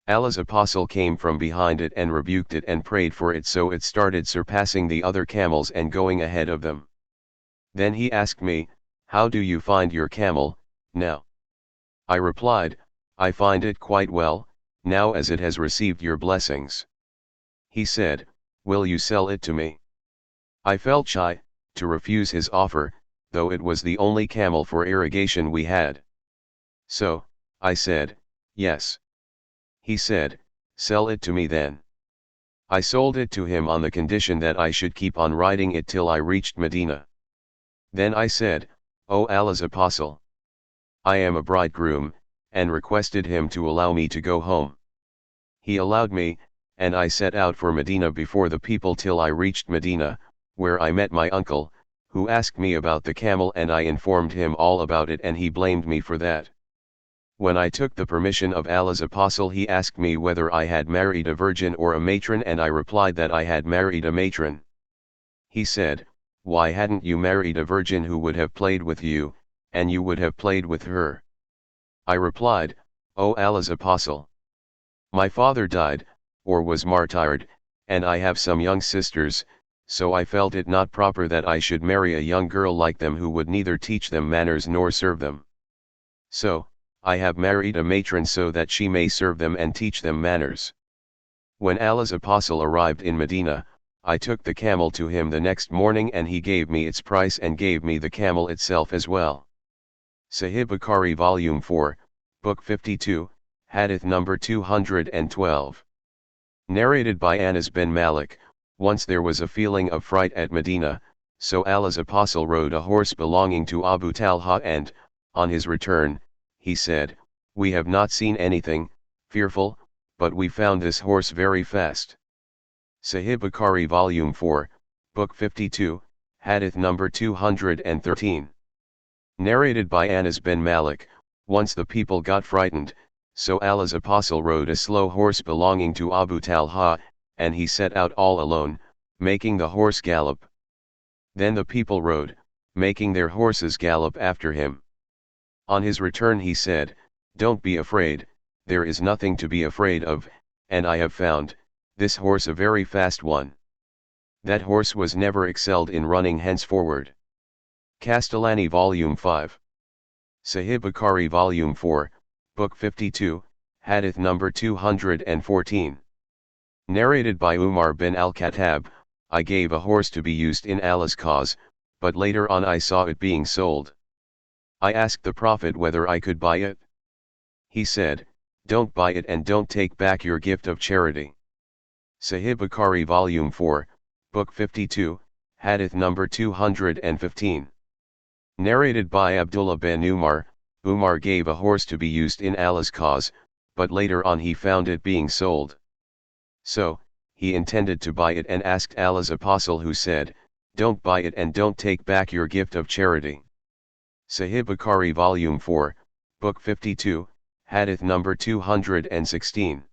Allah's apostle came from behind it and rebuked it and prayed for it, so it started surpassing the other camels and going ahead of them. Then he asked me, how do you find your camel, now? I replied, I find it quite well, now as it has received your blessings. He said, will you sell it to me? I felt shy to refuse his offer, though it was the only camel for irrigation we had. So I said, yes. He said, sell it to me then. I sold it to him on the condition that I should keep on riding it till I reached Medina. Then I said, O Allah's apostle, I am a bridegroom, and requested him to allow me to go home. He allowed me, and I set out for Medina before the people till I reached Medina, where I met my uncle, who asked me about the camel, and I informed him all about it, and he blamed me for that. When I took the permission of Allah's apostle, he asked me whether I had married a virgin or a matron, and I replied that I had married a matron. He said, why hadn't you married a virgin who would have played with you, and you would have played with her? I replied, O Allah's apostle, my father died, or was martyred, and I have some young sisters, so I felt it not proper that I should marry a young girl like them who would neither teach them manners nor serve them. So I have married a matron so that she may serve them and teach them manners. When Allah's apostle arrived in Medina, I took the camel to him the next morning, and he gave me its price and gave me the camel itself as well. Sahih Bukhari Volume 4, Book 52, Hadith number 212. Narrated by Anas bin Malik, once there was a feeling of fright at Medina, so Allah's apostle rode a horse belonging to Abu Talha, and, on his return, he said, we have not seen anything fearful, but we found this horse very fast. Sahih Bukhari Volume 4, Book 52, Hadith number 213. Narrated by Anas bin Malik, once the people got frightened, so Allah's apostle rode a slow horse belonging to Abu Talha, and he set out all alone, making the horse gallop. Then the people rode, making their horses gallop after him. On his return he said, don't be afraid, there is nothing to be afraid of, and I have found this horse a very fast one. That horse was never excelled in running henceforward. Castellani Volume 5. Sahih Bukhari Volume 4, Book 52, Hadith number 214. Narrated by Umar bin al-Khattab, I gave a horse to be used in Allah's cause, but later on I saw it being sold. I asked the Prophet whether I could buy it. He said, don't buy it and don't take back your gift of charity. Sahih Bukhari Volume 4, Book 52, Hadith number 215. Narrated by Abdullah bin Umar, Umar gave a horse to be used in Allah's cause, but later on he found it being sold. So he intended to buy it and asked Allah's apostle, who said, don't buy it and don't take back your gift of charity. Sahih Bukhari Volume 4, Book 52, Hadith number 216.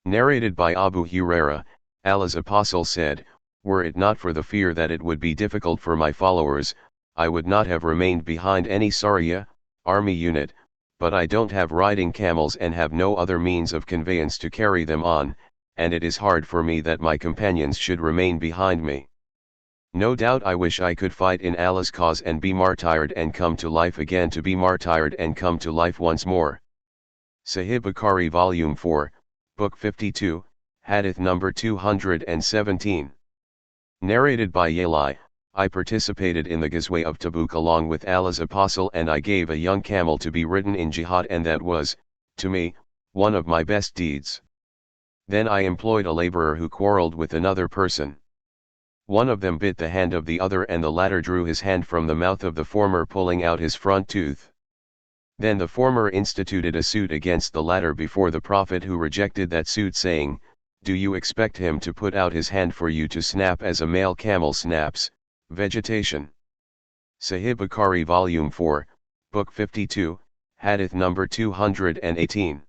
Narrated by Abu Huraira, Allah's Apostle said, "Were it not for the fear that it would be difficult for my followers, I would not have remained behind any Sariya, army unit, but I don't have riding camels and have no other means of conveyance to carry them on, and it is hard for me that my companions should remain behind me. No doubt I wish I could fight in Allah's cause and be martyred and come to life again, to be martyred and come to life once more." Sahih Bukhari Volume 4, Book 52, Hadith number 217. Narrated by Yali, I participated in the Ghazwa of Tabuk along with Allah's Apostle, and I gave a young camel to be ridden in jihad, and that was, to me, one of my best deeds. Then I employed a laborer who quarreled with another person. One of them bit the hand of the other, and the latter drew his hand from the mouth of the former, pulling out his front tooth. Then the former instituted a suit against the latter before the Prophet, who rejected that suit, saying, "Do you expect him to put out his hand for you to snap as a male camel snaps, vegetation?" Sahih Bukhari Volume 4, Book 52, Hadith number 218.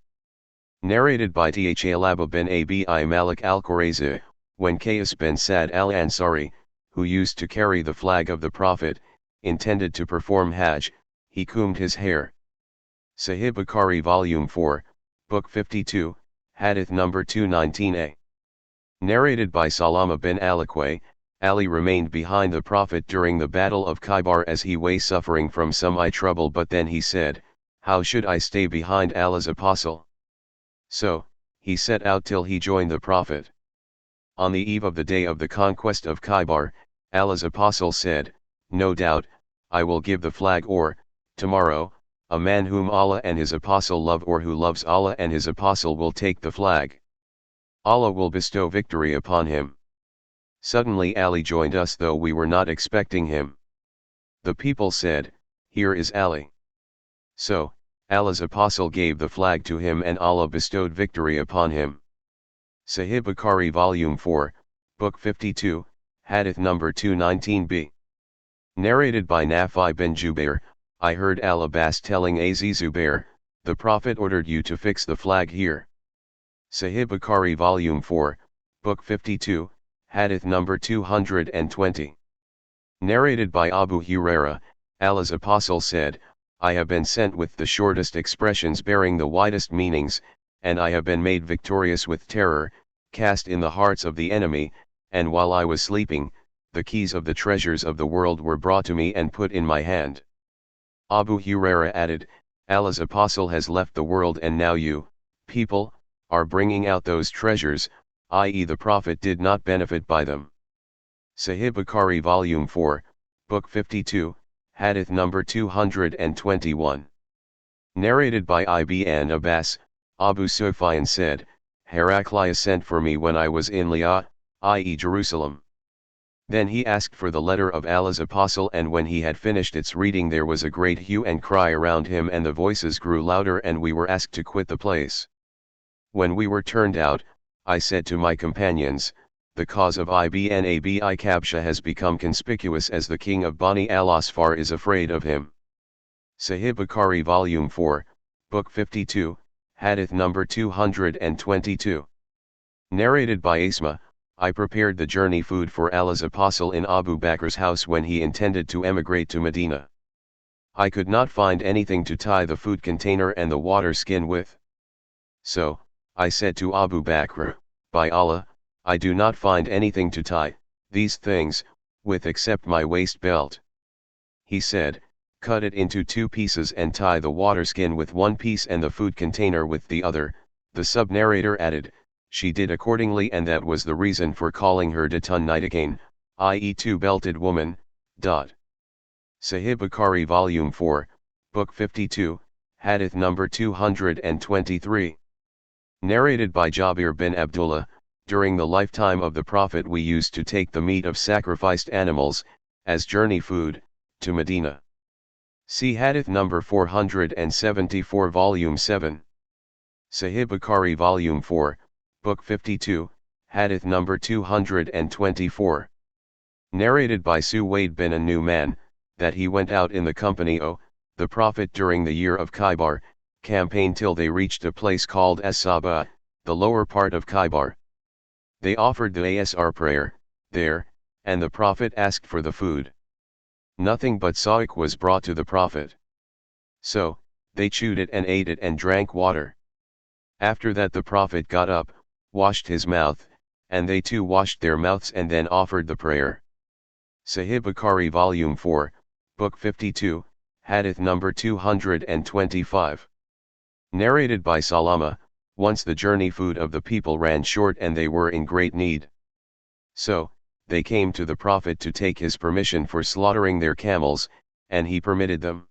Narrated by Thalaba bin Abi Malik al-Qurayzi, when Qais bin Sa'd al-Ansari, who used to carry the flag of the Prophet, intended to perform Hajj, he combed his hair. Sahih Bukhari Volume 4, Book 52, Hadith number 219a. Narrated by Salama bin Alaqwa, Ali remained behind the Prophet during the Battle of Khaybar as he was suffering from some eye trouble, but then he said, "How should I stay behind Allah's Apostle?" So, he set out till he joined the Prophet. On the eve of the day of the conquest of Khaybar, Allah's Apostle said, "No doubt, I will give the flag, or, tomorrow, a man whom Allah and his Apostle love, or who loves Allah and his Apostle, will take the flag. Allah will bestow victory upon him." Suddenly Ali joined us, though we were not expecting him. The people said, "Here is Ali." So, Allah's Apostle gave the flag to him, and Allah bestowed victory upon him. Sahih Bukhari Volume 4, Book 52, Hadith number 219b. Narrated by Nafi bin Jubair, I heard Al-Abbas telling Az Zubair, "The Prophet ordered you to fix the flag here." Sahih Bukhari Volume 4, Book 52, Hadith number 220. Narrated by Abu Huraira, Allah's Apostle said, "I have been sent with the shortest expressions bearing the widest meanings, and I have been made victorious with terror, cast in the hearts of the enemy, and while I was sleeping, the keys of the treasures of the world were brought to me and put in my hand." Abu Huraira added, "Allah's Apostle has left the world, and now you, people, are bringing out those treasures, i.e. the Prophet did not benefit by them." Sahih Bukhari Volume 4, Book 52, Hadith number 221. Narrated by Ibn Abbas, Abu Sufyan said, "Heraclius sent for me when I was in Liyah, i.e. Jerusalem. Then he asked for the letter of Allah's Apostle, and when he had finished its reading there was a great hue and cry around him, and the voices grew louder, and we were asked to quit the place. When we were turned out, I said to my companions, 'The cause of Ibn Abi Kabsha has become conspicuous, as the king of Bani al-Asfar is afraid of him.'" Sahih Bukhari Volume 4, Book 52, Hadith number 222. Narrated by Asma, I prepared the journey food for Allah's Apostle in Abu Bakr's house when he intended to emigrate to Medina. I could not find anything to tie the food container and the water skin with. So, I said to Abu Bakr, "By Allah, I do not find anything to tie these things with except my waist belt." He said, "Cut it into 2 pieces and tie the water skin with one piece and the food container with the other." The sub-narrator added, "She did accordingly, and that was the reason for calling her Datun Nidakain, i.e. 2-belted woman. Sahih Bukhari Volume 4, Book 52, Hadith number 223. Narrated by Jabir bin Abdullah, during the lifetime of the Prophet we used to take the meat of sacrificed animals, as journey food, to Medina. See Hadith number 474 Volume 7. Sahih Bukhari Volume 4, Book 52, Hadith number 224. Narrated by Suwaid bin An-Nu'man, that he went out in the company of the Prophet during the year of Khaybar, campaign till they reached a place called As-Saba, the lower part of Khaybar. They offered the Asr prayer there, and the Prophet asked for the food. Nothing but sa'ik was brought to the Prophet. So, they chewed it and ate it and drank water. After that the Prophet got up, washed his mouth, and they too washed their mouths and then offered the prayer. Sahih Bukhari Volume 4, Book 52, Hadith number 225. Narrated by Salama, once the journey food of the people ran short and they were in great need. So, they came to the Prophet to take his permission for slaughtering their camels, and he permitted them.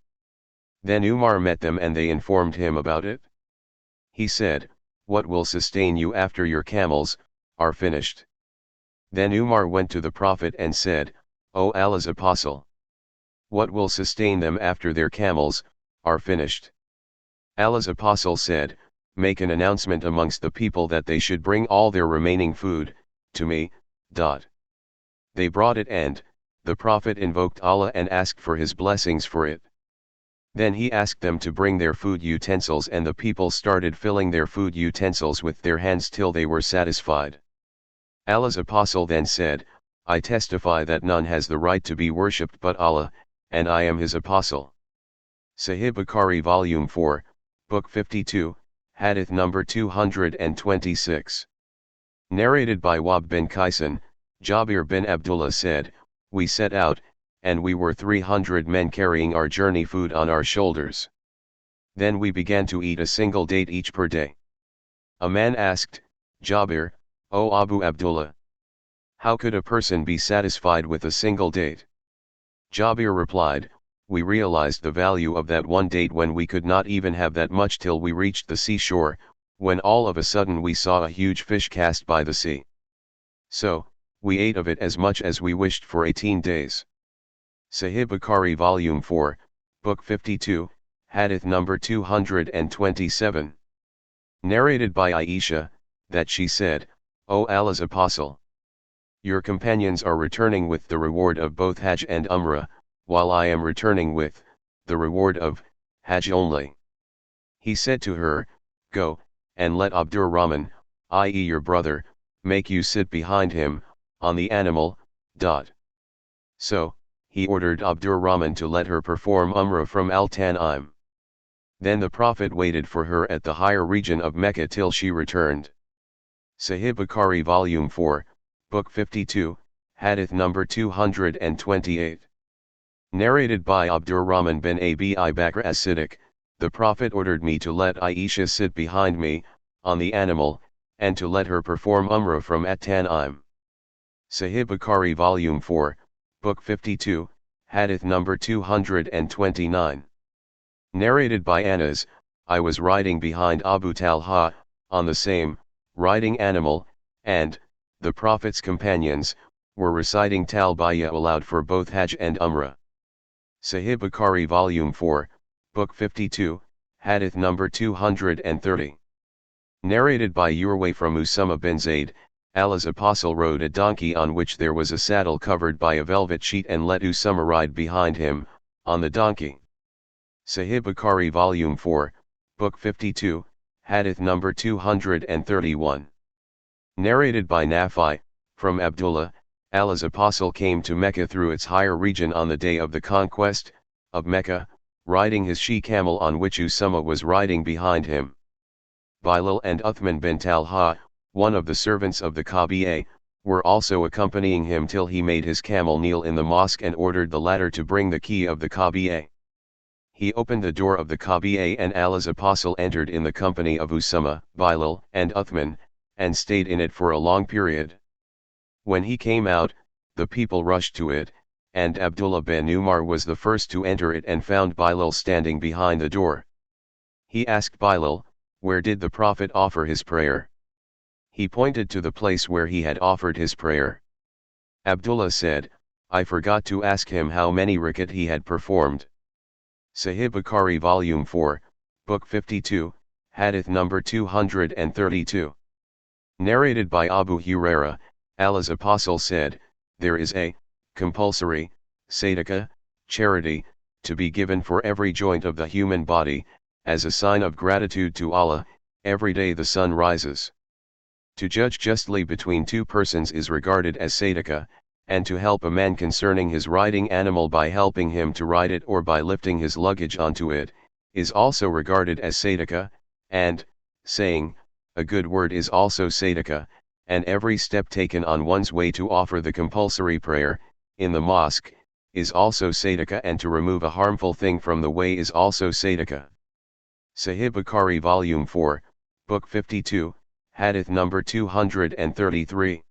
Then Umar met them and they informed him about it. He said, "What will sustain you after your camels are finished?" Then Umar went to the Prophet and said, "O Allah's Apostle, what will sustain them after their camels are finished?" Allah's Apostle said, "Make an announcement amongst the people that they should bring all their remaining food to me." They brought it and the Prophet invoked Allah and asked for his blessings for it. Then he asked them to bring their food utensils and the people started filling their food utensils with their hands till they were satisfied. Allah's Apostle then said, "I testify that none has the right to be worshipped but Allah, and I am his apostle." Sahih Bukhari Volume 4, Book 52, Hadith number 226. Narrated by Wahb bin Kaysan, Jabir bin Abdullah said, "We set out, and we were 300 men carrying our journey food on our shoulders. Then we began to eat a single date each per day. A man asked, Jabir, "O Abu Abdullah, how could a person be satisfied with a single date?" Jabir replied, "We realized the value of that one date when we could not even have that much till we reached the seashore, when all of a sudden we saw a huge fish cast by the sea. So, we ate of it as much as we wished for 18 days. Sahih Bukhari Volume 4, Book 52, Hadith number 227. Narrated by Aisha, that she said, "O Allah's Apostle, your companions are returning with the reward of both Hajj and Umrah, while I am returning with the reward of Hajj only." He said to her, "Go, and let Abdurrahman, i.e. your brother, make you sit behind him, on the animal." So, he ordered Abdurrahman to let her perform Umrah from Al-Tan'im. Then the Prophet waited for her at the higher region of Mecca till she returned. Sahih Bukhari Volume 4, Book 52, Hadith number 228. Narrated by Abdurrahman bin Abi Bakr as-Siddiq, the Prophet ordered me to let Aisha sit behind me, on the animal, and to let her perform Umrah from At-Tan'im. Sahih Bukhari Volume 4, Book 52, Hadith number 229. Narrated by Anas, I was riding behind Abu Talha, on the same, riding animal, and the Prophet's companions were reciting Talbiyah aloud for both Hajj and Umrah. Sahih Bukhari Volume 4, Book 52, Hadith number 230. Narrated by Urwa from Usama bin Zayd, Allah's Apostle rode a donkey on which there was a saddle covered by a velvet sheet and let Usama ride behind him, on the donkey. Sahih Bukhari Volume 4, Book 52, Hadith number 231. Narrated by Nafi, from Abdullah, Allah's Apostle came to Mecca through its higher region on the day of the conquest of Mecca, riding his she-camel on which Usama was riding behind him. Bilal and Uthman bin Talha, one of the servants of the Kaaba, were also accompanying him till he made his camel kneel in the mosque and ordered the latter to bring the key of the Kaaba. He opened the door of the Kaaba and Allah's Apostle entered in the company of Usama, Bilal, and Uthman, and stayed in it for a long period. When he came out, the people rushed to it, and Abdullah bin Umar was the first to enter it and found Bilal standing behind the door. He asked Bilal, where did the Prophet offer his prayer? He pointed to the place where he had offered his prayer. Abdullah said, I forgot to ask him how many rakat he had performed. Sahih Bukhari Volume 4, Book 52, Hadith number 232. Narrated by Abu Huraira, Allah's Apostle said, there is a compulsory sadaqah, charity, to be given for every joint of the human body, as a sign of gratitude to Allah, every day the sun rises. To judge justly between two persons is regarded as sadaqah, and to help a man concerning his riding animal by helping him to ride it or by lifting his luggage onto it, is also regarded as sadaqah, and, saying a good word is also sadaqah, and every step taken on one's way to offer the compulsory prayer, in the mosque, is also sadaqah, and to remove a harmful thing from the way is also sadaqah. Sahih Bukhari Volume 4, Book 52, Hadith number 233.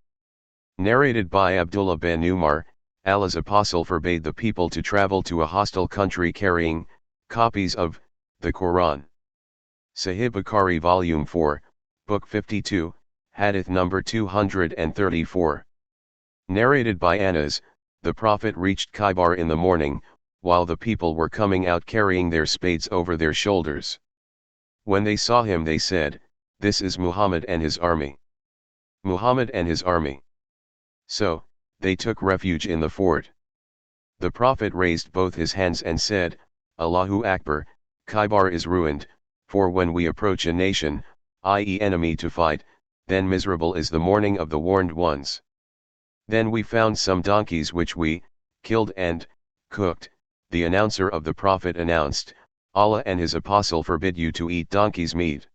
Narrated by Abdullah bin Umar, Allah's apostle forbade the people to travel to a hostile country carrying copies of the Quran. Sahih Bukhari Volume 4, Book 52, Hadith number 234. Narrated by Anas, the Prophet reached Khaybar in the morning, while the people were coming out carrying their spades over their shoulders. When they saw him they said, "This is Muhammad and his army. Muhammad and his army." So, they took refuge in the fort. The Prophet raised both his hands and said, "Allahu Akbar, Khaybar is ruined, for when we approach a nation, i.e. enemy to fight, then miserable is the mourning of the warned ones." Then we found some donkeys which we killed and cooked. The announcer of the Prophet announced, "Allah and his apostle forbid you to eat donkey's meat."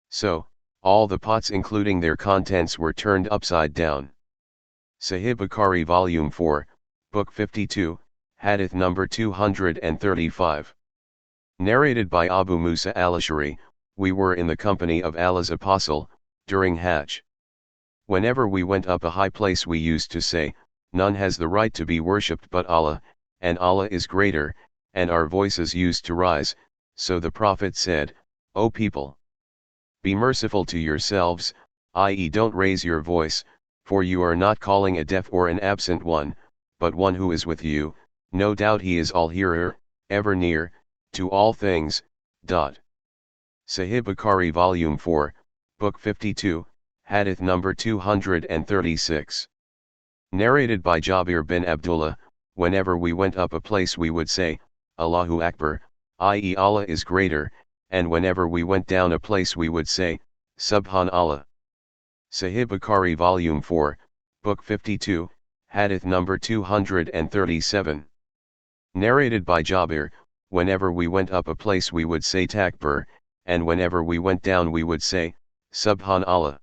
So, all the pots including their contents were turned upside down. Sahih Bukhari Volume 4, Book 52, Hadith number 235. Narrated by Abu Musa al-Ash'ari, we were in the company of Allah's apostle, during Hajj. Whenever we went up a high place we used to say, "None has the right to be worshipped but Allah, and Allah is greater," and our voices used to rise, so the Prophet said, "O people! Be merciful to yourselves, i.e. don't raise your voice, for you are not calling a deaf or an absent one, but one who is with you, no doubt he is all-hearer, ever near, to all things." Sahih Bukhari Volume 4, Book 52, Hadith number 236. Narrated by Jabir bin Abdullah, whenever we went up a place we would say, "Allahu Akbar," i.e. Allah is greater, and whenever we went down a place we would say, "Subhanallah." Sahih Bukhari Volume 4, Book 52, Hadith number 237. Narrated by Jabir, whenever we went up a place we would say Takbir, and whenever we went down we would say, "Subhanallah."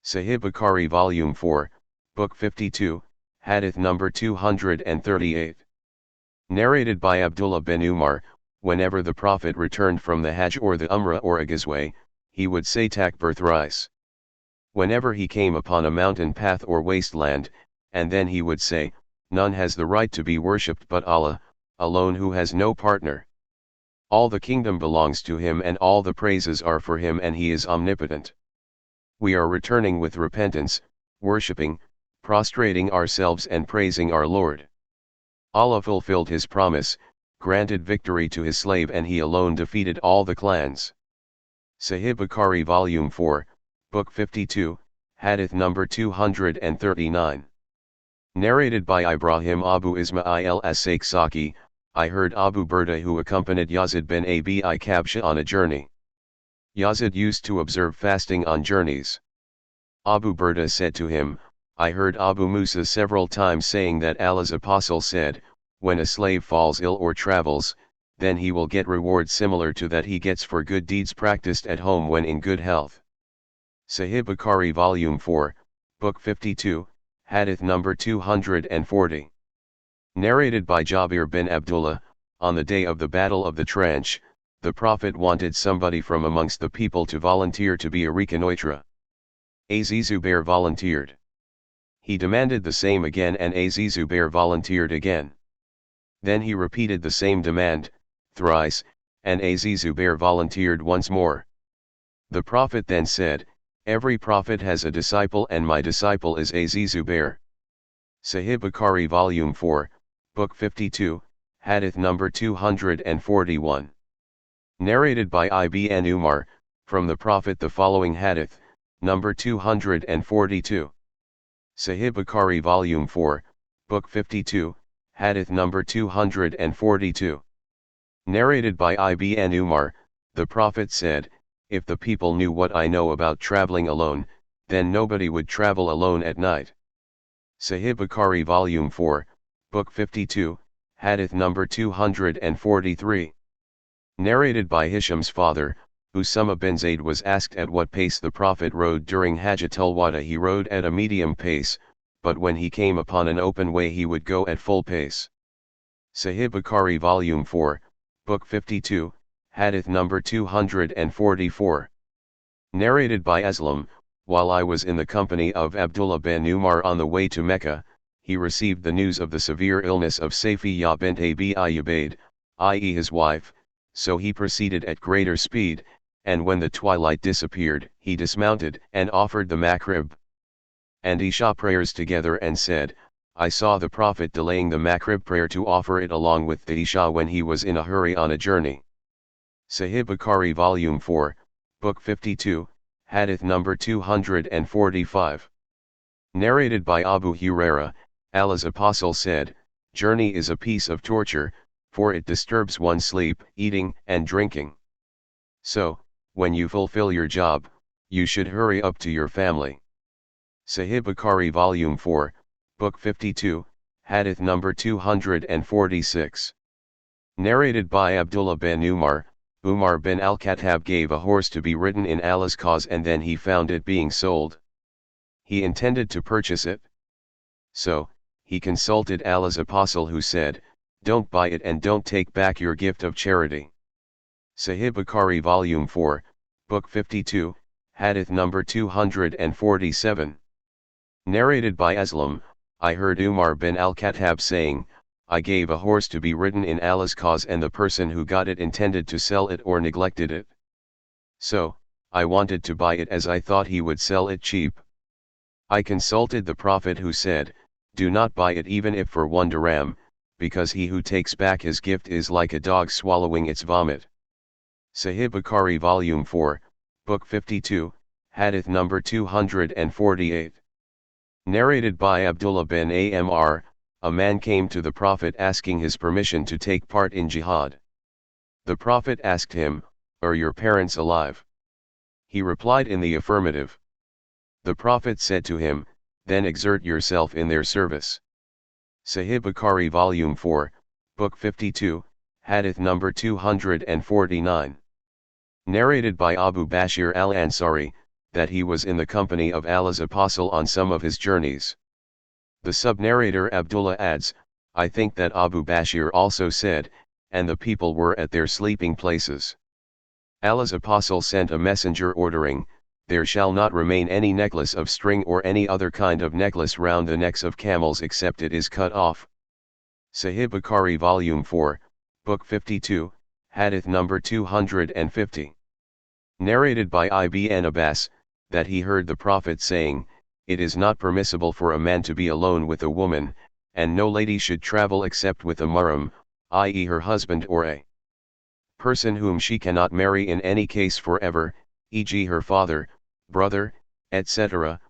Sahih Bukhari Volume 4, Book 52, Hadith number 238. Narrated by Abdullah bin Umar, whenever the Prophet returned from the Hajj or the Umrah or a Ghazwa, he would say Takbir thrice. Whenever he came upon a mountain path or wasteland, and then he would say, "None has the right to be worshipped but Allah, alone who has no partner. All the kingdom belongs to him and all the praises are for him and he is omnipotent. We are returning with repentance, worshipping, prostrating ourselves and praising our Lord. Allah fulfilled his promise, granted victory to his slave and he alone defeated all the clans." Sahih Bukhari Volume 4, Book 52, Hadith number 239. Narrated by Ibrahim Abu Ismail as-Saksaki, I heard Abu Burda who accompanied Yazid bin Abi Kabsha on a journey. Yazid used to observe fasting on journeys. Abu Burda said to him, "I heard Abu Musa several times saying that Allah's apostle said, when a slave falls ill or travels, then he will get reward similar to that he gets for good deeds practiced at home when in good health." Sahih Bukhari Volume 4, Book 52, Hadith number 240. Narrated by Jabir bin Abdullah, on the day of the Battle of the Trench, the Prophet wanted somebody from amongst the people to volunteer to be a reconnoitre. Az-Zubair volunteered. He demanded the same again and Az-Zubair volunteered again. Then he repeated the same demand, thrice, and Az-Zubair volunteered once more. The Prophet then said, "Every prophet has a disciple and my disciple is Az-Zubair." Sahih Bukhari Volume 4, Book 52, Hadith number 241. Narrated by Ibn Umar, from the Prophet the following Hadith, number 242. Sahih Bukhari Volume 4, Book 52, Hadith number 242. Narrated by Ibn Umar, The Prophet said, if the people knew what I know about traveling alone, then nobody would travel alone at night. Sahih Bukhari Volume 4, Book 52, Hadith number 243. Narrated by Hisham's father, Usama bin Zayd was asked at what pace the Prophet rode during Hajjatul Wada. He rode at a medium pace, but when he came upon an open way he would go at full pace. Sahih Bukhari Volume 4, Book 52, Hadith number 244. Narrated by Aslam, while I was in the company of Abdullah bin Umar on the way to Mecca, he received the news of the severe illness of Safiyyah bint Abi Ayyubaid, i.e. his wife, so he proceeded at greater speed, and when the twilight disappeared, he dismounted and offered the Maghrib and Isha prayers together and said, I saw the Prophet delaying the Maghrib prayer to offer it along with the Isha when he was in a hurry on a journey. Sahih Bukhari Volume 4, Book 52, Hadith number 245. Narrated by Abu Huraira, Allah's Apostle said, journey is a piece of torture, for it disturbs one's sleep, eating, and drinking. So, when you fulfill your job, you should hurry up to your family. Sahih Bukhari Volume 4, Book 52, Hadith number 246. Narrated by Abdullah bin Umar, Umar bin al-Khattab gave a horse to be ridden in Allah's cause and then he found it being sold. He intended to purchase it. So, he consulted Allah's Apostle who said, don't buy it and don't take back your gift of charity. Sahih Bukhari Volume 4, Book 52, Hadith number 247. Narrated by Aslam, I heard Umar bin al-Khattab saying, I gave a horse to be ridden in Allah's cause and the person who got it intended to sell it or neglected it. So, I wanted to buy it as I thought he would sell it cheap. I consulted the Prophet who said, do not buy it even if for 1 dirham, because he who takes back his gift is like a dog swallowing its vomit. Sahih Bukhari Volume 4, Book 52, Hadith number 248. Narrated by Abdullah bin Amr, a man came to the Prophet asking his permission to take part in Jihaad. The Prophet asked him, are your parents alive? He replied in the affirmative. The Prophet said to him, then exert yourself in their service. Sahih Bukhari Volume 4, Book 52, Hadith number 249. Narrated by Abu Bashir al-Ansari, that he was in the company of Allah's Apostle on some of his journeys. The sub-narrator Abdullah adds, I think that Abu Bashir also said, and the people were at their sleeping places. Allah's Apostle sent a messenger ordering, there shall not remain any necklace of string or any other kind of necklace round the necks of camels except it is cut off. Sahih Bukhari Volume 4, Book 52, Hadith number 250. Narrated by Ibn Abbas, that he heard the Prophet saying, it is not permissible for a man to be alone with a woman, and no lady should travel except with a mahram, i.e. her husband or a person whom she cannot marry in any case forever, e.g. her father, brother, etc.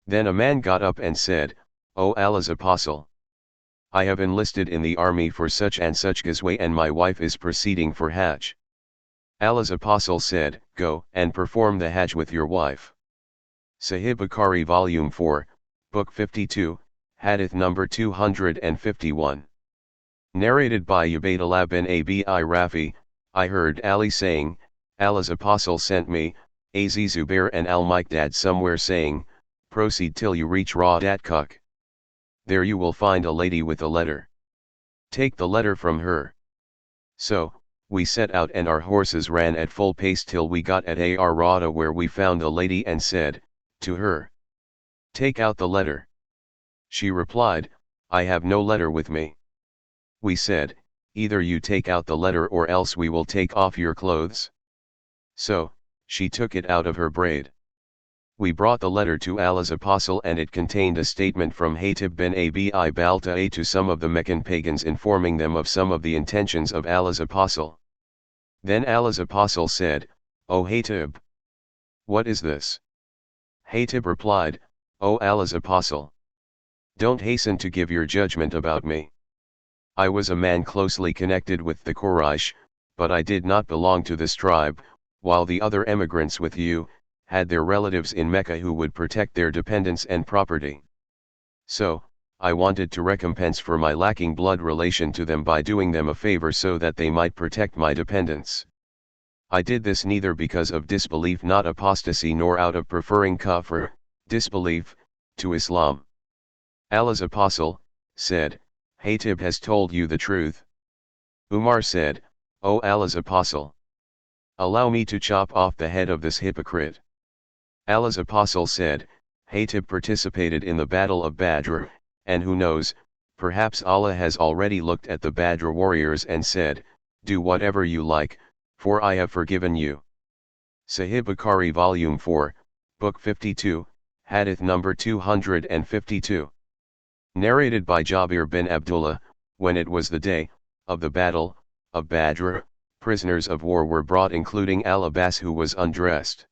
Then a man got up and said, O Allah's Apostle, I have enlisted in the army for such and such ghazwa and my wife is proceeding for Hajj. Allah's Apostle said, go and perform the Hajj with your wife. Sahih Bukhari Volume 4, Book 52, Hadith number 251. Narrated by Ubaydullah bin Abi Rafi, I heard Ali saying, Allah's Apostle sent me, Az Zubair and al-Miqdad somewhere saying, proceed till you reach Radat Kuk. There you will find a lady with a letter. Take the letter from her. So, we set out and our horses ran at full pace till we got at Ar Rada where we found a lady and said, to her, take out the letter. She replied, I have no letter with me. We said, either you take out the letter or else we will take off your clothes. So, she took it out of her braid. We brought the letter to Allah's Apostle and it contained a statement from Hatib bin Abi Balta'a to some of the Meccan pagans informing them of some of the intentions of Allah's Apostle. Then Allah's Apostle said, O Hatib, what is this? Hatib replied, O Allah's Apostle, don't hasten to give your judgment about me. I was a man closely connected with the Quraysh, but I did not belong to this tribe, while the other emigrants with you, had their relatives in Mecca who would protect their dependents and property. So, I wanted to recompense for my lacking blood relation to them by doing them a favor so that they might protect my dependents. I did this neither because of disbelief not apostasy nor out of preferring kufr, disbelief, to Islam. Allah's apostle, said, Hatib has told you the truth. Umar said, O Allah's apostle, allow me to chop off the head of this hypocrite. Allah's apostle said, Hatib participated in the battle of Badr, and who knows, perhaps Allah has already looked at the Badr warriors and said, do whatever you like, for I have forgiven you. Sahih Bukhari Volume 4, Book 52, Hadith number 252. Narrated by Jabir bin Abdullah, when it was the day of the battle of Badr, prisoners of war were brought including Al-Abbas who was undressed.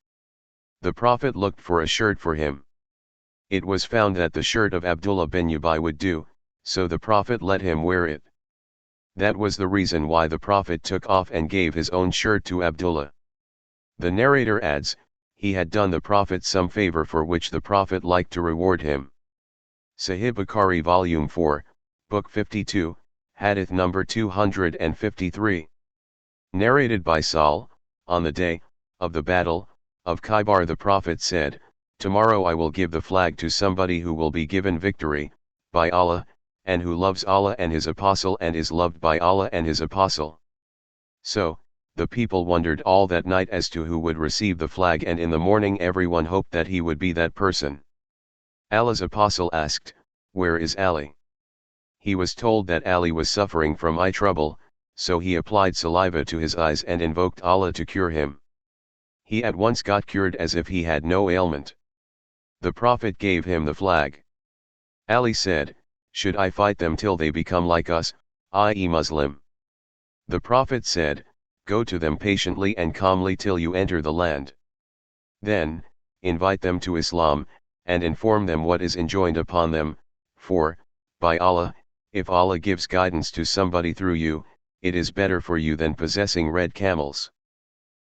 The Prophet looked for a shirt for him. It was found that the shirt of Abdullah bin Ubay would do, so the Prophet let him wear it. That was the reason why the Prophet took off and gave his own shirt to Abdullah. The narrator adds, he had done the Prophet some favor for which the Prophet liked to reward him. Sahih Bukhari Volume 4, Book 52, Hadith number 253. Narrated by Sahl, on the day of the battle of Khaybar the Prophet said, tomorrow I will give the flag to somebody who will be given victory, by Allah, and who loves Allah and His Apostle and is loved by Allah and His Apostle. So, the people wondered all that night as to who would receive the flag, and in the morning everyone hoped that he would be that person. Allah's Apostle asked, where is Ali? He was told that Ali was suffering from eye trouble, so he applied saliva to his eyes and invoked Allah to cure him. He at once got cured as if he had no ailment. The Prophet gave him the flag. Ali said, should I fight them till they become like us, i.e. Muslim? The Prophet said, go to them patiently and calmly till you enter the land. Then, invite them to Islam, and inform them what is enjoined upon them, for, by Allah, if Allah gives guidance to somebody through you, it is better for you than possessing red camels.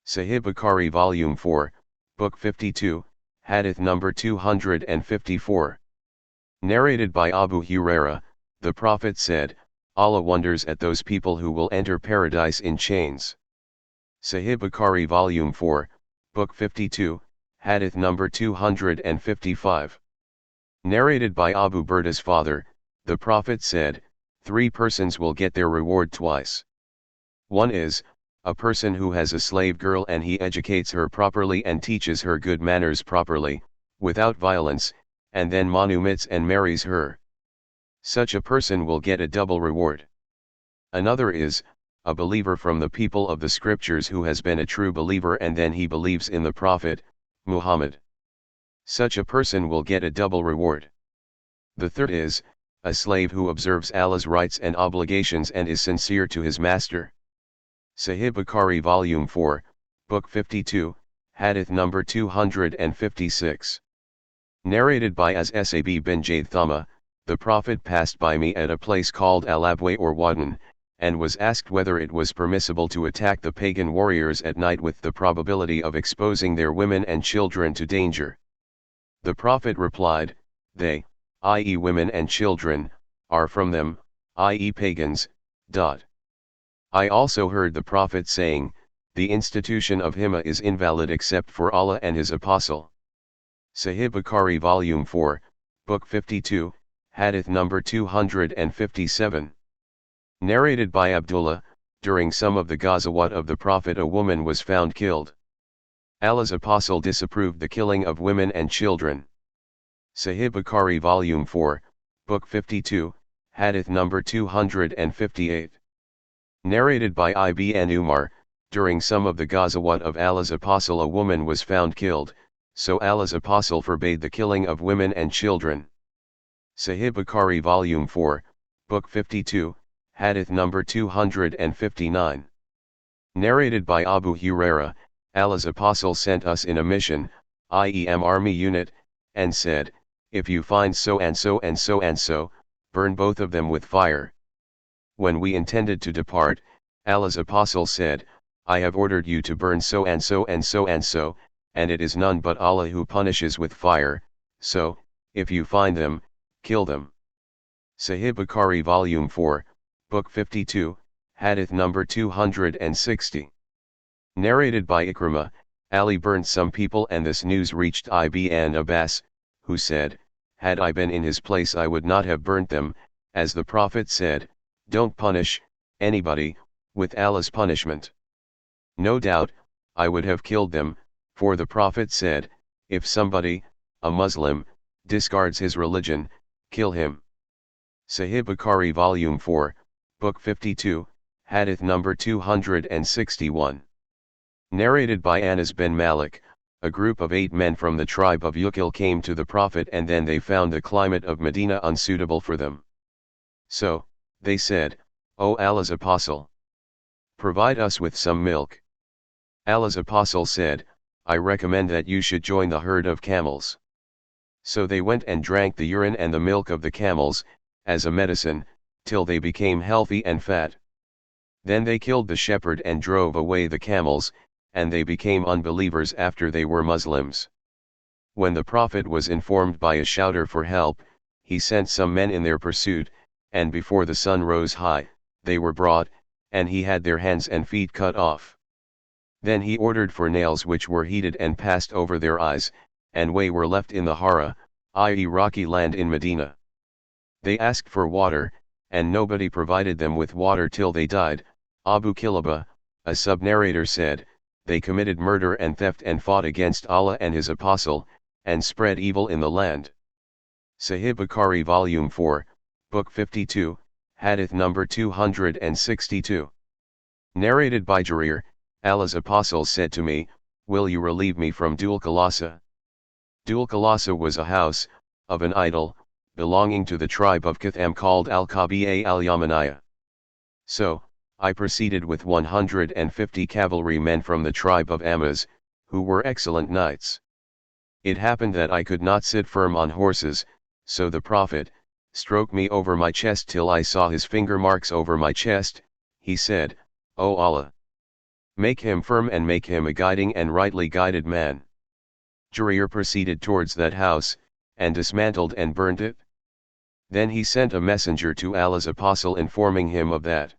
Sahih Bukhari Volume 4, Book 52, Hadith number 254. Narrated by Abu Huraira, the Prophet said, Allah wonders at those people who will enter paradise in chains. Sahih Bukhari Volume 4, Book 52, Hadith number 255. Narrated by Abu Burda's father, the Prophet said, 3 persons will get their reward twice. One is, a person who has a slave girl and he educates her properly and teaches her good manners properly, without violence, and then manumits and marries her. Such a person will get a double reward. Another is, a believer from the people of the scriptures who has been a true believer and then he believes in the Prophet, Muhammad. Such a person will get a double reward. The third is, a slave who observes Allah's rights and obligations and is sincere to his master. Sahih Bukhari Volume 4, Book 52, Hadith number 256. Narrated by As-Sab bin Jathama, the Prophet passed by me at a place called Al-Abwa or Wadan, and was asked whether it was permissible to attack the pagan warriors at night with the probability of exposing their women and children to danger. The Prophet replied, they, i.e. women and children, are from them, i.e. pagans. I also heard the Prophet saying, the institution of Hima is invalid except for Allah and His Apostle. Sahih Bukhari Volume 4, Book 52, Hadith number 257. Narrated by Abdullah, during some of the Ghazawat of the Prophet a woman was found killed. Allah's Apostle disapproved the killing of women and children. Sahih Bukhari Volume 4, Book 52, Hadith number 258. Narrated by Ibn Umar, during some of the Ghazawat of Allah's Apostle a woman was found killed, so Allah's Apostle forbade the killing of women and children. Sahih Bukhari Volume 4, Book 52, Hadith number 259. Narrated by Abu Huraira, Allah's Apostle sent us in a mission, i.e. army unit, and said, if you find so and so and so and so, burn both of them with fire. When we intended to depart, Allah's apostle said, I have ordered you to burn so and so and so and so, and it is none but Allah who punishes with fire, so, if you find them, kill them. Sahih Bukhari Volume 4, Book 52, Hadith number 260. Narrated by Ikrimah, Ali burnt some people and this news reached Ibn Abbas, who said, had I been in his place I would not have burnt them, as the Prophet said, don't punish anybody with Allah's punishment. No doubt, I would have killed them, for the Prophet said, if somebody, a Muslim, discards his religion, kill him. Sahih Bukhari Volume 4, Book 52, Hadith number 261. Narrated by Anas bin Malik, a group of 8 men from the tribe of Uqayl came to the Prophet and then they found the climate of Medina unsuitable for them. So, they said, O Allah's Apostle, provide us with some milk. Allah's Apostle said, I recommend that you should join the herd of camels. So they went and drank the urine and the milk of the camels, as a medicine, till they became healthy and fat. Then they killed the shepherd and drove away the camels, and they became unbelievers after they were Muslims. When the Prophet was informed by a shouter for help, he sent some men in their pursuit, and before the sun rose high, they were brought, and he had their hands and feet cut off. Then he ordered for nails which were heated and passed over their eyes, and they were left in the Hara, i.e. rocky land in Medina. They asked for water, and nobody provided them with water till they died. Abu Kilaba, a sub-narrator said, they committed murder and theft and fought against Allah and His Apostle, and spread evil in the land. Sahih Bukhari Volume 4, Book 52, Hadith number 262. Narrated by Jarir, Allah's Apostle said to me, will you relieve me from Dul-Khalasa? Dul-Khalasa was a house, of an idol, belonging to the tribe of Katham called Al-Kabi'a al-Yamaniyah. So, I proceeded with 150 cavalrymen from the tribe of Ammaz, who were excellent knights. It happened that I could not sit firm on horses, so the Prophet stroked me over my chest till I saw his finger marks over my chest. He said, O Allah, make him firm and make him a guiding and rightly guided man. Jarir proceeded towards that house, and dismantled and burnt it. Then he sent a messenger to Allah's Apostle informing him of that.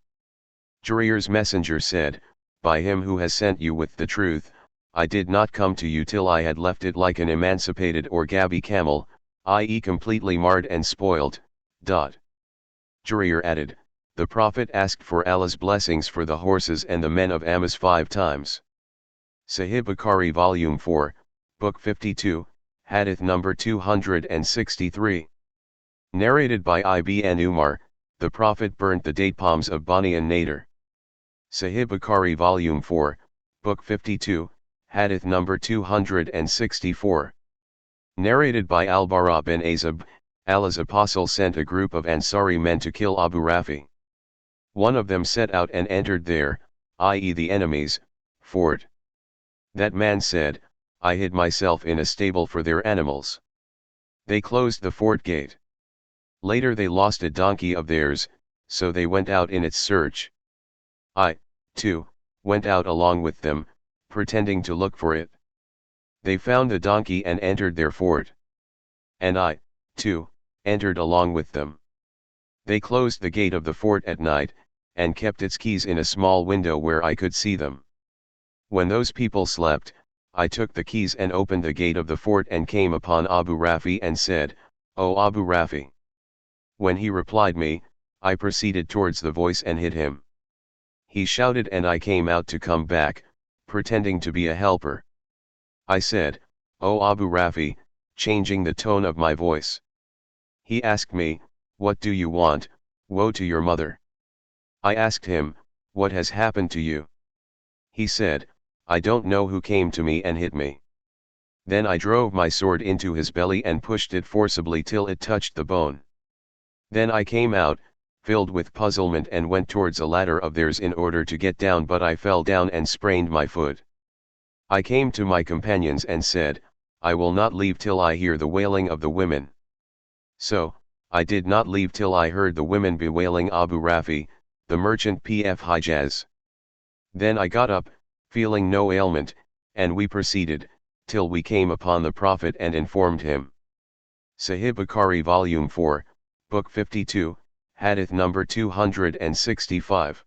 Jarir's messenger said, by him who has sent you with the truth, I did not come to you till I had left it like an emancipated or gabby camel, i.e. completely marred and spoiled. Jarir added, the Prophet asked for Allah's blessings for the horses and the men of Ammaz 5 times. Sahih Bukhari Volume 4, Book 52, Hadith number 263. Narrated by Ibn Umar, the Prophet burnt the date palms of Bani an-Nadir. Sahih Bukhari Volume 4, Book 52, Hadith number 264. Narrated by Al-Bara bin Azib, Allah's Apostle sent a group of Ansari men to kill Abu Rafi. One of them set out and entered there, i.e. the enemy's fort. That man said, I hid myself in a stable for their animals. They closed the fort gate. Later they lost a donkey of theirs, so they went out in its search. I, too, went out along with them, pretending to look for it. They found the donkey and entered their fort. And I, too, entered along with them. They closed the gate of the fort at night, and kept its keys in a small window where I could see them. When those people slept, I took the keys and opened the gate of the fort and came upon Abu Rafi and said, O Abu Rafi. When he replied me, I proceeded towards the voice and hit him. He shouted and I came out to come back, pretending to be a helper. I said, O Abu Rafi, changing the tone of my voice. He asked me, what do you want? Woe to your mother. I asked him, what has happened to you? He said, I don't know who came to me and hit me. Then I drove my sword into his belly and pushed it forcibly till it touched the bone. Then I came out, filled with puzzlement and went towards a ladder of theirs in order to get down, but I fell down and sprained my foot. I came to my companions and said, I will not leave till I hear the wailing of the women. So, I did not leave till I heard the women bewailing Abu Rafi, the merchant Pf Hijaz. Then I got up, feeling no ailment, and we proceeded, till we came upon the Prophet and informed him. Sahih Bukhari Volume 4, Book 52, Hadith number 265.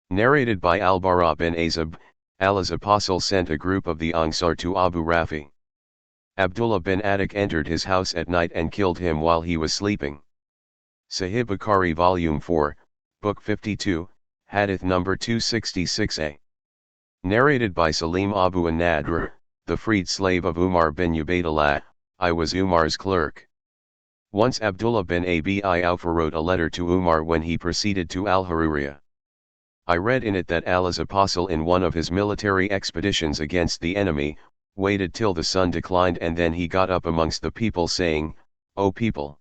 Narrated by Al-Bara bin Azib, Allah's Apostle sent a group of the Ангիր to Abu Rafi. Abdullah bin Atik entered his house at night and killed him while he was sleeping. Sahih Bukhari Volume 4, Book 52, Hadith number 266a. Narrated by Salim Abu an-Nadr, the freed slave of Umar bin Ubaydullah, I was Umar's clerk. Once Abdullah bin Abi Awfa wrote a letter to Umar when he proceeded to Al-Haruriya. I read in it that Allah's Apostle in one of his military expeditions against the enemy, waited till the sun declined and then he got up amongst the people saying, O people!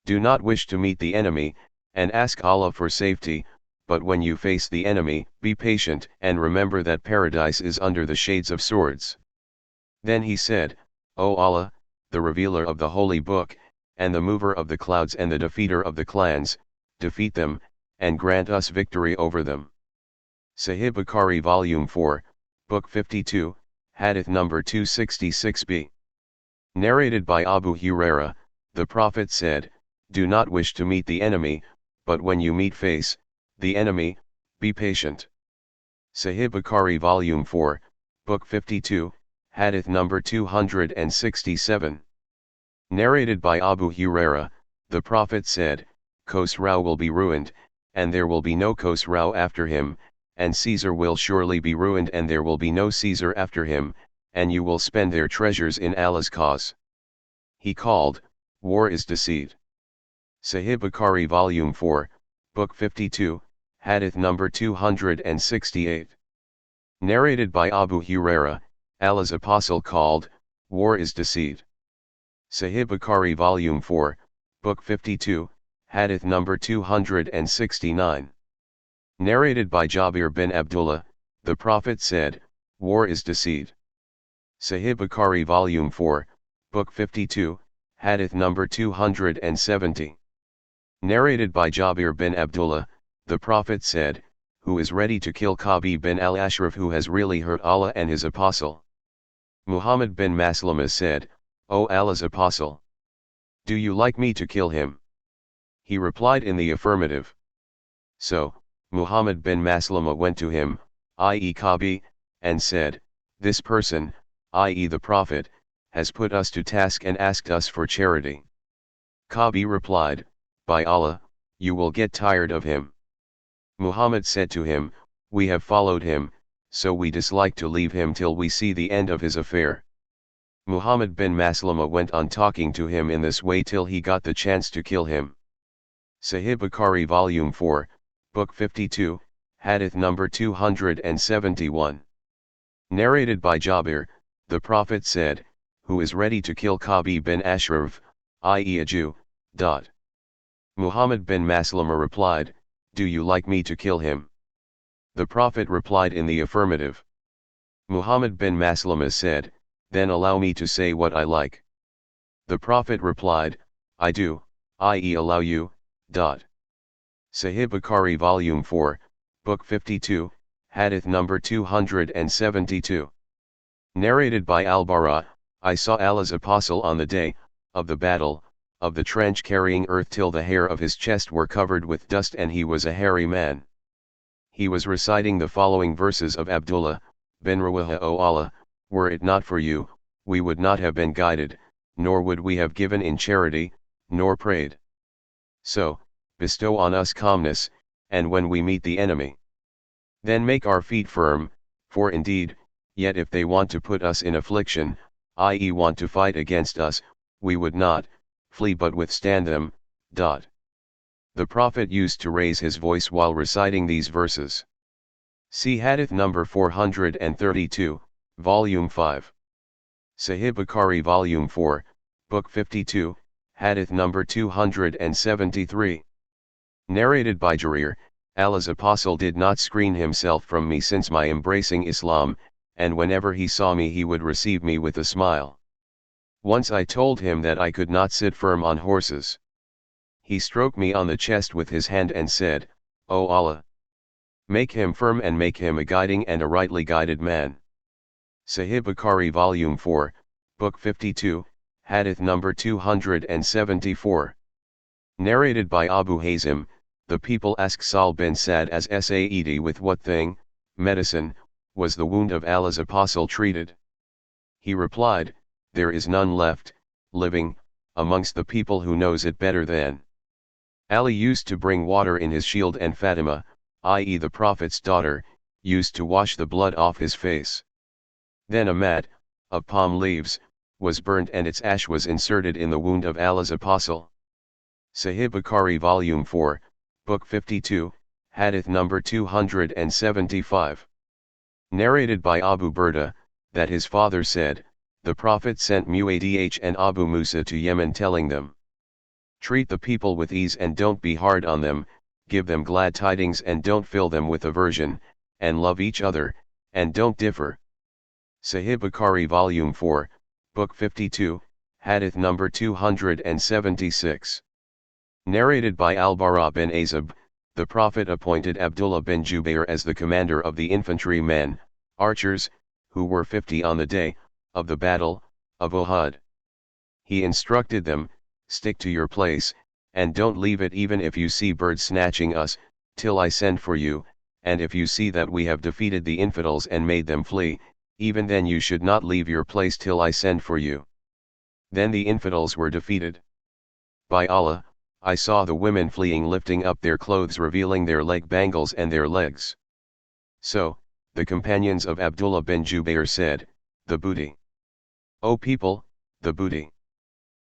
Do not wish to meet the enemy, and ask Allah for safety, but when you face the enemy, be patient and remember that paradise is under the shades of swords. Then he said, O Allah, the revealer of the Holy Book, and the mover of the clouds and the defeater of the clans, defeat them, and grant us victory over them. Sahih Bukhari Volume 4, Book 52, Hadith number 266b. Narrated by Abu Huraira, the Prophet said, Do not wish to meet the enemy, but when you face the enemy, be patient. Sahih Bukhari Volume 4, Book 52, Hadith number 267. Narrated by Abu Huraira, the Prophet said, Khosrau will be ruined, and there will be no Khosrau after him, and Caesar will surely be ruined and there will be no Caesar after him, and you will spend their treasures in Allah's cause. He called, War is deceit. Sahih Bukhari Volume 4, Book 52, Hadith number 268. Narrated by Abu Huraira, Allah's Apostle called, War is deceit. Sahih Bukhari Volume 4, Book 52, Hadith number 269. Narrated by Jabir bin Abdullah, the Prophet said, War is deceit. Sahih Bukhari Volume 4, Book 52, Hadith number 270. Narrated by Jabir bin Abdullah, the Prophet said, Who is ready to kill Kabi bin al-Ashraf who has really hurt Allah and his Apostle? Muhammad bin Maslama said, O Allah's Apostle! Do you like me to kill him? He replied in the affirmative. So, Muhammad bin Maslama went to him, i.e. Kabi, and said, This person, i.e. the Prophet, has put us to task and asked us for charity. Kabi replied, By Allah, you will get tired of him. Muhammad said to him, We have followed him, so we dislike to leave him till we see the end of his affair. Muhammad bin Maslama went on talking to him in this way till he got the chance to kill him. Sahih Bukhari Volume 4, Book 52, Hadith number 271. Narrated by Jabir, the Prophet said, Who is ready to kill Kabi bin Ashraf, i.e. a Jew? Muhammad bin Maslama replied, Do you like me to kill him? The Prophet replied in the affirmative. Muhammad bin Maslama said, Then allow me to say what I like. The Prophet replied, I do, i.e. allow you. Sahih Bukhari Volume 4, Book 52, Hadith number 272. Narrated by Al-Bara, I saw Allah's Apostle on the day of the battle, of the trench carrying earth till the hair of his chest were covered with dust and he was a hairy man. He was reciting the following verses of Abdullah bin Rawaha, O Allah, were it not for you, we would not have been guided, nor would we have given in charity, nor prayed. So, bestow on us calmness, and when we meet the enemy, then make our feet firm, for indeed, yet if they want to put us in affliction, i.e. want to fight against us, we would not flee but withstand them. The Prophet used to raise his voice while reciting these verses. See Hadith number 432, Volume 5. Sahih Bukhari Volume 4, Book 52, Hadith number 273. Narrated by Jarir, Allah's Apostle did not screen himself from me since my embracing Islam, and whenever he saw me he would receive me with a smile. Once I told him that I could not sit firm on horses. He stroked me on the chest with his hand and said, O Allah! Make him firm and make him a guiding and a rightly guided man. Sahih Bukhari Volume 4, Book 52, Hadith number 274. Narrated by Abu Hazim, the people asked Sal bin Sa'd as Sa'id with what thing, medicine, was the wound of Allah's apostle treated. He replied, there is none left, living, amongst the people who knows it better than. Ali used to bring water in his shield and Fatima, i.e. the Prophet's daughter, used to wash the blood off his face. Then a mat, of palm leaves, was burnt and its ash was inserted in the wound of Allah's apostle. Sahih Bukhari Volume 4, Book 52, Hadith number 275. Narrated by Abu Burda, that his father said, the Prophet sent Muadh and Abu Musa to Yemen telling them, treat the people with ease and don't be hard on them, give them glad tidings and don't fill them with aversion, and love each other, and don't differ. Sahih Bukhari Volume 4, Book 52, Hadith number 276. Narrated by Al-Bara bin Azib, the Prophet appointed Abdullah bin Jubayr as the commander of the infantry men, archers, who were 50 on the day of the battle of Uhud. He instructed them, stick to your place, and don't leave it even if you see birds snatching us, till I send for you, and if you see that we have defeated the infidels and made them flee, even then you should not leave your place till I send for you. Then the infidels were defeated. By Allah, I saw the women fleeing lifting up their clothes revealing their leg bangles and their legs. So, the companions of Abdullah bin Jubayr said, the booty. O people, the booty.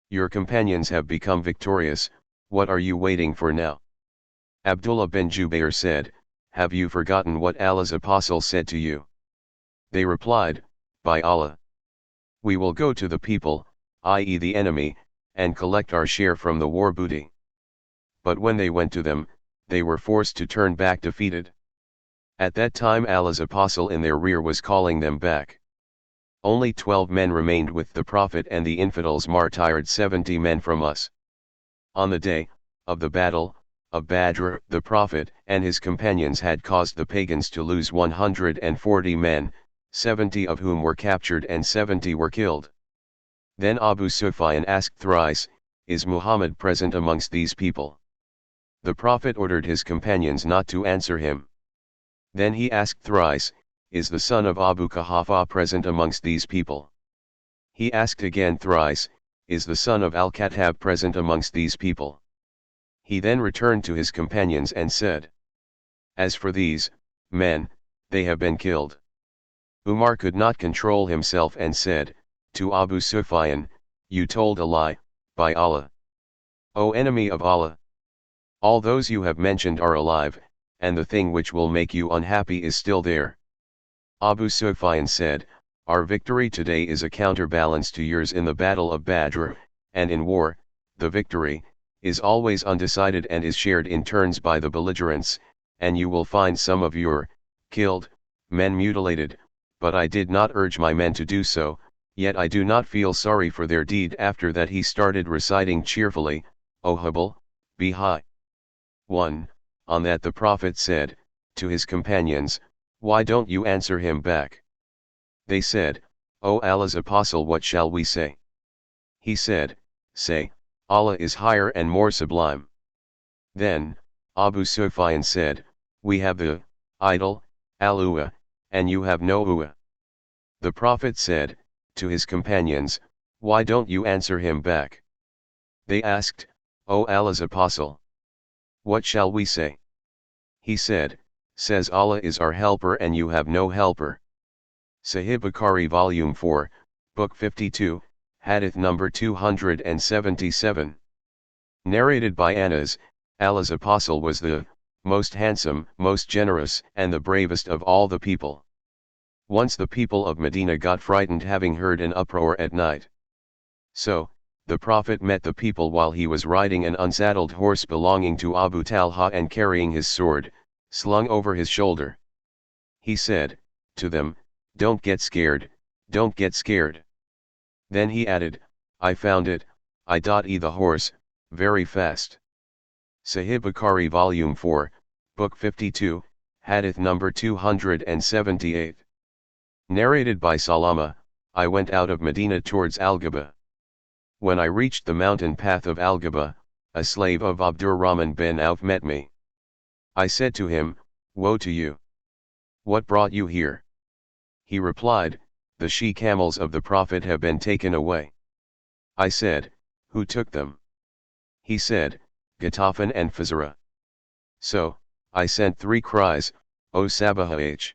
Your companions have become victorious, what are you waiting for now? Abdullah bin Jubayr said, have you forgotten what Allah's apostle said to you? They replied, by Allah. We will go to the people, i.e. the enemy, and collect our share from the war booty. But when they went to them, they were forced to turn back defeated. At that time Allah's apostle in their rear was calling them back. Only 12 men remained with the Prophet and the infidels martyred 70 men from us. On the day of the battle of Badr, the Prophet and his companions had caused the pagans to lose 140 men, 70 of whom were captured and 70 were killed. Then Abu Sufyan asked thrice, is Muhammad present amongst these people? The Prophet ordered his companions not to answer him. Then he asked thrice, is the son of Abu Quhafa present amongst these people? He asked again thrice, is the son of Al-Khattab present amongst these people? He then returned to his companions and said, as for these men, they have been killed. Umar could not control himself and said, to Abu Sufyan, you told a lie, by Allah. O enemy of Allah! All those you have mentioned are alive, and the thing which will make you unhappy is still there. Abu Sufyan said, our victory today is a counterbalance to yours in the battle of Badr, and in war, the victory is always undecided and is shared in turns by the belligerents, and you will find some of your killed men mutilated, but I did not urge my men to do so, yet I do not feel sorry for their deed. After that he started reciting cheerfully, O Hubal, be high. 1. On that the Prophet said, to his companions, why don't you answer him back? They said, O Allah's apostle, what shall we say? He said, say, Allah is higher and more sublime. Then, Abu Sufyan said, we have the idol, Al-Uwa, and you have no Uwa. The Prophet said, to his companions, why don't you answer him back? They asked, O Allah's apostle, what shall we say? He said, says Allah is our helper and you have no helper. Sahih Bukhari Volume 4, Book 52, Hadith number 277. Narrated by Anas, Allah's apostle was the most handsome, most generous, and the bravest of all the people. Once the people of Medina got frightened having heard an uproar at night. So, the Prophet met the people while he was riding an unsaddled horse belonging to Abu Talha and carrying his sword, slung over his shoulder. He said, to them, don't get scared, don't get scared. Then he added, I found it, the horse, very fast. Sahih Bukhari Volume 4, Book 52, Hadith number 278. Narrated by Salama, I went out of Medina towards Al-Gaba. When I reached the mountain path of Al-Gaba, a slave of Abdurrahman bin Auf met me. I said to him, "Woe to you! What brought you here?" He replied, "The she-camels of the Prophet have been taken away." I said, "Who took them?" He said, "Ghatafan and Fazara." So, I sent 3 cries, "O Sabaha!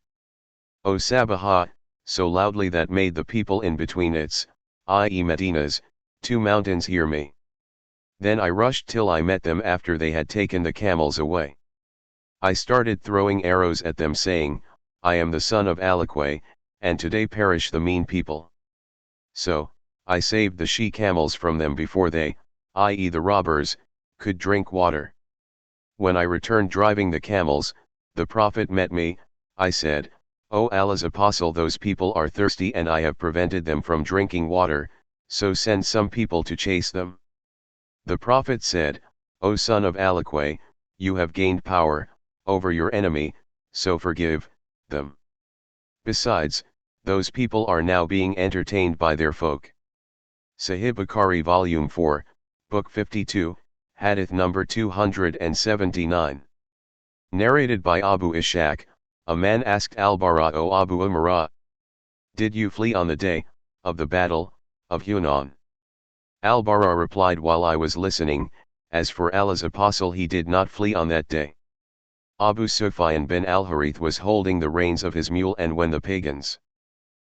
O Sabaha!" so loudly that made the people in between its, i.e. Medina's, 2 mountains hear me. Then I rushed till I met them after they had taken the camels away. I started throwing arrows at them saying, "I am the son of Aliquay, and today perish the mean people." So, I saved the she-camels from them before they, i.e. the robbers, could drink water. When I returned driving the camels, the Prophet met me. I said, "O Allah's apostle, those people are thirsty and I have prevented them from drinking water, so send some people to chase them." The Prophet said, "O son of Aliquay, you have gained power over your enemy, so forgive them. Besides, those people are now being entertained by their folk." Sahih Bukhari Volume 4, Book 52, Hadith number 279. Narrated by Abu Ishaq, a man asked Al-Bara, "O Abu Umara, did you flee on the day of the battle of Hunayn?" Al-Bara replied while I was listening, "As for Allah's apostle, he did not flee on that day." Abu Sufyan bin al-Harith was holding the reins of his mule, and when the pagans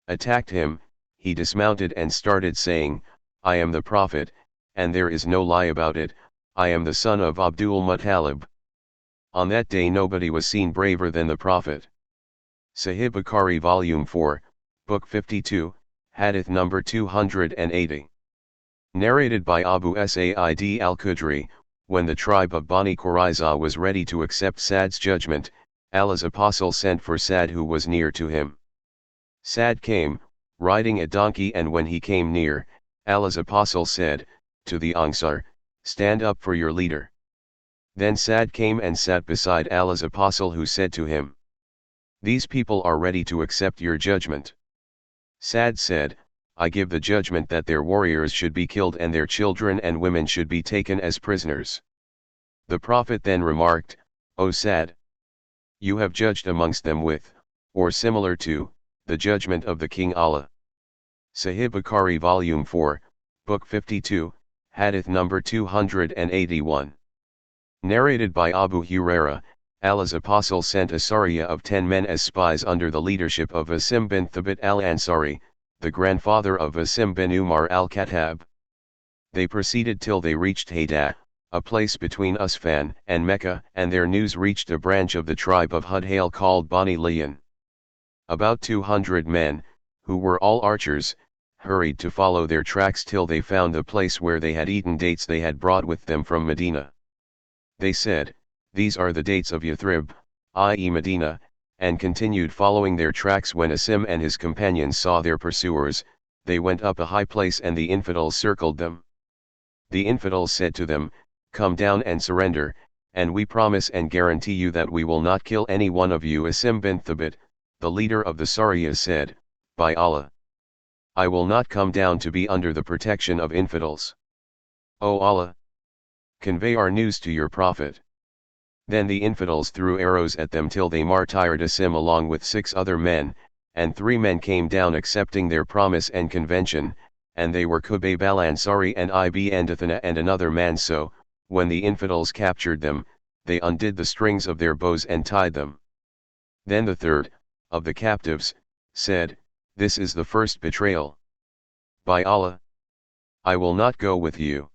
attacked him, he dismounted and started saying, "I am the Prophet, and there is no lie about it, I am the son of Abdul Muttalib." On that day nobody was seen braver than the Prophet. Sahih Bukhari Volume 4, Book 52, Hadith number 280. Narrated by Abu Sa'id al-Khudri, when the tribe of Bani Qurayza was ready to accept Sa'd's judgment, Allah's apostle sent for Sa'd, who was near to him. Sa'd came, riding a donkey, and when he came near, Allah's apostle said to the ангիր, "Stand up for your leader." Then Sa'd came and sat beside Allah's apostle, who said to him, "These people are ready to accept your judgment." Sa'd said, "I give the judgment that their warriors should be killed and their children and women should be taken as prisoners." The Prophet then remarked, "O Sa'd, you have judged amongst them with, or similar to, the judgment of the King Allah." Sahih Bukhari Volume 4, Book 52, Hadith number 281. Narrated by Abu Huraira, Allah's apostle sent a Sariya of 10 men as spies under the leadership of Asim bin Thabit al-Ansari, the grandfather of Asim bin Umar al-Khattab. They proceeded till they reached Hayda, a place between Usfan and Mecca, and their news reached a branch of the tribe of Hudhail called Bani Liyan. About 200 men, who were all archers, hurried to follow their tracks till they found the place where they had eaten dates they had brought with them from Medina. They said, "These are the dates of Yathrib, i.e. Medina," and continued following their tracks. When Asim and his companions saw their pursuers, they went up a high place and the infidels circled them. The infidels said to them, "Come down and surrender, and we promise and guarantee you that we will not kill any one of you." Asim bin Thabit, the leader of the Sariyah, said, "By Allah, I will not come down to be under the protection of infidels. O Allah, convey our news to your Prophet." Then the infidels threw arrows at them till they martyred Asim along with 6 other men, and 3 men came down accepting their promise and convention, and they were Qubayb al-Ansari and Ibn Dathana and another man. So, when the infidels captured them, they undid the strings of their bows and tied them. Then the third, of the captives, said, "This is the first betrayal. By Allah, I will not go with you.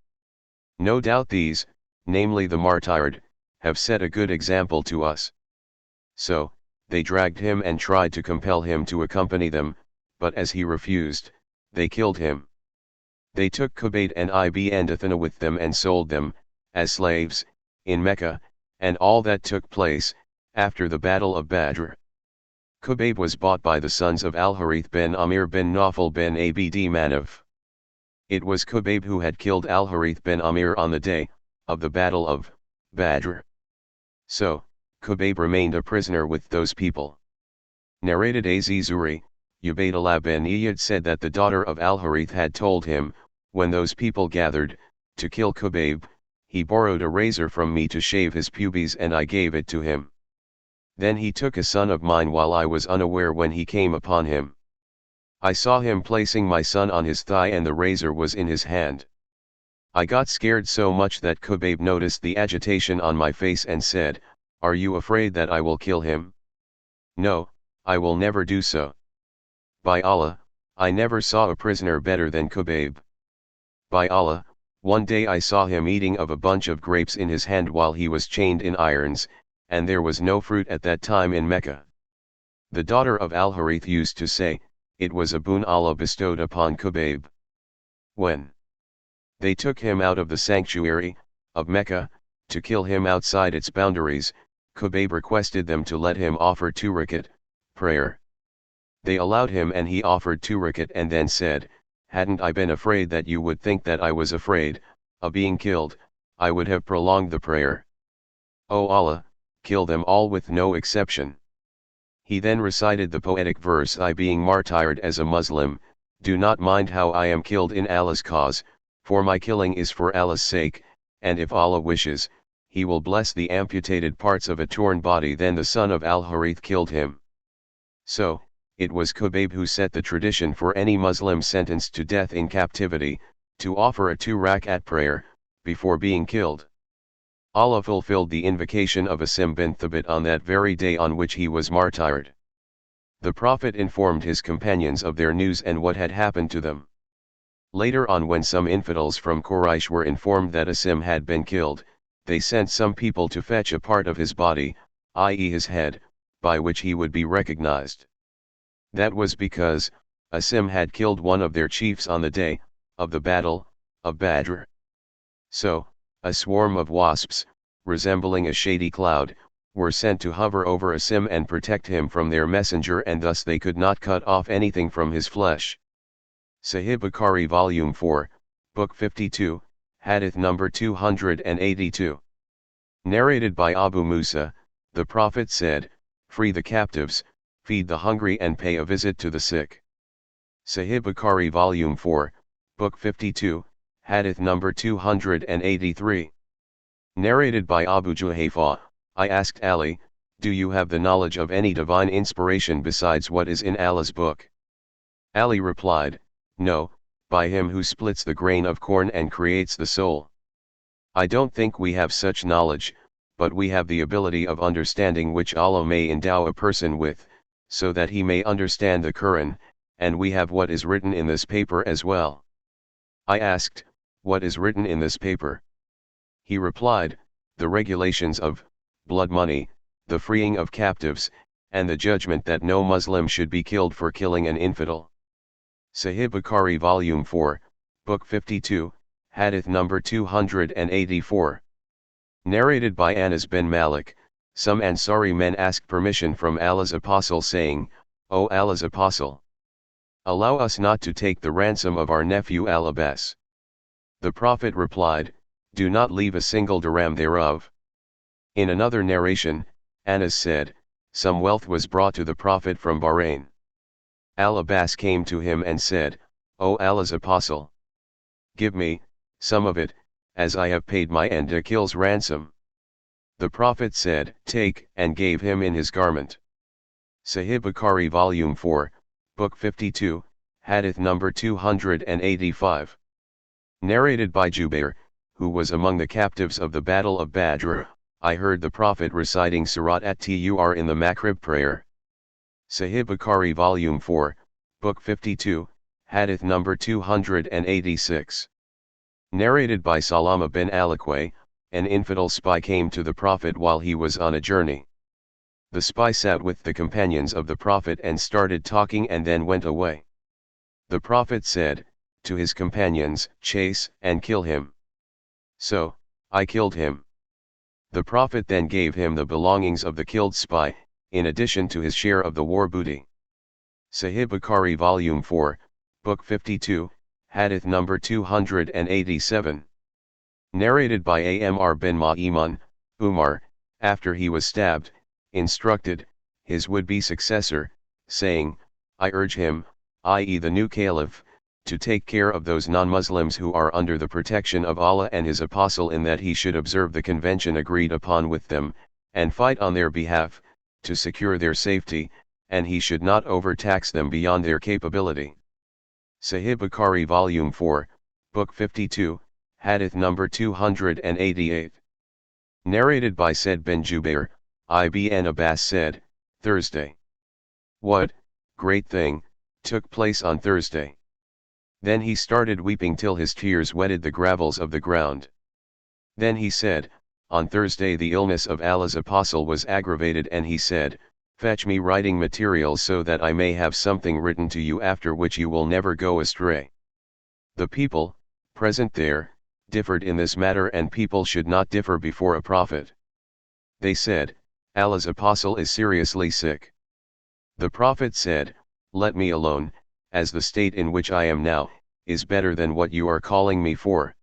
No doubt these, namely the martyred, have set a good example to us." So, they dragged him and tried to compel him to accompany them, but as he refused, they killed him. They took Qubayb and Ibn Dathana with them and sold them, as slaves, in Mecca, and all that took place, after the battle of Badr. Qubayb was bought by the sons of Al-Harith bin Amir bin Nawfal bin Abd Manaf. It was Qubayb who had killed Al-Harith bin Amir on the day of the battle of Badr. So, Khubayb remained a prisoner with those people. Narrated Az-Zuhri, Ubaydullah bin Iyad said that the daughter of Al-Harith had told him, when those people gathered, to kill Khubayb, he borrowed a razor from me to shave his pubes and I gave it to him. Then he took a son of mine while I was unaware when he came upon him. I saw him placing my son on his thigh and the razor was in his hand. I got scared so much that Khubayb noticed the agitation on my face and said, "Are you afraid that I will kill him?" "No, I will never do so. By Allah, I never saw a prisoner better than Khubayb. By Allah, one day I saw him eating of a bunch of grapes in his hand while he was chained in irons, and there was no fruit at that time in Mecca." The daughter of Al-Harith used to say, it was a boon Allah bestowed upon Khubayb. When they took him out of the sanctuary of Mecca, to kill him outside its boundaries, Khubayb requested them to let him offer 2 rakat prayer. They allowed him and he offered 2 rakat and then said, "Hadn't I been afraid that you would think that I was afraid of being killed, I would have prolonged the prayer. O Allah, kill them all with no exception." He then recited the poetic verse, "I being martyred as a Muslim, do not mind how I am killed in Allah's cause, for my killing is for Allah's sake, and if Allah wishes, He will bless the amputated parts of a torn body." Then the son of Al-Harith killed him. So, it was Khubayb who set the tradition for any Muslim sentenced to death in captivity, to offer a 2 rakat prayer, before being killed. Allah fulfilled the invocation of Asim bin Thabit on that very day on which he was martyred. The Prophet informed his companions of their news and what had happened to them. Later on, when some infidels from Quraysh were informed that Asim had been killed, they sent some people to fetch a part of his body, i.e. his head, by which he would be recognized. That was because Asim had killed one of their chiefs on the day of the battle of Badr. So, a swarm of wasps, resembling a shady cloud, were sent to hover over Asim and protect him from their messenger, and thus they could not cut off anything from his flesh. Sahih Bukhari Volume 4, Book 52, Hadith number 282. Narrated by Abu Musa, the Prophet said, "Free the captives, feed the hungry and pay a visit to the sick." Sahih Bukhari Volume 4, Book 52, Hadith number 283. Narrated by Abu Juhayfa, I asked Ali, "Do you have the knowledge of any divine inspiration besides what is in Allah's book?" Ali replied, "No, by him who splits the grain of corn and creates the soul. I don't think we have such knowledge, but we have the ability of understanding which Allah may endow a person with, so that he may understand the Quran, and we have what is written in this paper as well." I asked, "What is written in this paper?" He replied, "The regulations of blood money, the freeing of captives, and the judgment that no Muslim should be killed for killing an infidel." Sahih Bukhari Volume 4, Book 52, Hadith number 284. Narrated by Anas bin Malik, some Ansari men asked permission from Allah's Apostle, saying, "O Allah's Apostle, allow us not to take the ransom of our nephew Al-Abbas." The Prophet replied, "Do not leave a single dirham thereof." In another narration, Anas said, "Some wealth was brought to the Prophet from Bahrain. Al-Abbas came to him and said, 'O Allah's Apostle, give me some of it, as I have paid my and Akil's ransom.' The Prophet said, 'Take,' and gave him in his garment." Sahih Bukhari Volume 4, Book 52, Hadith number 285. Narrated by Jubair, who was among the captives of the Battle of Badr, I heard the Prophet reciting Surat at-Tur in the Maghrib prayer. Sahih Bukhari Volume 4, Book 52, Hadith number 286. Narrated by Salama bin Al-Aqwa, an infidel spy came to the Prophet while he was on a journey. The spy sat with the companions of the Prophet and started talking and then went away. The Prophet said to his companions, "Chase and kill him." So, I killed him. The Prophet then gave him the belongings of the killed spy, in addition to his share of the war booty. Sahih Bukhari Volume 4, Book 52, Hadith number 287. Narrated by Amr bin Ma'iman, Umar, after he was stabbed, instructed his would-be successor, saying, I urge him, i.e. the new caliph, to take care of those non-Muslims who are under the protection of Allah and His Apostle, in that he should observe the convention agreed upon with them, and fight on their behalf, to secure their safety, and he should not overtax them beyond their capability. Sahih Bukhari Volume 4, Book 52, Hadith number 288. Narrated by Said bin Jubair, Ibn Abbas said, Thursday. What, great thing, took place on Thursday? Then he started weeping till his tears wetted the gravels of the ground. Then he said, on Thursday the illness of Allah's Apostle was aggravated, and he said, fetch me writing materials so that I may have something written to you after which you will never go astray. The people, present there, differed in this matter, and people should not differ before a prophet. They said, Allah's Apostle is seriously sick. The prophet said, let me alone, as the state in which I am now, is better than what you are calling me for.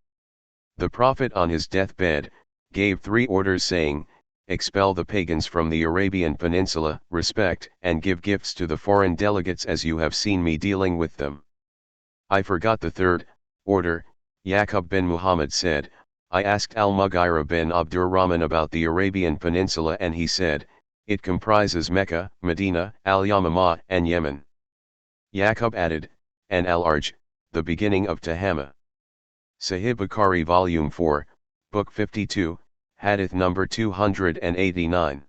The prophet on his deathbed, gave 3 orders, saying, expel the pagans from the Arabian Peninsula, respect and give gifts to the foreign delegates as you have seen me dealing with them. I forgot the 3rd order. Yaqub bin Muhammad said, I asked al-Mughira bin Abdurrahman about the Arabian Peninsula, and he said, it comprises Mecca, Medina, al-Yamamah, and Yemen. Yaqub added, and al-Arj, the beginning of Tahama. Sahih Bukhari Volume 4, Book 52, Hadith number 289.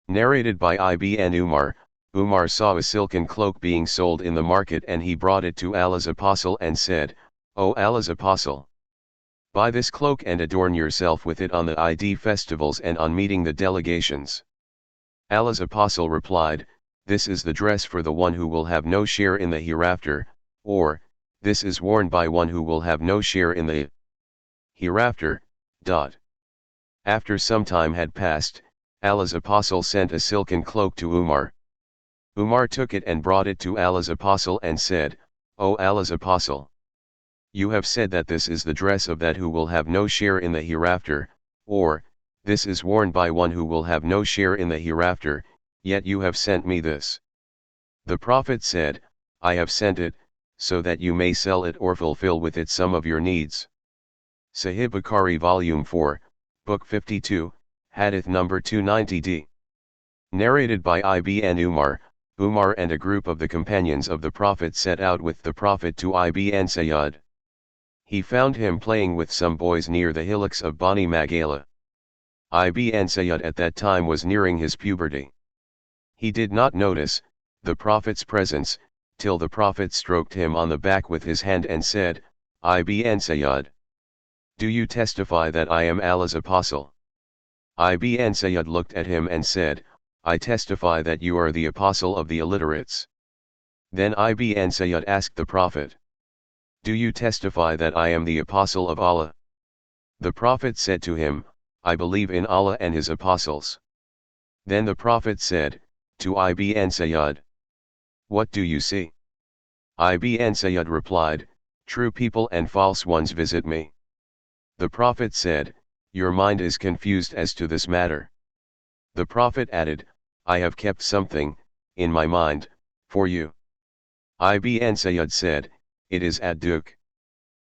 Narrated by Ibn Umar, Umar saw a silken cloak being sold in the market, and he brought it to Allah's Apostle and said, O Allah's Apostle, buy this cloak and adorn yourself with it on the Eid festivals and on meeting the delegations. Allah's Apostle replied, this is the dress for the one who will have no share in the hereafter, or, this is worn by one who will have no share in the hereafter. After some time had passed, Allah's Apostle sent a silken cloak to Umar. Umar took it and brought it to Allah's Apostle and said, O Allah's Apostle, you have said that this is the dress of that who will have no share in the hereafter, or, this is worn by one who will have no share in the hereafter, yet you have sent me this. The Prophet said, I have sent it, so that you may sell it or fulfill with it some of your needs. Sahih Bukhari Volume 4, Book 52, Hadith number 290d. Narrated by Ibn Umar, Umar and a group of the companions of the Prophet set out with the Prophet to Ibn Sayyad. He found him playing with some boys near the hillocks of Bani Magala. Ibn Sayyad at that time was nearing his puberty. He did not notice the Prophet's presence, till the Prophet stroked him on the back with his hand and said, Ibn Sayyad, do you testify that I am Allah's Apostle? Ibn Sayyad looked at him and said, I testify that you are the Apostle of the illiterates. Then Ibn Sayyad asked the Prophet, do you testify that I am the Apostle of Allah? The Prophet said to him, I believe in Allah and His Apostles. Then the Prophet said, to Ibn Sayyad, what do you see? Ibn Sayyad replied, true people and false ones visit me. The Prophet said, your mind is confused as to this matter. The Prophet added, I have kept something, in my mind, for you. Ibn Sayyad said, it is ad-duk.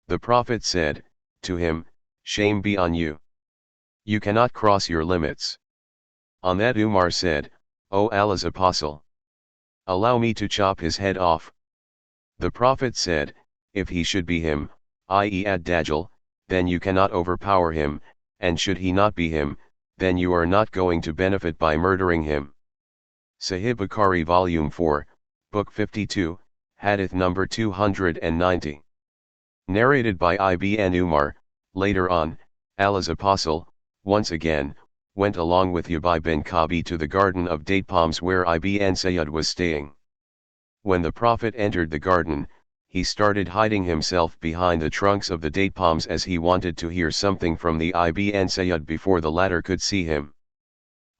The Prophet said, to him, shame be on you. You cannot cross your limits. On that Umar said, O Allah's Apostle, allow me to chop his head off. The Prophet said, if he should be him, i.e. ad-dajjal, then you cannot overpower him, and should he not be him, then you are not going to benefit by murdering him. Sahih Bukhari Volume 4, Book 52, Hadith number 290. Narrated by Ibn Umar, later on, Allah's Apostle, once again, went along with Ubay bin Ka'b to the garden of date palms where Ibn Sayyad was staying. When the Prophet entered the garden, he started hiding himself behind the trunks of the date palms as he wanted to hear something from the Ibn Sayyad before the latter could see him.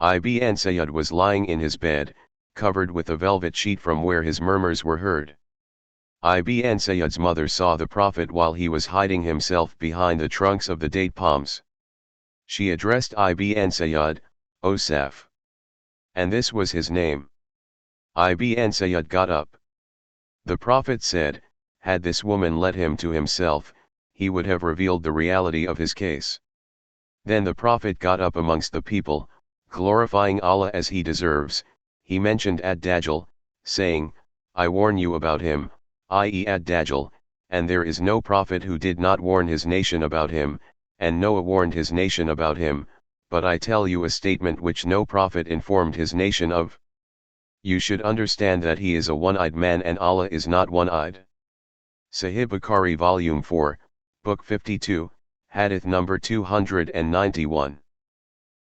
Ibn Sayyad was lying in his bed, covered with a velvet sheet from where his murmurs were heard. Ibn Sayyad's mother saw the Prophet while he was hiding himself behind the trunks of the date palms. She addressed Ibn Sayyad, Osaf. And this was his name. Ibn Sayyid got up. The Prophet said, had this woman led him to himself, he would have revealed the reality of his case. Then the Prophet got up amongst the people, glorifying Allah as he deserves. He mentioned Ad-Dajjal, saying, I warn you about him, i.e. Ad-Dajjal, and there is no prophet who did not warn his nation about him, and Noah warned his nation about him, but I tell you a statement which no prophet informed his nation of. You should understand that he is a one-eyed man and Allah is not one-eyed. Sahih Bukhari Volume 4, Book 52, Hadith number 291.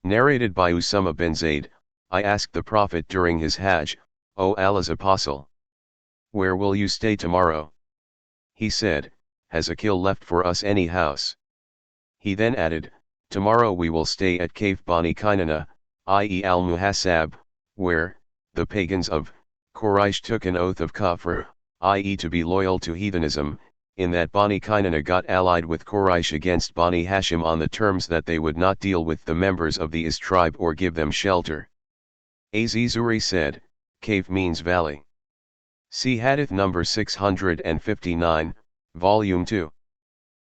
Narrated by Usama bin Zayd, I asked the Prophet during his Hajj, O Allah's Apostle, where will you stay tomorrow? He said, has Akil left for us any house? He then added, tomorrow we will stay at Cave Bani Kinana, i.e. Al-Muhasab, where, the pagans of Quraysh took an oath of kafr, i.e. to be loyal to heathenism, in that Bani Kinana got allied with Quraysh against Bani Hashim on the terms that they would not deal with the members of the Is tribe or give them shelter. Az-Zuri said, cave means valley. See Hadith number 659, Volume 2.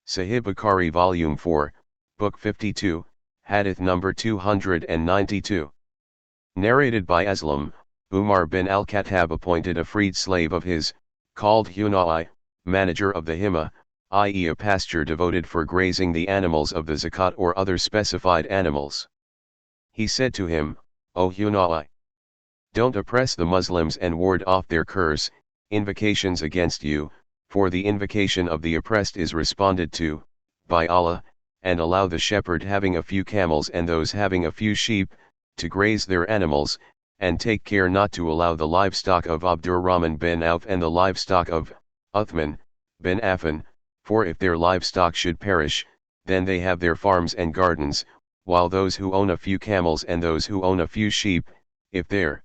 Sahih Bukhari Volume 4, Book 52, Hadith number 292. Narrated by Aslam, Umar bin al-Khattab appointed a freed slave of his, called Hunai, manager of the Hima, i.e. a pasture devoted for grazing the animals of the zakat or other specified animals. He said to him, O Hunai, don't oppress the Muslims and ward off their curse, invocations against you, for the invocation of the oppressed is responded to, by Allah, and allow the shepherd having a few camels and those having a few sheep, to graze their animals, and take care not to allow the livestock of Abdurrahman bin Auf and the livestock of Uthman bin Affan, for if their livestock should perish, then they have their farms and gardens, while those who own a few camels and those who own a few sheep, if their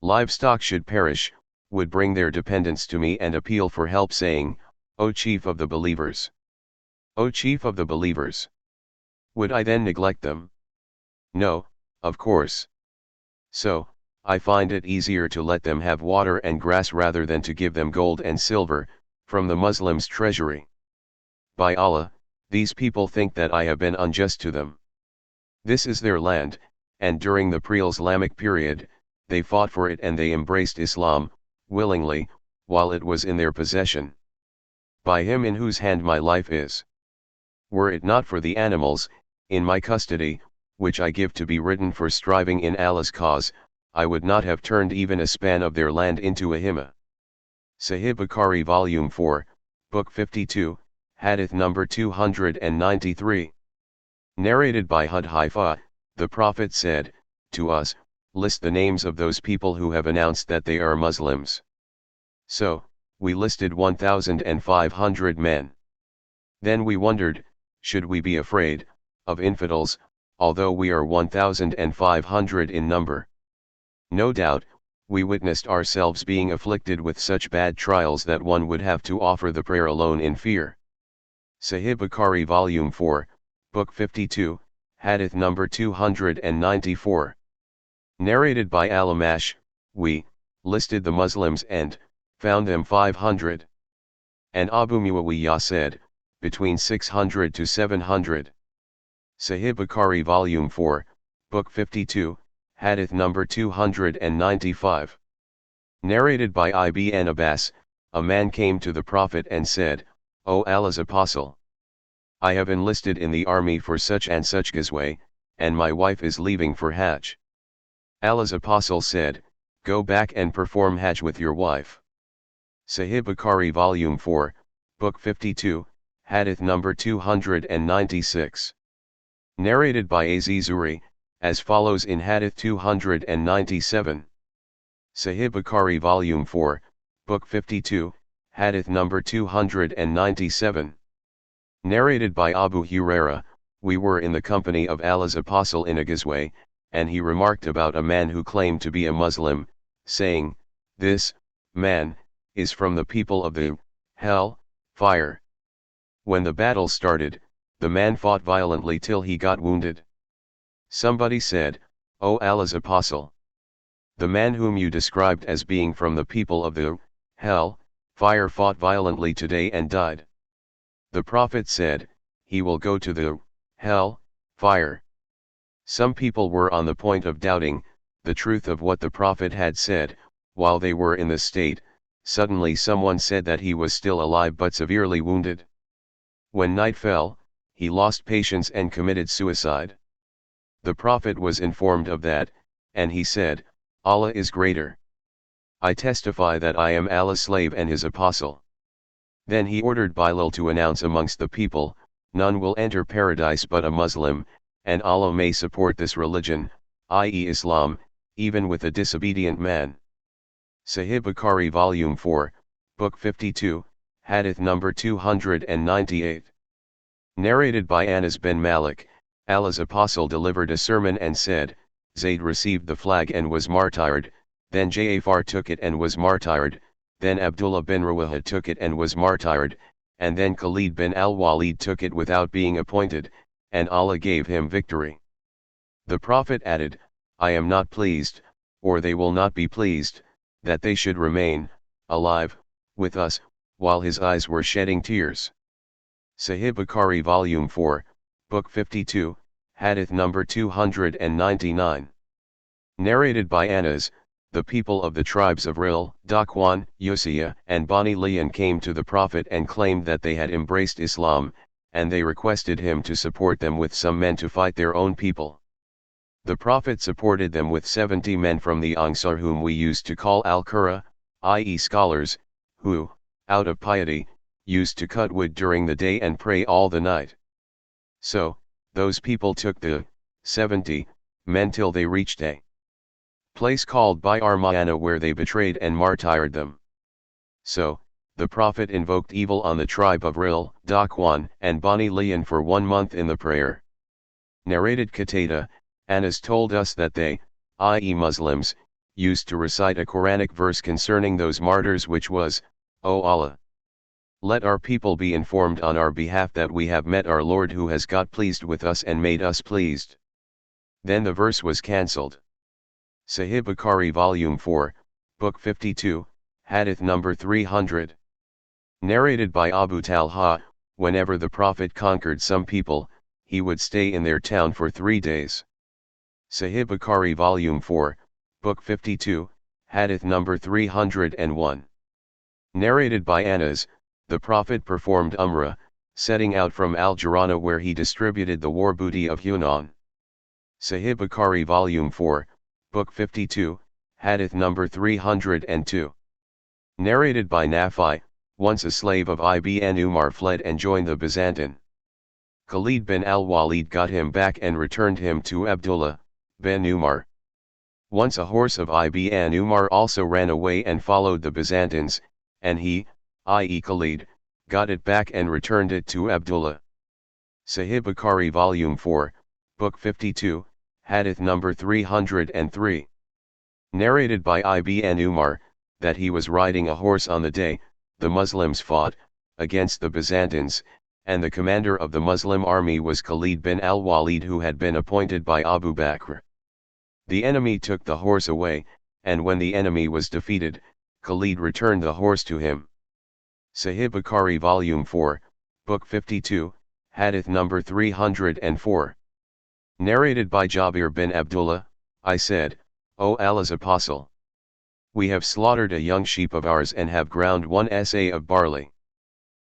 livestock should perish, would bring their dependents to me and appeal for help, saying, O chief of the believers! O chief of the believers! Would I then neglect them? No, of course. So, I find it easier to let them have water and grass rather than to give them gold and silver, from the Muslims' treasury. By Allah, these people think that I have been unjust to them. This is their land, and during the pre-Islamic period, they fought for it and they embraced Islam, willingly, while it was in their possession. By him in whose hand my life is. Were it not for the animals, in my custody, which I give to be written for striving in Allah's cause, I would not have turned even a span of their land into a hima. Sahih Bukhari Volume 4, Book 52, Hadith number 293. Narrated by Hudhaifa, the Prophet said, to us, list the names of those people who have announced that they are Muslims. So, we listed 1,500 men. Then we wondered, should we be afraid of infidels, although we are 1,500 in number? No doubt, we witnessed ourselves being afflicted with such bad trials that one would have to offer the prayer alone in fear. Sahih Bukhari Volume 4, Book 52, Hadith number 294. Narrated by Al-Amash, we listed the Muslims and found them 500. And Abu Muawiyah said, between 600 to 700. Sahih Bukhari Volume 4, Book 52, Hadith number 295. Narrated by Ibn Abbas, a man came to the Prophet and said, O Allah's Apostle, I have enlisted in the army for such and such Ghazwah, and my wife is leaving for Hajj. Allah's Apostle said, go back and perform Hajj with your wife. Sahih Bukhari Volume 4, Book 52, Hadith number 296. Narrated by Az-Zuri, as follows in Hadith 297. Sahih Bukhari Volume 4, Book 52, Hadith number 297. Narrated by Abu Huraira, we were in the company of Allah's Apostle in a Ghazwah, and he remarked about a man who claimed to be a Muslim, saying, this man is from the people of the hell fire. When the battle started, the man fought violently till he got wounded. Somebody said, O Allah's apostle. The man whom you described as being from the people of the hell fire fought violently today and died. The Prophet said, he will go to the hell fire. Some people were on the point of doubting the truth of what the Prophet had said. While they were in this state, suddenly someone said that he was still alive but severely wounded. When night fell, he lost patience and committed suicide. The Prophet was informed of that, and he said, Allah is greater. I testify that I am Allah's slave and his apostle. Then he ordered Bilal to announce amongst the people, none will enter paradise but a Muslim, and Allah may support this religion, i.e. Islam, even with a disobedient man. Sahih Bukhari Volume 4, Book 52, Hadith number 298. Narrated by Anas bin Malik, Allah's apostle delivered a sermon and said, Zayd received the flag and was martyred, then Ja'far took it and was martyred, then Abdullah bin Rawaha took it and was martyred, and then Khalid bin al-Walid took it without being appointed, and Allah gave him victory. The Prophet added, I am not pleased, or they will not be pleased, that they should remain alive with us, while his eyes were shedding tears. Sahih Bukhari Volume 4, Book 52, Hadith number 299. Narrated by Anas, the people of the tribes of Ril, Dakwan, Yusiyah, and Bani Liyan came to the Prophet and claimed that they had embraced Islam, and they requested him to support them with some men to fight their own people. The Prophet supported them with 70 men from the ангիր whom we used to call al-Qur'an, i.e. scholars, who, out of piety, used to cut wood during the day and pray all the night. So, those people took the 70 men till they reached a place called Bir where they betrayed and martyred them. So, the Prophet invoked evil on the tribe of Ril, Dakwan, and Bani Liyan for 1 month in the prayer. Narrated Qatada, Anas told us that they, i.e. Muslims, used to recite a Quranic verse concerning those martyrs which was, O Allah! Let our people be informed on our behalf that we have met our Lord who has got pleased with us and made us pleased. Then the verse was cancelled. Sahih Bukhari Volume 4, Book 52, Hadith number 300. Narrated by Abu Talha, whenever the Prophet conquered some people, he would stay in their town for 3 days. Sahih Bukhari Volume 4, Book 52, Hadith number 301. Narrated by Anas, the Prophet performed Umrah, setting out from Al-Jirana where he distributed the war booty of Hunan. Sahih Bukhari Volume 4, Book 52, Hadith number 302. Narrated by Nafi, once a slave of Ibn Umar fled and joined the Byzantine. Khalid bin al-Walid got him back and returned him to Abdullah bin Umar. Once a horse of Ibn Umar also ran away and followed the Byzantines, and he, i.e. Khalid, got it back and returned it to Abdullah. Sahih Bukhari Volume 4, Book 52, Hadith number 303. Narrated by Ibn Umar, that he was riding a horse on the day the Muslims fought against the Byzantines, and the commander of the Muslim army was Khalid bin al-Walid who had been appointed by Abu Bakr. The enemy took the horse away, and when the enemy was defeated, Khalid returned the horse to him. Sahih Bukhari Volume 4, Book 52, Hadith number 304. Narrated by Jabir bin Abdullah, I said, O Allah's apostle! We have slaughtered a young sheep of ours and have ground 1 sa of barley.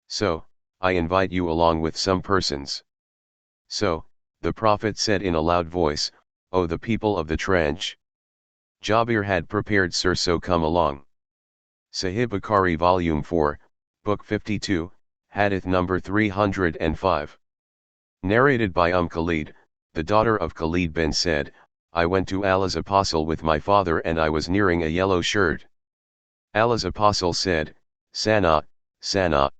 So, I invite you along with some persons. So, the Prophet said in a loud voice, O the people of the trench! Jabir had prepared, sir, so come along. Sahih Bukhari Volume 4, Book 52, Hadith number 305. Narrated by Khalid, the daughter of Khalid bin said, I went to Allah's apostle with my father and I was nearing a yellow shirt. Allah's apostle said, Sana, Sana.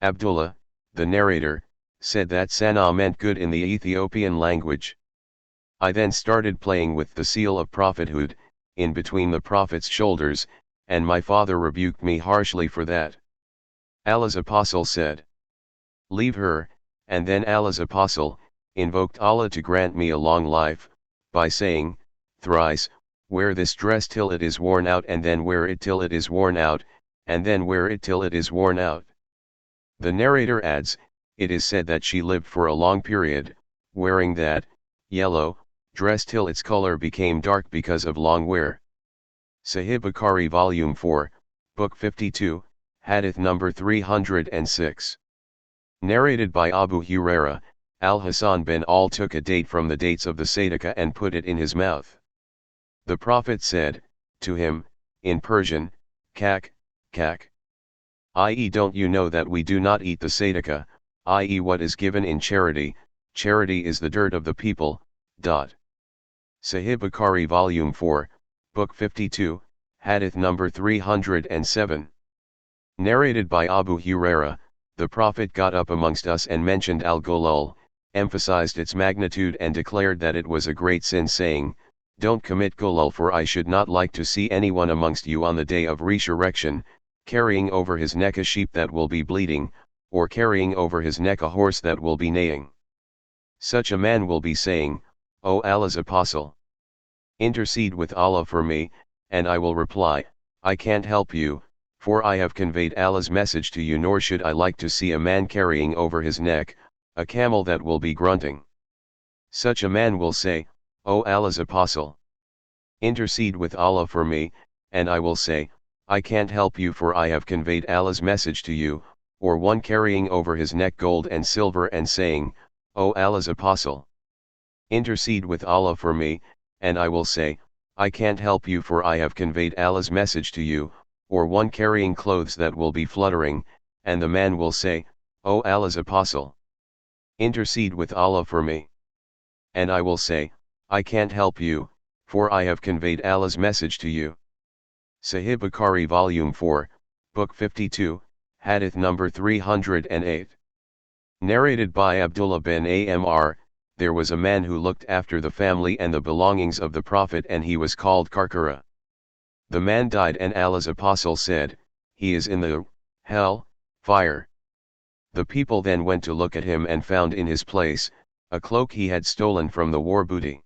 Abdullah, the narrator, said that Sana meant good in the Ethiopian language. I then started playing with the seal of prophethood, in between the Prophet's shoulders, and my father rebuked me harshly for that. Allah's apostle said, Leave her, and then Allah's apostle invoked Allah to grant me a long life, by saying, thrice, wear this dress till it is worn out and then wear it till it is worn out, and then wear it till it is worn out. The narrator adds, it is said that she lived for a long period, wearing that, yellow, dress till its color became dark because of long wear. Sahih Bukhari Volume 4, Book 52, Hadith number 306. Narrated by Abu Huraira, Al-Hasan bin Al took a date from the dates of the Sadaqah and put it in his mouth. The Prophet said, to him, in Persian, kak, kak. I.e., don't you know that we do not eat the Sadaqah, i.e. what is given in charity, charity is the dirt of the people. Sahih Bukhari Volume 4, Book 52, Hadith number 307. Narrated by Abu Huraira, the Prophet got up amongst us and mentioned al-Golul, emphasized its magnitude and declared that it was a great sin, saying, don't commit Golul, for I should not like to see anyone amongst you on the day of resurrection, carrying over his neck a sheep that will be bleating, or carrying over his neck a horse that will be neighing. Such a man will be saying, O Allah's apostle, intercede with Allah for me, and I will reply, I can't help you, for I have conveyed Allah's message to you, nor should I like to see a man carrying over his neck a camel that will be grunting. Such a man will say, O Allah's apostle, intercede with Allah for me, and I will say, I can't help you, for I have conveyed Allah's message to you, or one carrying over his neck gold and silver and saying, O Allah's apostle, intercede with Allah for me, and I will say, I can't help you, for I have conveyed Allah's message to you, or one carrying clothes that will be fluttering, and the man will say, O Allah's apostle, intercede with Allah for me. And I will say, I can't help you, for I have conveyed Allah's message to you. Sahih Bukhari Volume 4, Book 52, Hadith number 308. Narrated by Abdullah bin Amr, there was a man who looked after the family and the belongings of the Prophet, and he was called Karkara. The man died, and Allah's apostle said, he is in the hell fire. The people then went to look at him and found in his place a cloak he had stolen from the war booty.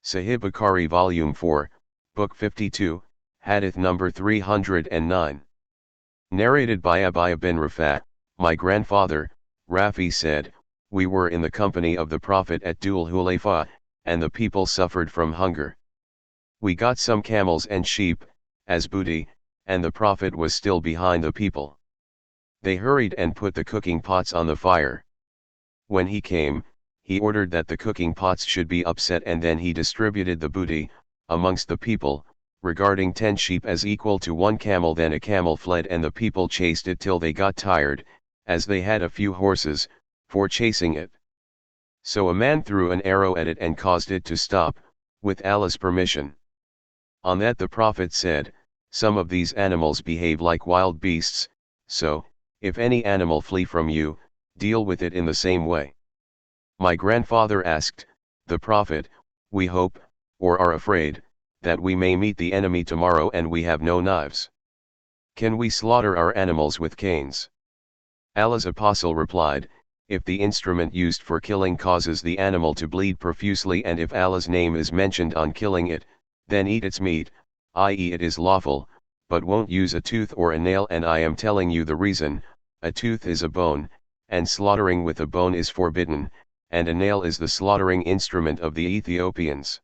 Sahih Bukhari Volume 4, Book 52, Hadith number 309. Narrated by Abiyah bin Rafat, my grandfather, Rafi said, we were in the company of the Prophet at Dhul Hulayfa, and the people suffered from hunger. We got some camels and sheep, as booty, and the Prophet was still behind the people. They hurried and put the cooking pots on the fire. When he came, he ordered that the cooking pots should be upset, and then he distributed the booty amongst the people, regarding 10 sheep as equal to 1 camel. Then a camel fled, and the people chased it till they got tired, as they had a few horses for chasing it. So a man threw an arrow at it and caused it to stop, with Allah's permission. On that the Prophet said, some of these animals behave like wild beasts, so, if any animal flee from you, deal with it in the same way. My grandfather asked the Prophet, we hope, or are afraid, that we may meet the enemy tomorrow and we have no knives. Can we slaughter our animals with canes? Allah's apostle replied, if the instrument used for killing causes the animal to bleed profusely, and if Allah's name is mentioned on killing it, then eat its meat, i.e. it is lawful, but won't use a tooth or a nail, and I am telling you the reason. A tooth is a bone, and slaughtering with a bone is forbidden, and a nail is the slaughtering instrument of the Ethiopians.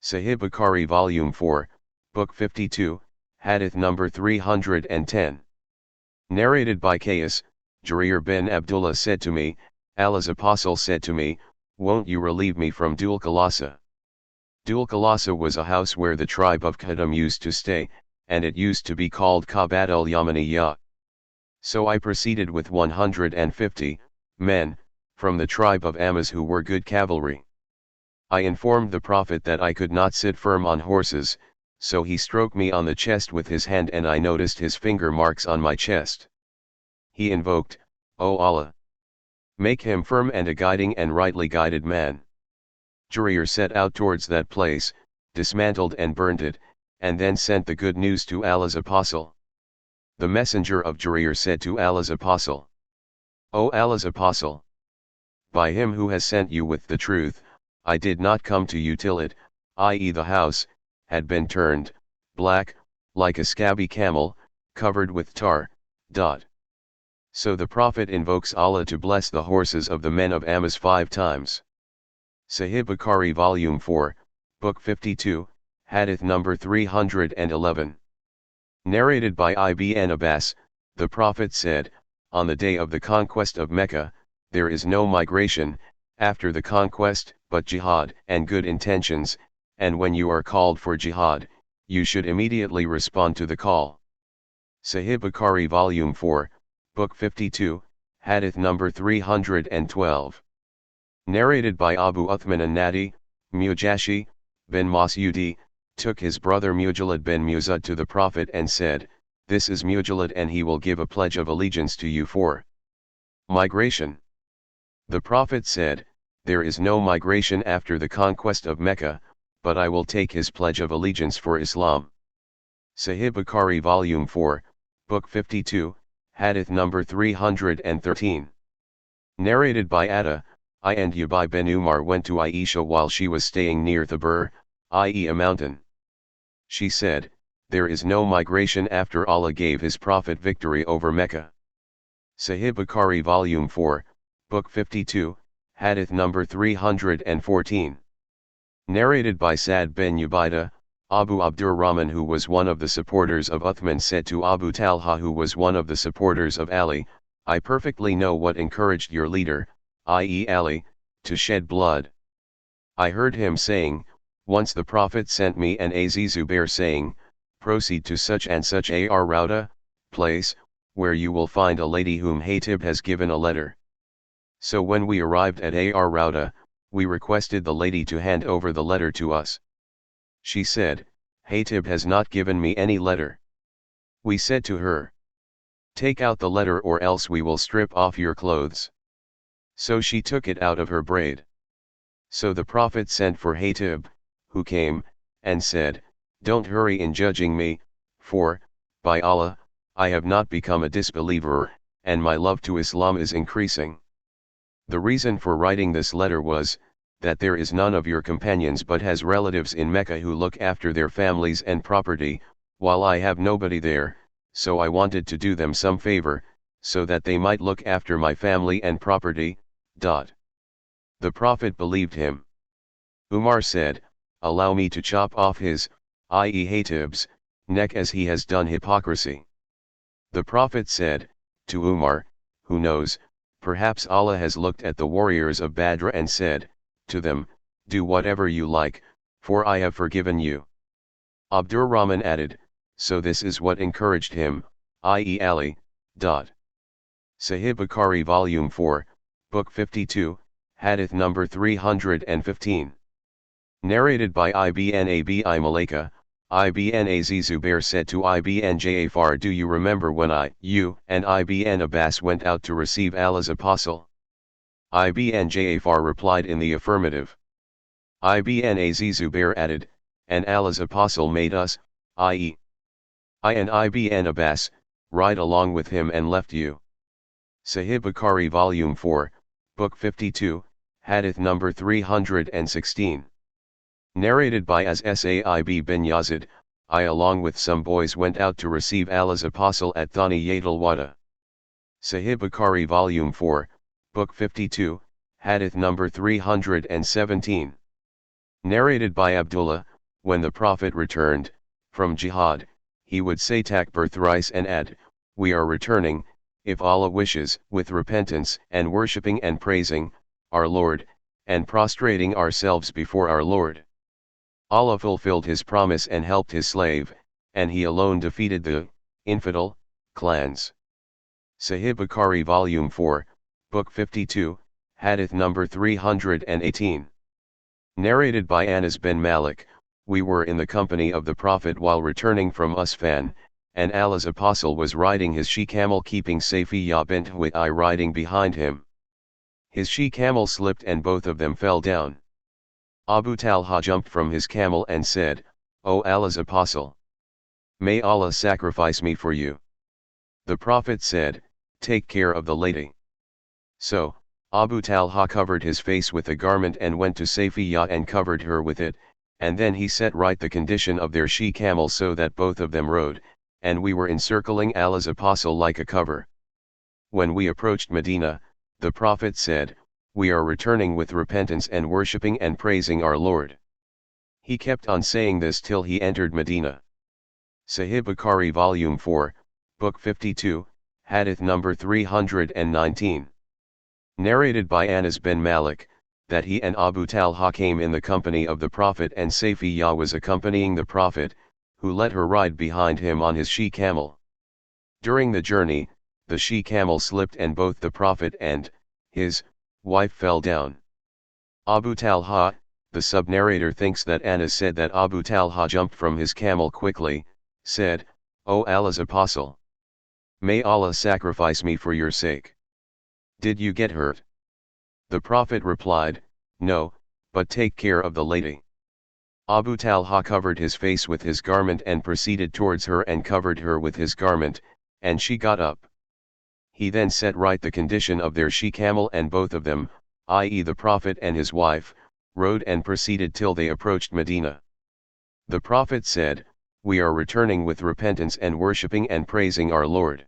Sahih Bukhari Volume 4, Book 52, Hadith number 310. Narrated by Qais, Jarir bin Abdullah said to me, Allah's apostle said to me, won't you relieve me from Dhul Khalasa? Dhul Khalasa was a house where the tribe of Qadam used to stay, and it used to be called Qabat al-Yamaniyah. So I proceeded with 150 men from the tribe of Ammaz who were good cavalry. I informed the Prophet that I could not sit firm on horses, so he stroked me on the chest with his hand, and I noticed his finger marks on my chest. He invoked, O Allah, make him firm and a guiding and rightly guided man. Jarir set out towards that place, dismantled and burned it, and then sent the good news to Allah's apostle. The messenger of Jarir said to Allah's apostle, O Allah's apostle, by him who has sent you with the truth, I did not come to you till it, i.e. the house, had been turned black, like a scabby camel, covered with tar. So the Prophet invokes Allah to bless the horses of the men of Amas 5 times. Sahih Bukhari Volume 4, Book 52, Hadith number 311. Narrated by Ibn Abbas, the Prophet said, on the day of the conquest of Mecca, there is no migration, after the conquest, but jihad and good intentions, and when you are called for jihad, you should immediately respond to the call. Sahih Bukhari Volume 4, Book 52, Hadith number 312. Narrated by Abu Uthman an-Nadi, Mujashi, bin Mas'udi, took his brother Mujalid bin Muzad to the Prophet and said, "This is Mujalid and he will give a pledge of allegiance to you for migration." The Prophet said, "There is no migration after the conquest of Mecca, but I will take his pledge of allegiance for Islam." Sahih Bukhari Volume 4, Book 52, Hadith number 313. Narrated by Atta, I and Ubay bin Umar went to Aisha while she was staying near Thabur, i.e. a mountain. She said, "There is no migration after Allah gave his Prophet victory over Mecca." Sahih Bukhari Volume 4, Book 52, Hadith number 314. Narrated by Sa'd bin Ubaidah, Abu Abdurrahman, who was one of the supporters of Uthman, said to Abu Talha, who was one of the supporters of Ali, "I perfectly know what encouraged your leader, i.e. Ali, to shed blood. I heard him saying, once the Prophet sent me an Zubair saying, proceed to such and such a Rauda, place, where you will find a lady whom Hatib has given a letter. So when we arrived at Rauda, we requested the lady to hand over the letter to us. She said, Hatib has not given me any letter. We said to her, take out the letter or else we will strip off your clothes. So she took it out of her braid. So the Prophet sent for Hatib, who came, and said, don't hurry in judging me, for, by Allah, I have not become a disbeliever, and my love to Islam is increasing. The reason for writing this letter was, that there is none of your companions but has relatives in Mecca who look after their families and property, while I have nobody there, so I wanted to do them some favor, so that they might look after my family and property. The Prophet believed him. Umar said, allow me to chop off his, i.e. Hatib's, neck as he has done hypocrisy. The Prophet said, to Umar, who knows, perhaps Allah has looked at the warriors of Badr and said, to them, do whatever you like, for I have forgiven you. Abdurrahman added, so this is what encouraged him, i.e. Ali. Sahih Bukhari Volume 4, Book 52, Hadith number 315. Narrated by Ibn Abi Malaika, Ibn Az Zubair said to Ibn Ja'far, do you remember when you and Ibn Abbas went out to receive Allah's apostle? Ibn Ja'far replied in the affirmative. Ibn Az Zubair added, and Allah's apostle made us, i.e. I and Ibn Abbas, ride along with him and left you. Sahih Bukhari Volume 4, Book 52, Hadith number 316. Narrated by As-Sa'ib bin Yazid, I along with some boys went out to receive Allah's apostle at Thaniyat al-Wada. Sahih Bukhari Volume 4, Book 52, Hadith number 317. Narrated by Abdullah, when the Prophet returned from Jihad, he would say takbir thrice and add, we are returning, if Allah wishes, with repentance and worshipping and praising our Lord, and prostrating ourselves before our Lord. Allah fulfilled his promise and helped his slave, and he alone defeated the infidel clans. Sahih Bukhari Volume 4, Book 52, Hadith number 318. Narrated by Anas bin Malik, we were in the company of the Prophet while returning from Usfan, and Allah's apostle was riding his she-camel keeping Safiya bint Huwai riding behind him. His she-camel slipped and both of them fell down. Abu Talha jumped from his camel and said, O Allah's apostle! May Allah sacrifice me for you. The Prophet said, take care of the lady. So, Abu Talha covered his face with a garment and went to Safiya and covered her with it, and then he set right the condition of their she-camel so that both of them rode, and we were encircling Allah's apostle like a cover. When we approached Medina, the Prophet said, "We are returning with repentance and worshipping and praising our Lord." He kept on saying this till he entered Medina. Sahih Bukhari Volume 4, Book 52, Hadith number 319. Narrated by Anas bin Malik, that he and Abu Talha came in the company of the Prophet and Safiyyah was accompanying the Prophet, who let her ride behind him on his she-camel. During the journey, the she-camel slipped and both the Prophet and his wife fell down. Abu Talha, the sub-narrator, thinks that Anas said that Abu Talha jumped from his camel quickly, said, "O Allah's apostle, may Allah sacrifice me for your sake. Did you get hurt?" The Prophet replied, "No, but take care of the lady." Abu Talha covered his face with his garment and proceeded towards her and covered her with his garment, and she got up. He then set right the condition of their she-camel, and both of them, i.e. the Prophet and his wife, rode and proceeded till they approached Medina. The Prophet said, "We are returning with repentance and worshipping and praising our Lord."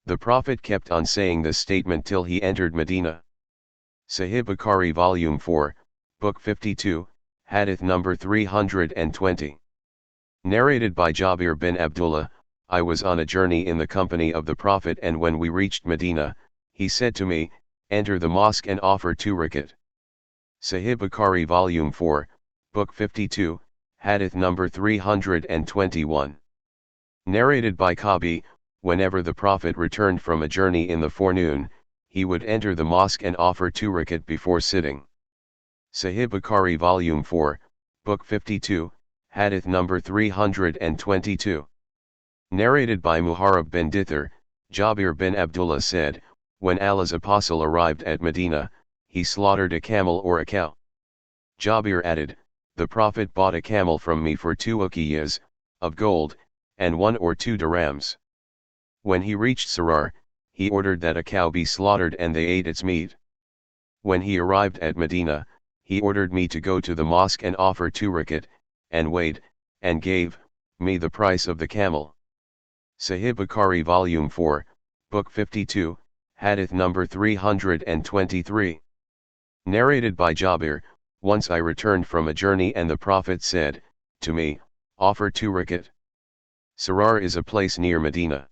The Prophet kept on saying this statement till he entered Medina. Sahih Bukhari Volume 4, Book 52, Hadith number 320. Narrated by Jabir bin Abdullah, I was on a journey in the company of the Prophet, and when we reached Medina, he said to me, "Enter the mosque and offer 2 rakat." Sahih Bukhari Volume 4, Book 52, Hadith number 321. Narrated by Kabi, whenever the Prophet returned from a journey in the forenoon, he would enter the mosque and offer 2 rakat before sitting. Sahih Bukhari Volume 4, Book 52, Hadith number 322. Narrated by Muharrab bin Dithar, Jabir bin Abdullah said, when Allah's apostle arrived at Medina, he slaughtered a camel or a cow. Jabir added, "The Prophet bought a camel from me for 2 uqiyas, of gold, and 1 or 2 dirhams. When he reached Sarar, he ordered that a cow be slaughtered and they ate its meat. When he arrived at Medina, he ordered me to go to the mosque and offer 2 rakat, and weighed, and gave me the price of the camel." Sahih Bukhari Volume 4, Book 52, Hadith number 323. Narrated by Jabir, once I returned from a journey and the Prophet said to me, "Offer 2 rakat." Sarar is a place near Medina.